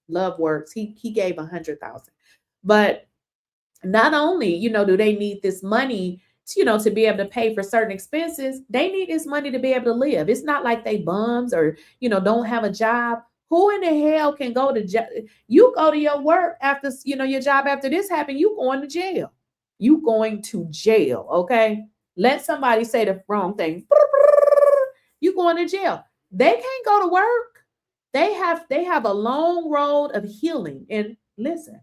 Love works. He gave 100,000. But not only, you know, do they need this money, you know, to be able to pay for certain expenses, they need this money to be able to live. It's not like they bums or, you know, don't have a job. Who in the hell can go to you go to your work after, you know, your job after this happened, you going to jail. You going to jail, okay? Let somebody say the wrong thing. You going to jail. They can't go to work. They have a long road of healing. And listen,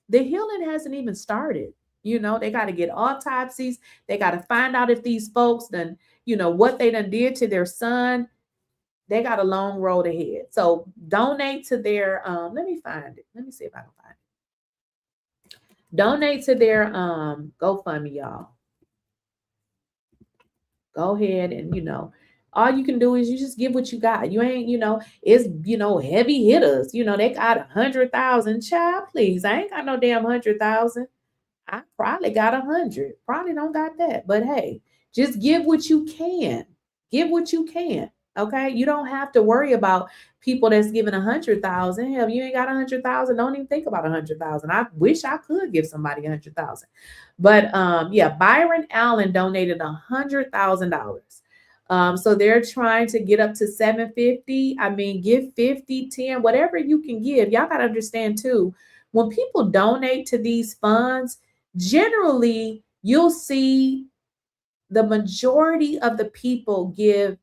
the healing hasn't even started. You know, they got to get autopsies. They got to find out if these folks done, you know, what they done did to their son. They got a long road ahead. So donate to their, let me find it. Let me see if I can find it. Donate to their GoFundMe, y'all. Go ahead and, you know, all you can do is you just give what you got. You ain't, you know, it's, you know, heavy hitters. You know, they got 100,000. Child, please. I ain't got no damn 100,000. I probably got 100. Probably don't got that. But hey, just give what you can. Give what you can. Okay. You don't have to worry about people that's giving 100,000. Hell, you ain't got 100,000. Don't even think about 100,000. I wish I could give somebody 100,000. But yeah, Byron Allen donated $100,000. So they're trying to get up to 750. I mean, give 50, 10, whatever you can give. Y'all got to understand too, when people donate to these funds, generally you'll see the majority of the people give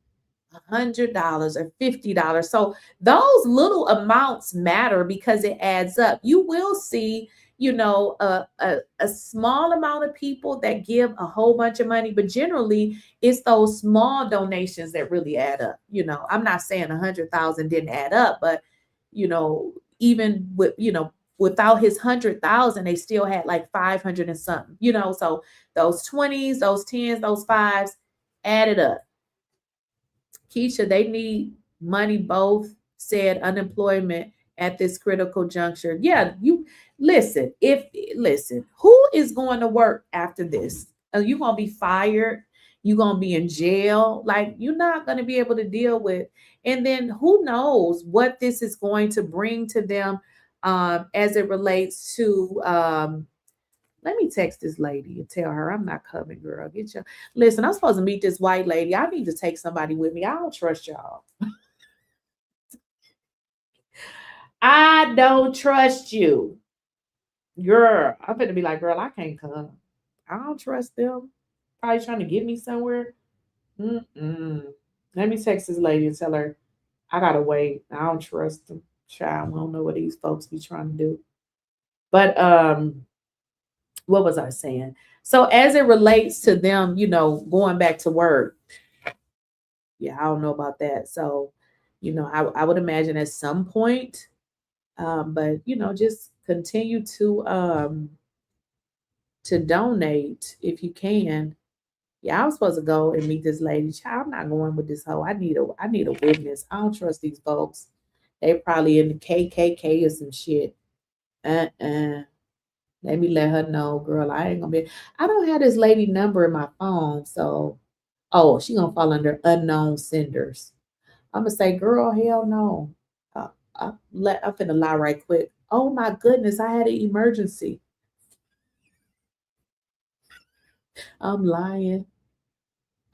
$100 or $50. So those little amounts matter because it adds up. You will see, you know, a small amount of people that give a whole bunch of money, but generally it's those small donations that really add up. You know, I'm not saying 100,000 didn't add up, but you know, even with, you know, without his 100,000, they still had like 500 and something, you know, so those 20s, those 10s, those 5s added up. Keisha, they need money, both said unemployment at this critical juncture. Yeah, you listen, who is going to work after this? Are you going to be fired? You're going to be in jail? Like, you're not going to be able to deal with. And then who knows what this is going to bring to them as it relates to, let me text this lady and tell her I'm not coming, girl. Get your, listen, I'm supposed to meet this white lady. I need to take somebody with me. I don't trust y'all. I don't trust you. Girl, I'm going to be like, girl, I can't come. I don't trust them. Probably trying to get me somewhere. Let me text this lady and tell her I got to wait. I don't trust them. Child, I don't know what these folks be trying to do. But what was I saying? So as it relates to them, you know, going back to work, yeah, I don't know about that. So, you know, I would imagine at some point, but you know, just continue to donate if you can. Yeah, I was supposed to go and meet this lady. Child, I'm not going with this hoe. I need a witness. I don't trust these folks. They probably in the KKK or some shit. Let me let her know, girl. I ain't gonna be. I don't have this lady number in my phone, so she gonna fall under unknown senders. I'm gonna say, girl, hell no. I'm finna lie right quick. Oh my goodness, I had an emergency. I'm lying.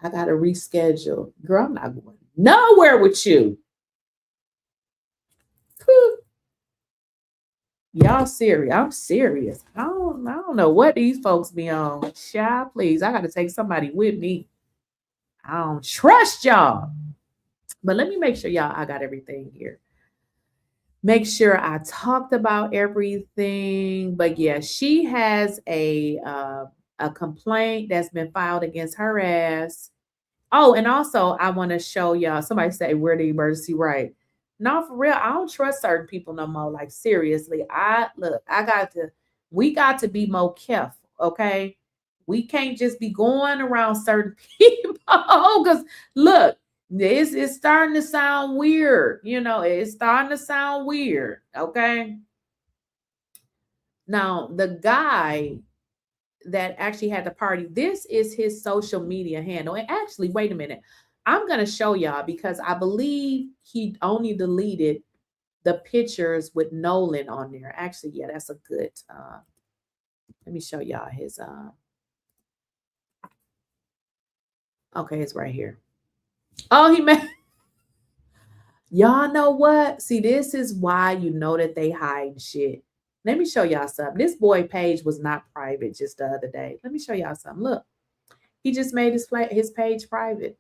I gotta reschedule. Girl, I'm not going nowhere with you. Y'all serious? I'm serious. I don't know what these folks be on. Child, please. I got to take somebody with me. I don't trust y'all. But let me make sure I got everything here. make sure I talked about everything. But yeah, she has a complaint that's been filed against her ass. Oh, and also I want to show y'all. Somebody say, "Where the emergency right?" No, for real, I don't trust certain people no more. Like seriously, we got to be more careful, okay? We can't just be going around certain people because look, this is starting to sound weird. You know, it's starting to sound weird, okay? Now, the guy that actually had the party, this is his social media handle. And actually, wait a minute. I'm going to show y'all because I believe he only deleted the pictures with Nolan on there. Actually, yeah, that's a good, let me show y'all his, okay, it's right here. Oh, he made, y'all know what? See, this is why you know that they hide shit. Let me show y'all something. This boy page was not private just the other day. Let me show y'all something. Look, he just made his page private.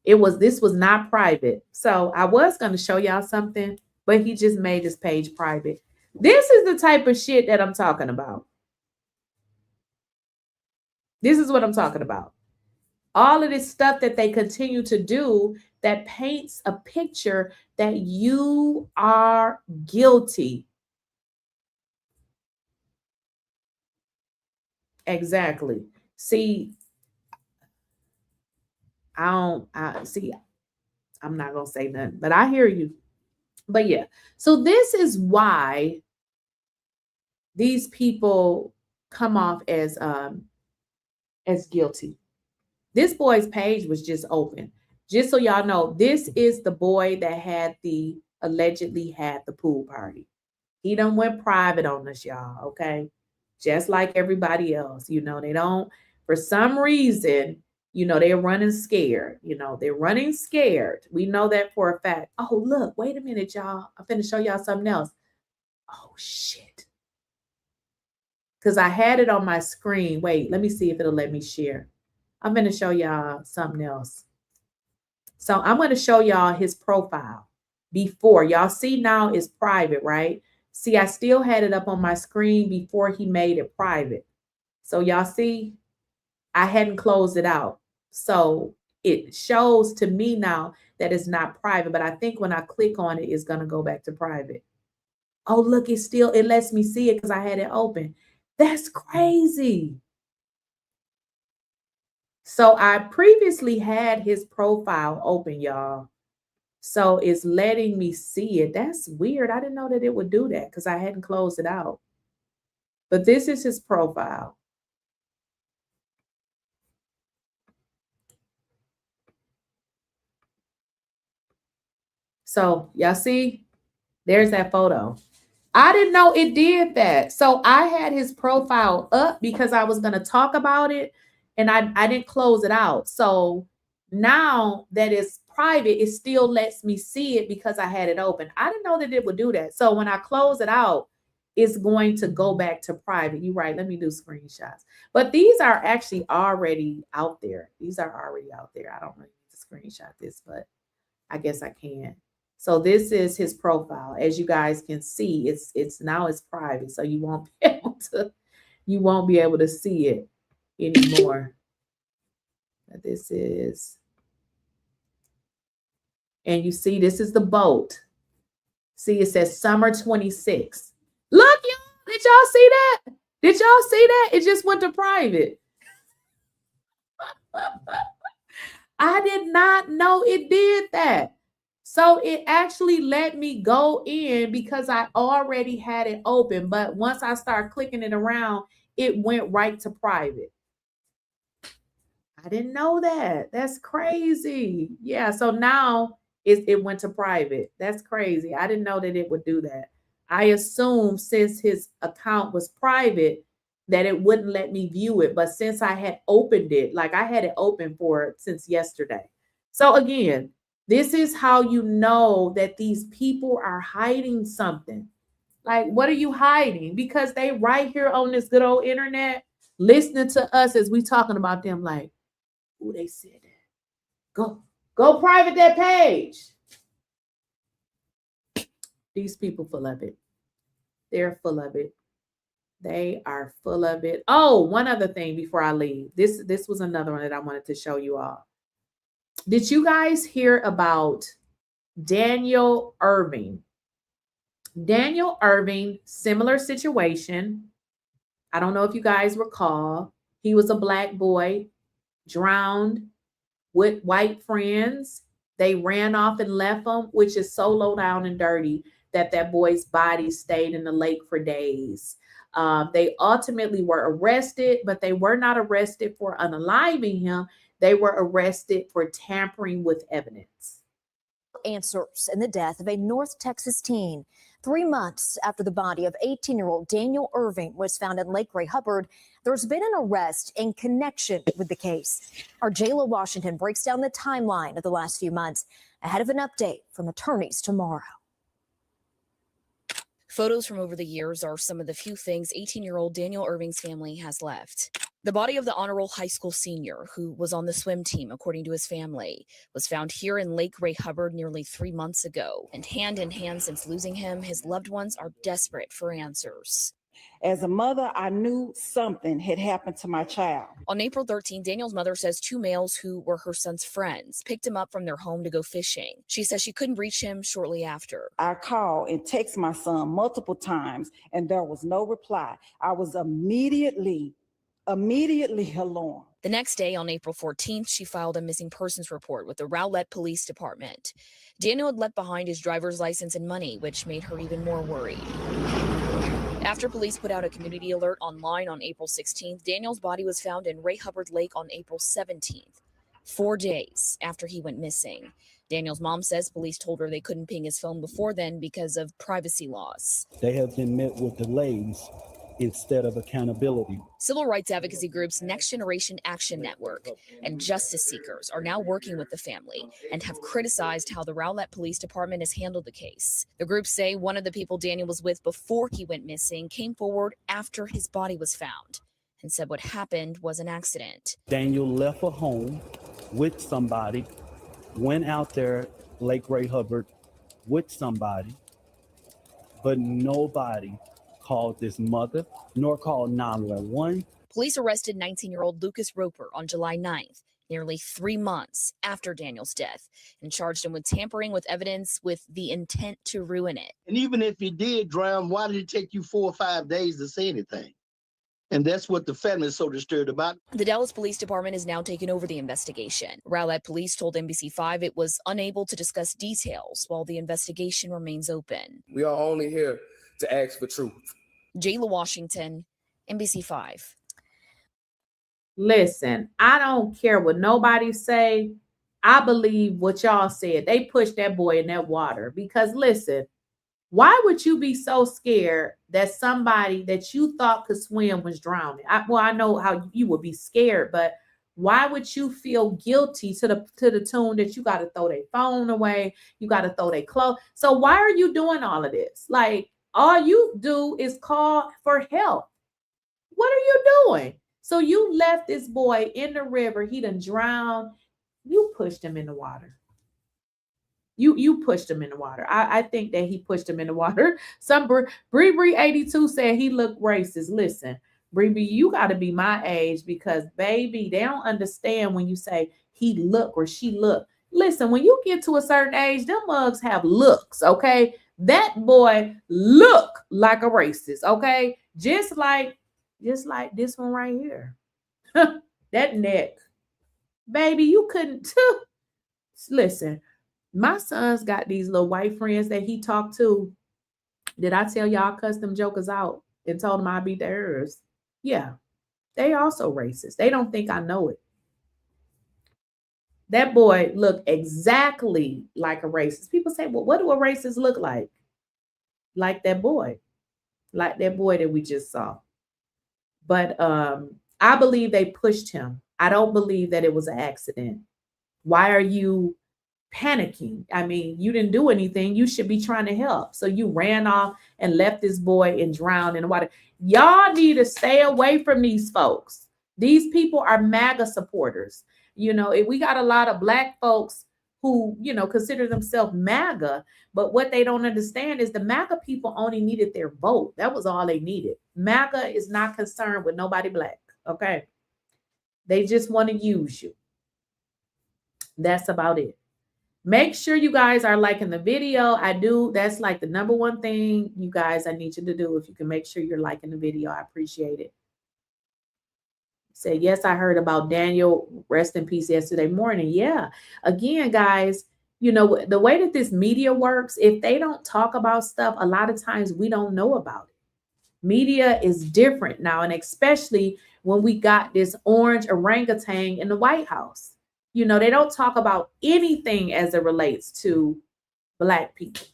This was not private. So I was going to show y'all something, but he just made his page private. This is the type of shit that I'm talking about. This is what I'm talking about. All of this stuff that they continue to do that paints a picture that you are guilty. Exactly. See, I'm not going to say nothing, but I hear you. But yeah, so this is why these people come off as guilty. This boy's page was just open. Just so y'all know, this is the boy that allegedly had the pool party. He done went private on us, y'all, okay? Just like everybody else. You know, they don't, for some reason, you know, they're running scared. You know, they're running scared. We know that for a fact. Oh, look, wait a minute, y'all. I'm finna show y'all something else. Oh, shit. Because I had it on my screen. Wait, let me see if it'll let me share. I'm going to show y'all something else. So I'm going to show y'all his profile before. Y'all see now it's private, right? See, I still had it up on my screen before he made it private. So y'all see, I hadn't closed it out. So it shows to me now that it's not private, but I think when I click on it, it's going to go back to private. Oh, look, it lets me see it because I had it open. That's crazy. So I previously had his profile open, y'all. So it's letting me see it. That's weird. I didn't know that it would do that because I hadn't closed it out. But this is his profile. So y'all see, there's that photo. I didn't know it did that. So I had his profile up because I was going to talk about it and I didn't close it out. So now that it's private, it still lets me see it because I had it open. I didn't know that it would do that. So when I close it out, it's going to go back to private. You're right. Let me do screenshots. But these are actually already out there. These are already out there. I don't really need to screenshot this, but I guess I can. So this is his profile. As you guys can see, it's private. So you won't be able to see it anymore. This is, and you see, this is the boat. See, it says summer 26. Look, y'all, did y'all see that? Did y'all see that? It just went to private. I did not know it did that. So it actually let me go in because I already had it open. But once I start clicking it around, it went right to private. I didn't know that. That's crazy. Yeah, so now it went to private. That's crazy. I didn't know that it would do that. I assumed since his account was private that it wouldn't let me view it. But since I had opened it, like I had it open for it since yesterday. So again, this is how you know that these people are hiding something. Like, what are you hiding? Because they right here on this good old internet listening to us as we talking about them like, ooh, they said that. Go private that page. These people full of it. They're full of it. They are full of it. Oh, one other thing before I leave. This was another one that I wanted to show you all. Did you guys hear about Daniel Irving? Daniel Irving, similar situation. I don't know if you guys recall. He was a black boy, drowned with white friends. They ran off and left him, which is so low down and dirty that boy's body stayed in the lake for days. They ultimately were arrested, but they were not arrested for unaliving him. They were arrested for tampering with evidence. Answers in the death of a North Texas teen. 3 months after the body of 18-year-old Daniel Irving was found in Lake Ray Hubbard, there's been an arrest in connection with the case. Our J.Lo Washington breaks down the timeline of the last few months ahead of an update from attorneys tomorrow. Photos from over the years are some of the few things 18-year-old Daniel Irving's family has left. The body of the honor roll high school senior, who was on the swim team, according to his family, was found here in Lake Ray Hubbard nearly 3 months ago. And hand in hand since losing him, his loved ones are desperate for answers. As a mother, I knew something had happened to my child. On April 13, Daniel's mother says 2 males who were her son's friends picked him up from their home to go fishing. She says she couldn't reach him shortly after. I called and texted my son multiple times, and there was no reply. I was immediately alarmed. The next day, on April 14th, she filed a missing persons report with the Rowlett Police Department. Daniel had left behind his driver's license and money, which made her even more worried. After police put out a community alert online on April 16th, Daniel's body was found in Ray Hubbard Lake on April 17th, 4 days after he went missing. Daniel's mom says police told her they couldn't ping his phone before then because of privacy laws. They have been met with delays instead of accountability. Civil rights advocacy groups Next Generation Action Network and justice seekers are now working with the family and have criticized how the Rowlett Police Department has handled the case. The groups say one of the people Daniel was with before he went missing came forward after his body was found and said what happened was an accident. Daniel left a home with somebody, went out there, Lake Ray Hubbard, with somebody, but nobody called his mother, nor called 911. Police arrested 19-year-old Lucas Roper on July 9th, nearly 3 months after Daniel's death, and charged him with tampering with evidence with the intent to ruin it. And even if he did drown, why did it take you 4 or 5 days to say anything? And that's what the family is so disturbed about. The Dallas Police Department is now taking over the investigation. Rowlett Police told NBC5 it was unable to discuss details while the investigation remains open. We are only here to ask for truth. J.Lo Washington, NBC5. Listen, I don't care what nobody say. I believe what y'all said. They pushed that boy in that water because listen, why would you be so scared that somebody that you thought could swim was drowning? I know how you would be scared, but why would you feel guilty to the tune that you got to throw their phone away? You got to throw their clothes. So why are you doing all of this? Like, all you do is call for help. What are you doing? So you left this boy in the river. He done drowned. You pushed him in the water. You pushed him in the water. I think that he pushed him in the water. Some Bree 82 said he looked racist. Listen, Bree, you got to be my age because, baby, they don't understand when you say he look or she look. Listen, when you get to a certain age, them mugs have looks, okay? That boy look like a racist, okay? Just like this one right here. That neck. Baby, you couldn't. Listen, my son's got these little white friends that he talked to. Did I tell y'all cuss them jokers out and told them I beat theirs? Yeah, they also racist. They don't think I know it. That boy looked exactly like a racist. People say, well, what do a racist look like? Like that boy that we just saw. But I believe they pushed him. I don't believe that it was an accident. Why are you panicking? I mean, you didn't do anything. You should be trying to help. So you ran off and left this boy and drowned in the water. Y'all need to stay away from these folks. These people are MAGA supporters. You know, if we got a lot of black folks who, you know, consider themselves MAGA. But what they don't understand is the MAGA people only needed their vote. That was all they needed. MAGA is not concerned with nobody black. Okay. They just want to use you. That's about it. Make sure you guys are liking the video. That's like the number one thing, you guys, I need you to do. If you can make sure you're liking the video, I appreciate it. Say, yes, I heard about Daniel, rest in peace, yesterday morning. Yeah. Again, guys, you know, the way that this media works, if they don't talk about stuff, a lot of times we don't know about it. Media is different now, and especially when we got this orange orangutan in the White House. You know, they don't talk about anything as it relates to black people.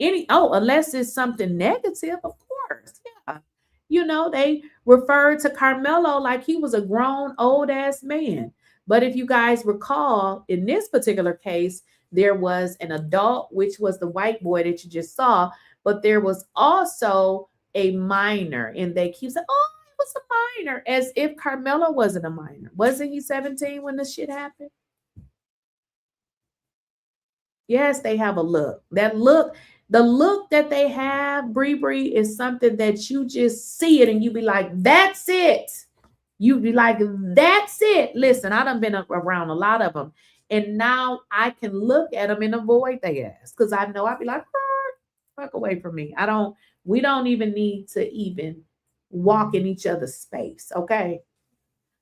Unless it's something negative, of course. Yeah. You know, they referred to Karmelo like he was a grown old ass man. But if you guys recall, in this particular case, there was an adult, which was the white boy that you just saw, but there was also a minor, and they keep saying, oh, it was a minor, as if Karmelo wasn't a minor. Wasn't he 17 when this shit happened? Yes, they have a look. That look, the look that they have, Bree, is something that you just see it and you be like, that's it. You be like, that's it. Listen, I done been around a lot of them, and now I can look at them and avoid their ass, because I know I'd be like, fuck away from me. We don't even need to even walk in each other's space, okay?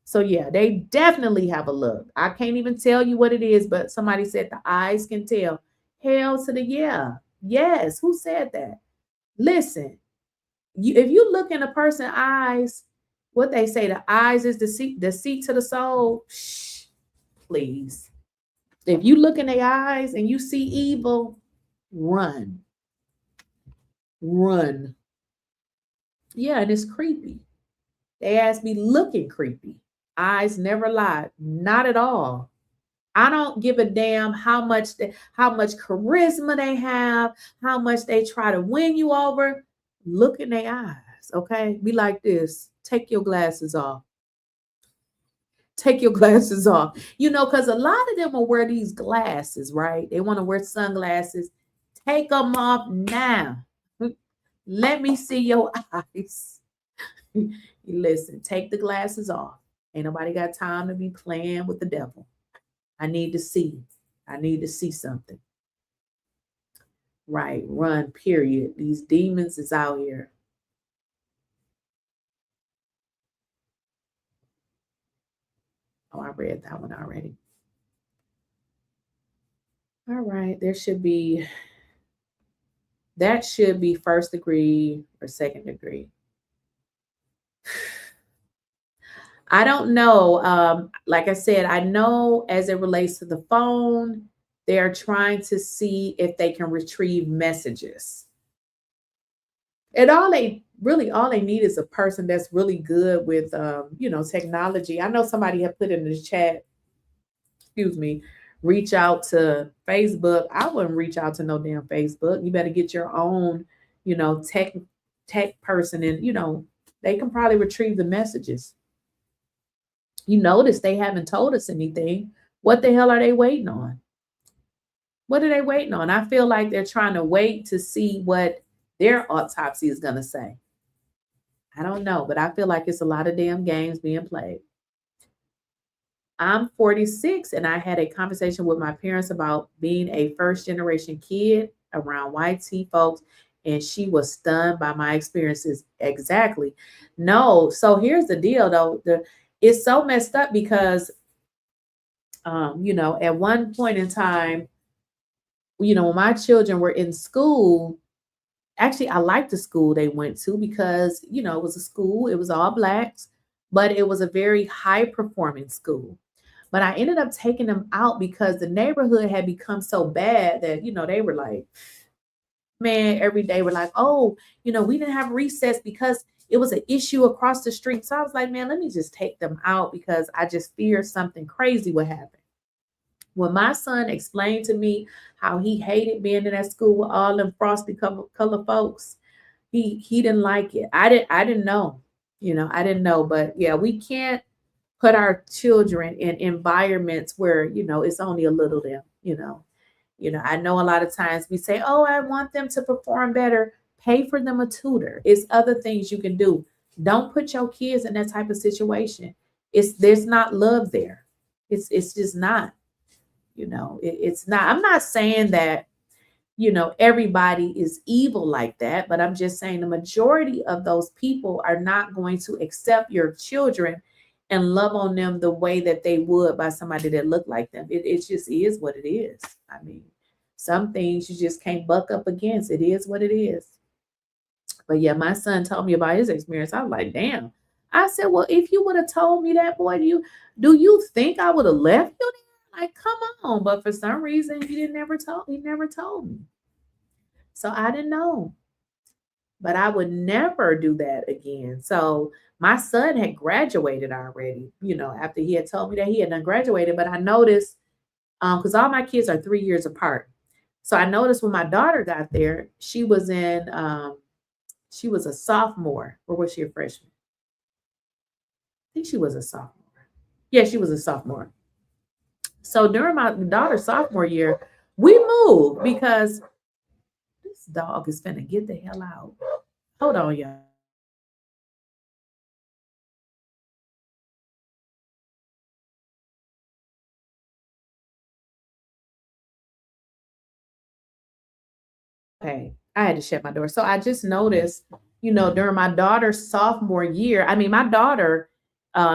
So yeah, they definitely have a look. I can't even tell you what it is, but somebody said the eyes can tell. Hell to the yeah. Yes, who said that? Listen, if you look in a person's eyes, what they say, the eyes is the seat to the soul. Shh, please. If you look in their eyes and you see evil, run. Run. Yeah, and it's creepy. They asked me looking creepy. Eyes never lie. Not at all. I don't give a damn how much charisma they have, how much they try to win you over. Look in their eyes, okay? Be like this. Take your glasses off. Take your glasses off. You know, because a lot of them will wear these glasses, right? They want to wear sunglasses. Take them off now. Let me see your eyes. Listen, take the glasses off. Ain't nobody got time to be playing with the devil. I need to see. I need to see something. Right, run, period. These demons is out here. Oh, I read that one already. All right, that should be first degree or second degree. I don't know. Like I said, I know as it relates to the phone, they're trying to see if they can retrieve messages. And all they need is a person that's really good with, technology. I know somebody had put in the chat, reach out to Facebook. I wouldn't reach out to no damn Facebook. You better get your own, tech person, and, they can probably retrieve the messages. You notice they haven't told us anything. What the hell are they waiting on? What are they waiting on? I feel like they're trying to wait to see what their autopsy is going to say. I don't know, but I feel like it's a lot of damn games being played. I'm 46, and I had a conversation with my parents about being a first-generation kid around white tea folks, and she was stunned by my experiences. Exactly. No, so here's the deal, though. It's so messed up because, at one point in time, when my children were in school, actually, I liked the school they went to because, it was a school, it was all blacks, but it was a very high-performing school. But I ended up taking them out because the neighborhood had become so bad that, they were like, man, every day we're like, oh, we didn't have recess because it was an issue across the street. So I was like, man, let me just take them out because I just feared something crazy would happen. When my son explained to me how he hated being in that school with all them frosty color folks, he didn't like it. I didn't know, I didn't know. But yeah, we can't put our children in environments where, it's only a little them. you know. I know a lot of times we say, oh, I want them to perform better. Pay for them a tutor. It's other things you can do. Don't put your kids in that type of situation. There's not love there. It's just not, it's not. I'm not saying that, everybody is evil like that, but I'm just saying the majority of those people are not going to accept your children and love on them the way that they would by somebody that looked like them. It just is what it is. I mean, some things you just can't buck up against. It is what it is. But yeah, my son told me about his experience. I was like, damn. I said, well, if you would have told me that, boy, do you think I would have left you there? Like, come on. But for some reason, he never told me. So I didn't know. But I would never do that again. So my son had graduated already, after he had told me that he had done graduated. But I noticed, because all my kids are 3 years apart. So I noticed when my daughter got there, she was a sophomore. Or was she a freshman? I think she was a sophomore. Yeah, she was a sophomore. So during my daughter's sophomore year, we moved because this dog is finna get the hell out. Hold on, y'all. Okay, I had to shut my door. So I just noticed, during my daughter's sophomore year, I mean, my daughter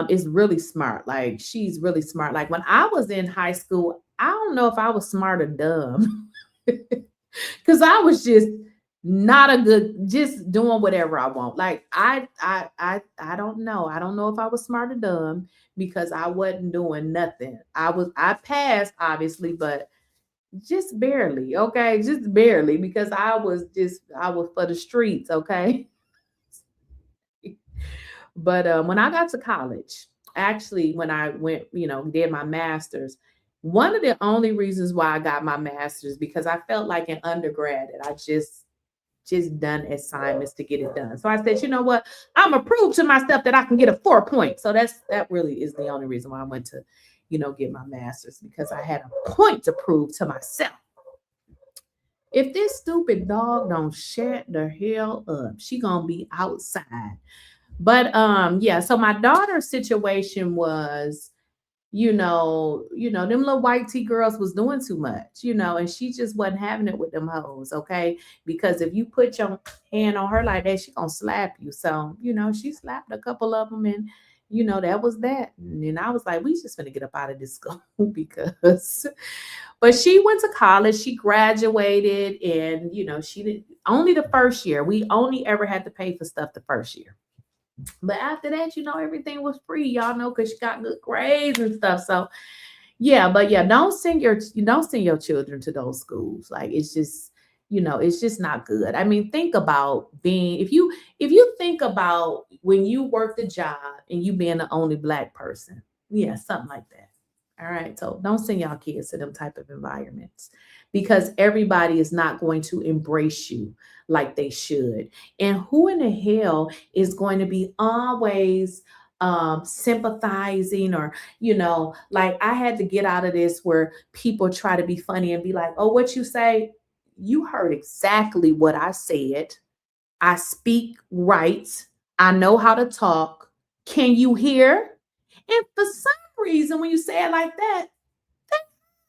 is really smart. Like, she's really smart. Like, when I was in high school, I don't know if I was smart or dumb. Because I was just just doing whatever I want. Like, I don't know. I don't know if I was smart or dumb because I wasn't doing nothing. I passed, obviously, but just barely, okay? Just barely, because I was for the streets, okay? But when I got to college, actually, when I went, did my master's, one of the only reasons why I got my master's, because I felt like in undergrad that I just done assignments to get it done. So I said, you know what? I'm gonna prove to myself that I can get a 4 point. So that really is the only reason why I went to, get my master's, because I had a point to prove to myself. If this stupid dog don't shut the hell up, she gonna be outside. But yeah, so my daughter's situation was, them little white tea girls was doing too much, and she just wasn't having it with them hoes, okay? Because if you put your hand on her like that, she gonna slap you. So, she slapped a couple of them, and that was that. And I was like, we just gonna get up out of this school because, but she went to college, she graduated, and she did only the first year. We only ever had to pay for stuff the first year. But after that, everything was free, y'all know, because she got good grades and stuff. So yeah, but yeah, don't send your children to those schools. Like, it's just, it's just not good. I mean, think about if you think about when you work the job and you being the only Black person. Yeah, something like that. All right. So don't send y'all kids to them type of environments, because everybody is not going to embrace you like they should. And who in the hell is going to be always sympathizing, or, like, I had to get out of this where people try to be funny and be like, oh, what you say? You heard exactly what I said. I speak right. I know how to talk. Can you hear? And for some reason, when you say it like that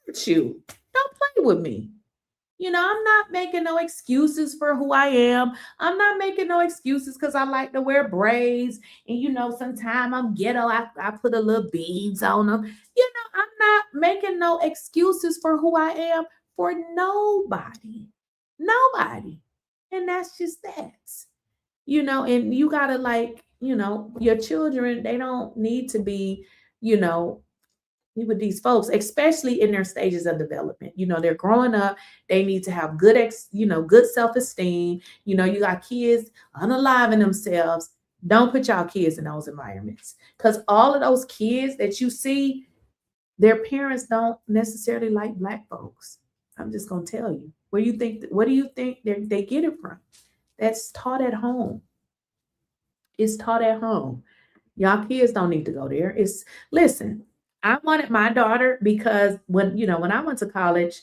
hurts you. Don't play with me. I'm not making no excuses for who I am. I'm not making no excuses because I like to wear braids. And, sometimes I'm ghetto. I put a little beads on them. I'm not making no excuses for who I am for nobody. Nobody. And that's just that. And you got to, your children, they don't need to be, with these folks, especially in their stages of development. They're growing up. They need to have good self-esteem. You got kids unaliving themselves. Don't put y'all kids in those environments, because all of those kids that you see, their parents don't necessarily like Black folks. I'm just going to tell you. What do you think they get it from? That's taught at home. It's taught at home. Y'all kids don't need to go there. Listen, I wanted my daughter because when I went to college,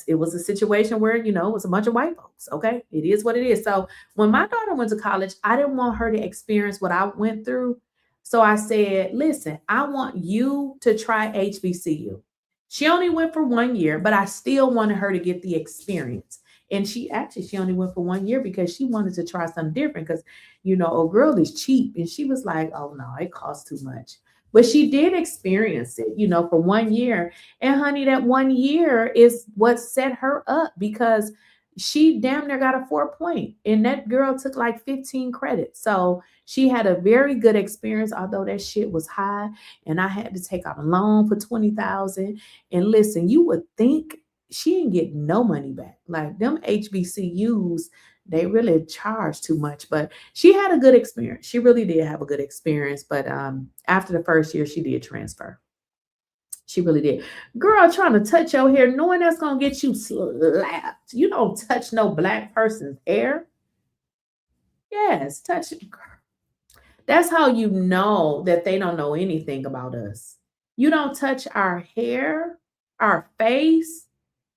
it was a situation where, it was a bunch of white folks. Okay. It is what it is. So when my daughter went to college, I didn't want her to experience what I went through. So I said, listen, I want you to try HBCU. She only went for 1 year, but I still wanted her to get the experience. And she only went for 1 year because she wanted to try something different because, old girl is cheap. And she was like, oh no, it costs too much. But she did experience it, for 1 year. And honey, that 1 year is what set her up because she damn near got a 4.0. And that girl took like 15 credits. So she had a very good experience, although that shit was high. And I had to take out a loan for $20,000. And listen, you would think she didn't get no money back. Like them HBCUs, they really charge too much, but she had a good experience. She really did have a good experience. But after the first year, she did transfer. She really did. Girl, trying to touch your hair, knowing that's going to get you slapped. You don't touch no black person's hair. Yes, touch it. That's how you know that they don't know anything about us. You don't touch our hair, our face.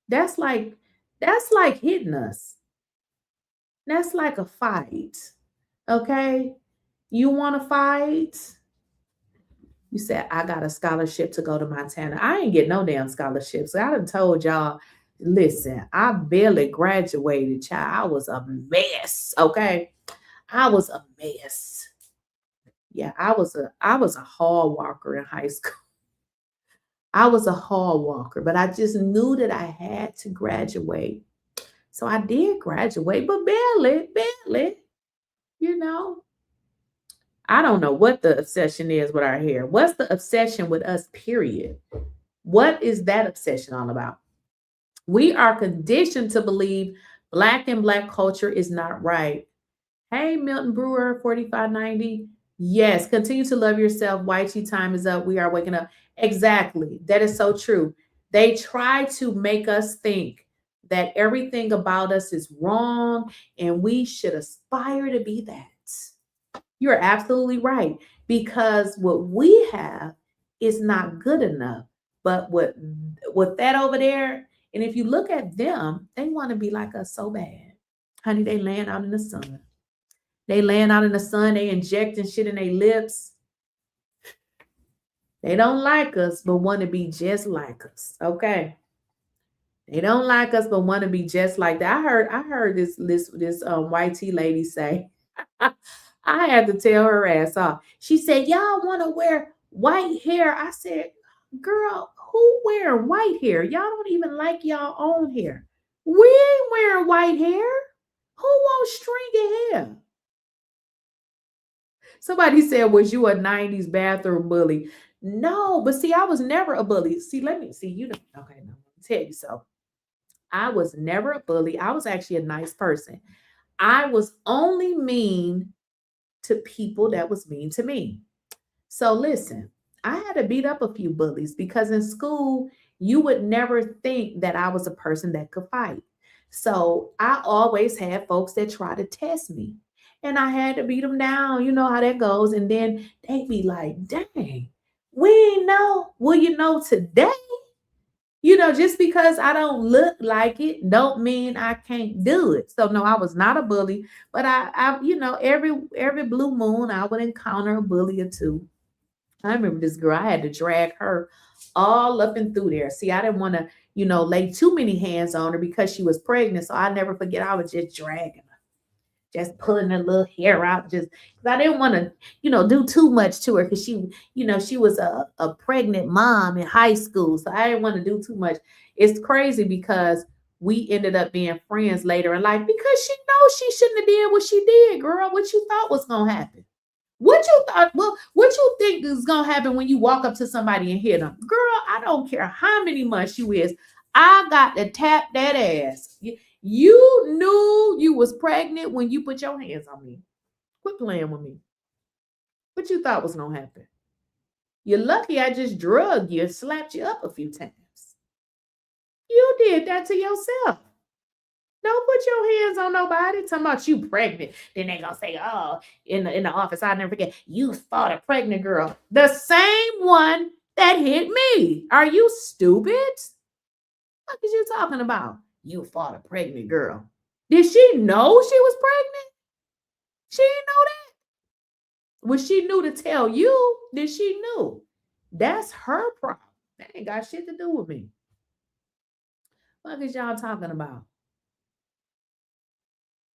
That's like hitting us. That's like a fight. Okay? You want to fight? You said, I got a scholarship to go to Montana. I ain't get no damn scholarships. I done told y'all, listen, I barely graduated, child. I was a mess. Okay? I was a mess. Yeah, I was a hall walker in high school. I was a hall walker, but I just knew that I had to graduate. So I did graduate, but barely. I don't know what the obsession is with our hair. What's the obsession with us, period? What is that obsession all about? We are conditioned to believe Black and Black culture is not right. Hey, Milton Brewer, 4590. Yes, continue to love yourself. YT time is up. We are waking up. Exactly. That is so true. They try to make us think that everything about us is wrong and we should aspire to be that. You're absolutely right, because what we have is not good enough. But with that over there, and if you look at them, they want to be like us so bad. Honey, they laying out in the sun. They laying out in the sun, they injecting shit in their lips. They don't like us, but want to be just like us. Okay. They don't like us, but want to be just like that. I heard this YT lady say, I had to tell her ass off. She said, y'all want to wear white hair. I said, girl, who wear white hair? Y'all don't even like y'all own hair. We ain't wearing white hair. Who wants stringy hair? Somebody said, was you a 90s bathroom bully? No, but see, I was never a bully. See, let me see. Okay, no, let me tell you so. I was never a bully. I was actually a nice person. I was only mean to people that was mean to me. So listen, I had to beat up a few bullies because in school, you would never think that I was a person that could fight. So I always had folks that try to test me and I had to beat them down. You know how that goes. And then they'd be like, dang, we ain't know. Well, you know, today, just because I don't look like it don't mean I can't do it. So no, I was not a bully, but I every blue moon I would encounter a bully or two. I remember this girl, I had to drag her all up and through there. See, I didn't want to, lay too many hands on her because she was pregnant. So I never forget, I was just dragging her, just pulling her little hair out, just because I didn't want to, do too much to her because she, she was a pregnant mom in high school. So I didn't want to do too much. It's crazy because we ended up being friends later in life because she knows she shouldn't have did what she did, girl. What you thought was going to happen? What you think is going to happen when you walk up to somebody and hit them? Girl, I don't care how many months you is. I got to tap that ass. You knew you was pregnant when you put your hands on me. Quit playing with me. What you thought was going to happen? You're lucky I just drugged you and slapped you up a few times. You did that to yourself. Don't put your hands on nobody. Talking about you pregnant. Then they gonna say, oh, in the office, I'll never forget, you fought a pregnant girl. The same one That hit me. Are you stupid? What is you talking about? You fought a pregnant girl. Did she know she was pregnant? She didn't know that. Was she knew to tell you? Did she knew? That's her problem. That ain't got shit to do with me. What is y'all talking about?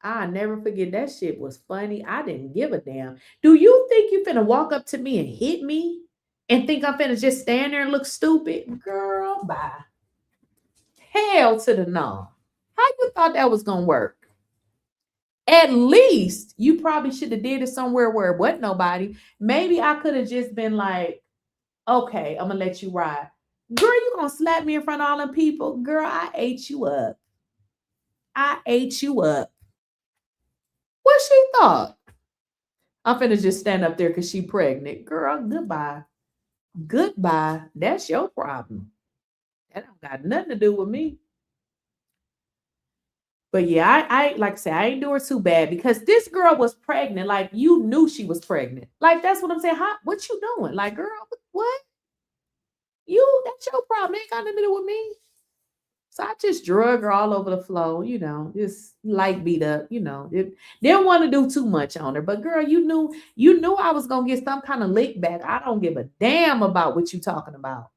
I never forget that shit was funny. I didn't give a damn. Do you think you finna walk up to me and hit me and think I'm finna just stand there and look stupid? Girl, bye. Hell to the no. How you thought that was gonna work? At least you probably should have did it somewhere where it wasn't nobody. Maybe I could have just been like, okay, I'm gonna let you ride. Girl, you gonna slap me in front of all them people? Girl, I ate you up. I ate you up. What she thought? I'm finna just stand up there because she pregnant. Girl, goodbye. Goodbye. That's your problem. That don't got nothing to do with me. But yeah, I like I said, I ain't doing too bad because this girl was pregnant. Like, you knew she was pregnant. Like, that's what I'm saying. What you doing? Like, girl, what? That's your problem. It ain't got nothing to do with me. So I just drug her all over the floor, just light beat up, didn't want to do too much on her. But girl, you knew I was gonna get some kind of lick back. I don't give a damn about what you talking about.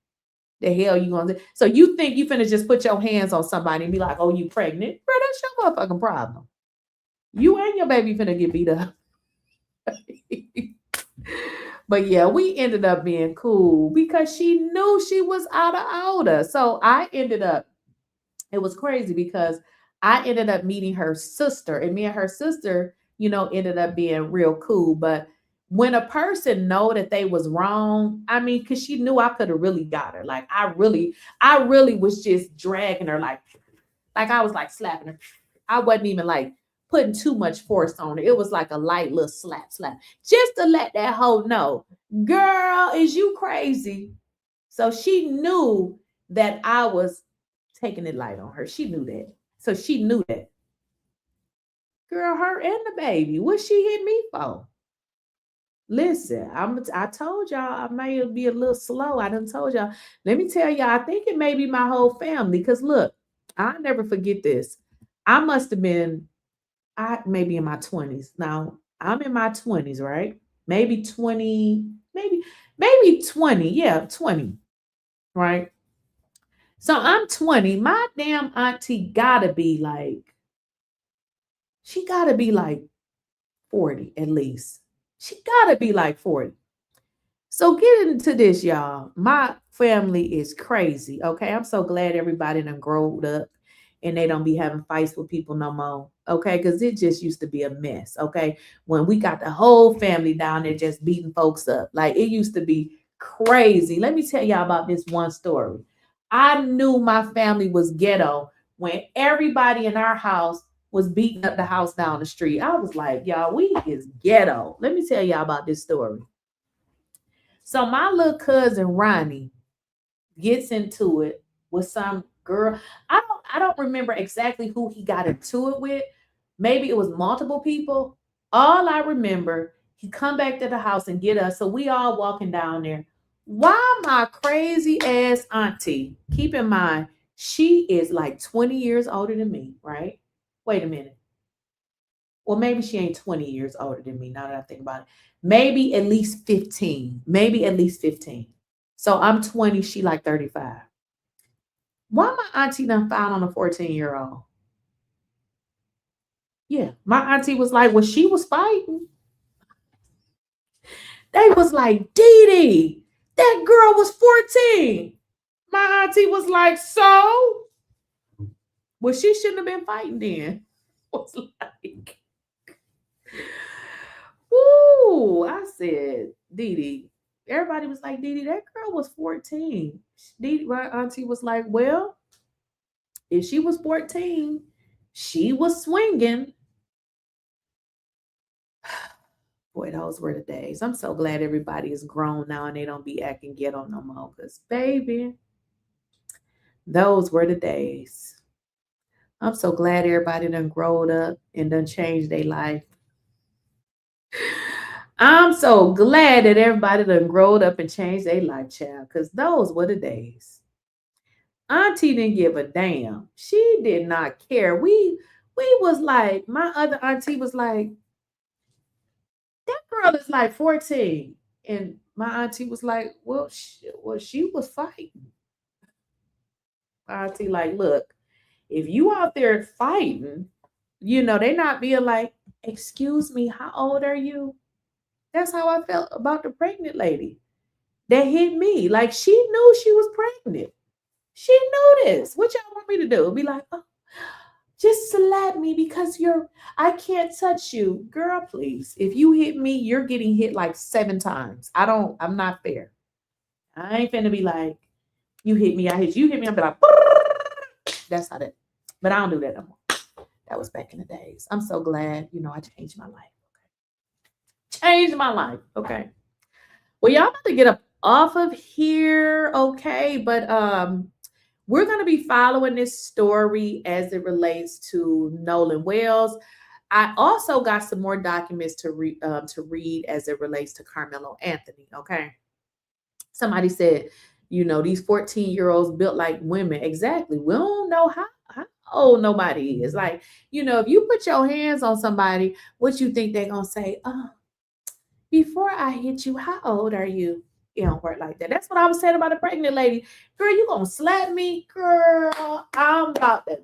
The hell you gonna do? So you think you finna just put your hands on somebody and be like, oh, you pregnant? Bro, that's your motherfucking problem. You and your baby finna get beat up. But yeah, we ended up being cool because she knew she was out of order. So it was crazy because I ended up meeting her sister, and me and her sister, ended up being real cool. But when a person know that they was wrong, I mean, because she knew I could have really got her. Like, I really was just dragging her, like I was like slapping her. I wasn't even like putting too much force on her. It was like a light little slap, just to let that hoe know, girl, is you crazy? So she knew that I was taking it light on her. She knew that. So she knew that. Girl, her and the baby. What she hit me for? Listen, I told y'all I may be a little slow. I done told y'all. Let me tell y'all, I think it may be my whole family. Because look, I'll never forget this. I must have been, maybe in my 20s. Now, I'm in my 20s, right? Maybe 20, maybe 20. Yeah, 20. Right? So I'm 20. My damn auntie gotta be like, she gotta be like 40 at least. She gotta be like 40. So get into this, y'all. My family is crazy, okay? I'm so glad everybody done growed up and they don't be having fights with people no more, okay? Because it just used to be a mess, okay? When we got the whole family down there just beating folks up. Like, it used to be crazy. Let me tell y'all about this one story. I knew my family was ghetto when everybody in our house was beating up the house down the street. I was like, y'all, we is ghetto. Let me tell y'all about this story. So my little cousin Ronnie gets into it with some girl. I don't remember exactly who he got into it with. Maybe it was multiple people. All I remember, he come back to the house and get us. So we all walking down there. Why my crazy ass auntie, keep in mind, she is like 20 years older than me, right? Wait a minute. Well, maybe she ain't 20 years older than me, now that I think about it. Maybe at least 15. Maybe at least 15. So I'm 20, she like 35. Why my auntie done found on a 14-year-old? Yeah, my auntie was like, when she was fighting, they was like, Dee Dee, that girl was 14. My auntie was like, so? Well, she shouldn't have been fighting then. Was like, ooh, I said, Dee Dee. Everybody was like, Dee Dee, that girl was 14. My auntie was like, well, if she was 14, she was swinging. Boy, those were the days. I'm so glad everybody is grown now and they don't be acting ghetto no more. Because, baby, those were the days. I'm so glad everybody done growed up and done changed their life. I'm so glad that everybody done growed up and changed their life, child, because those were the days. Auntie didn't give a damn. She did not care. We was like, my other auntie was like, that girl is like 14. And my auntie was like, well, she was fighting. My auntie like, look, if you out there fighting, you know, they not being like, excuse me, how old are you? That's how I felt about the pregnant lady that hit me. Like, she knew she was pregnant. She knew this. What y'all want me to do? Be like, oh, just slap me because I can't touch you. Girl, please. If you hit me, you're getting hit like 7 times. I'm not fair. I ain't finna be like, you hit me, I hit you, hit me, I'm be like, that's how that, but I don't do that no more. That was back in the days. I'm so glad, you know, I changed my life. Okay. Changed my life. Okay. Well, y'all about to get up off of here. Okay. But we're going to be following this story as it relates to Nolan Wells. I also got some more documents to read as it relates to Karmelo Anthony. Okay. Somebody said, you know, these 14-year-olds built like women. Exactly. We don't know how old nobody is. Like, you know, if you put your hands on somebody, what you think they're going to say? Oh, before I hit you, how old are you? It don't work like that. That's what I was saying about a pregnant lady. Girl, you going to slap me? Girl, I'm about that.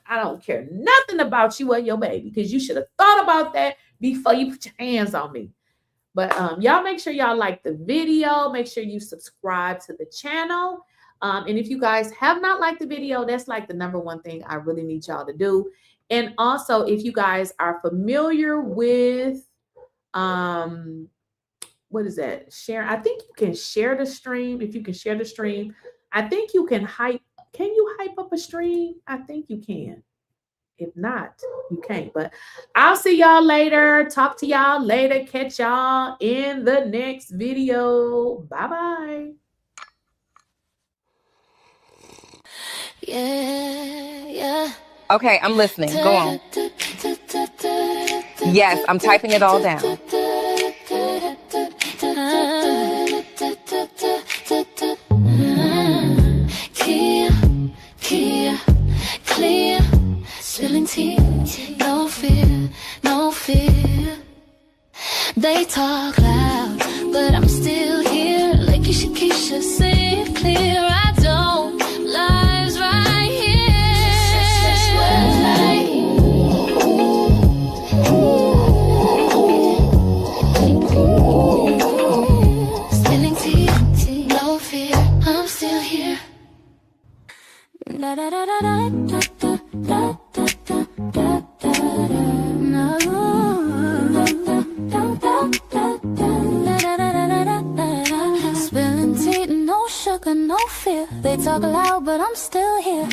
I don't care nothing about you or your baby because you should have thought about that before you put your hands on me. But y'all make sure y'all like the video. Make sure you subscribe to the channel. And if you guys have not liked the video, that's like the #1 thing I really need y'all to do. And also, if you guys are familiar with, what is that? Share. I think you can share the stream. If you can share the stream, I think you can hype. Can you hype up a stream? I think you can. If not, you can't. But I'll see y'all later. Talk to y'all later. Catch y'all in the next video. Bye-bye. Yeah. Okay, I'm listening. Go on. Yes, I'm typing it all down. Clear. Spilling tea, no fear, no fear. They talk loud, but I'm still here. Lakeysha Keysha, say it clear. I don't lives right here. Spilling tea, no fear. I'm still here. Da da da da da da da. Spilling tea, no sugar, no fear. They talk loud, but I'm still here.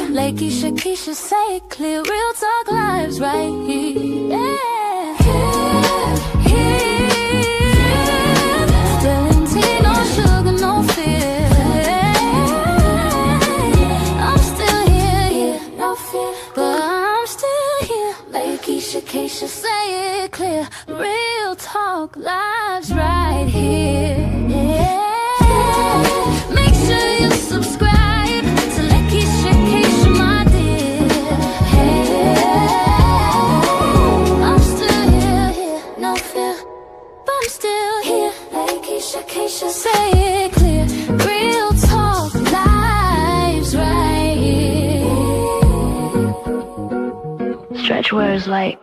Lakeysha Keysha, say it clear. Real talk lives right here. Yeah. Spilling tea, no sugar, no fear. I'm still here, no fear, but I'm still here. Lakeysha Keysha, say it clear. Real talk lives right here. Yeah. Make sure you subscribe to Lakeysha Keysha, my dear. Yeah. I'm still here, no fear, but I'm still here. Lakeysha Keysha, say it clear. Real talk lives right here. Stretch words like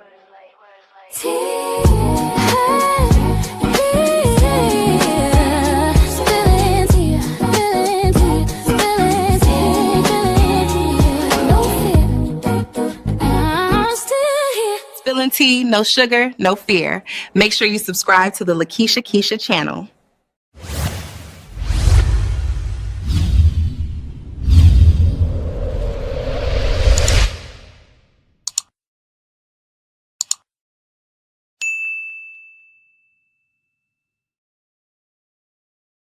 Spilling tea, no sugar, no fear. Make sure you subscribe to the Lakeysha Keysha channel.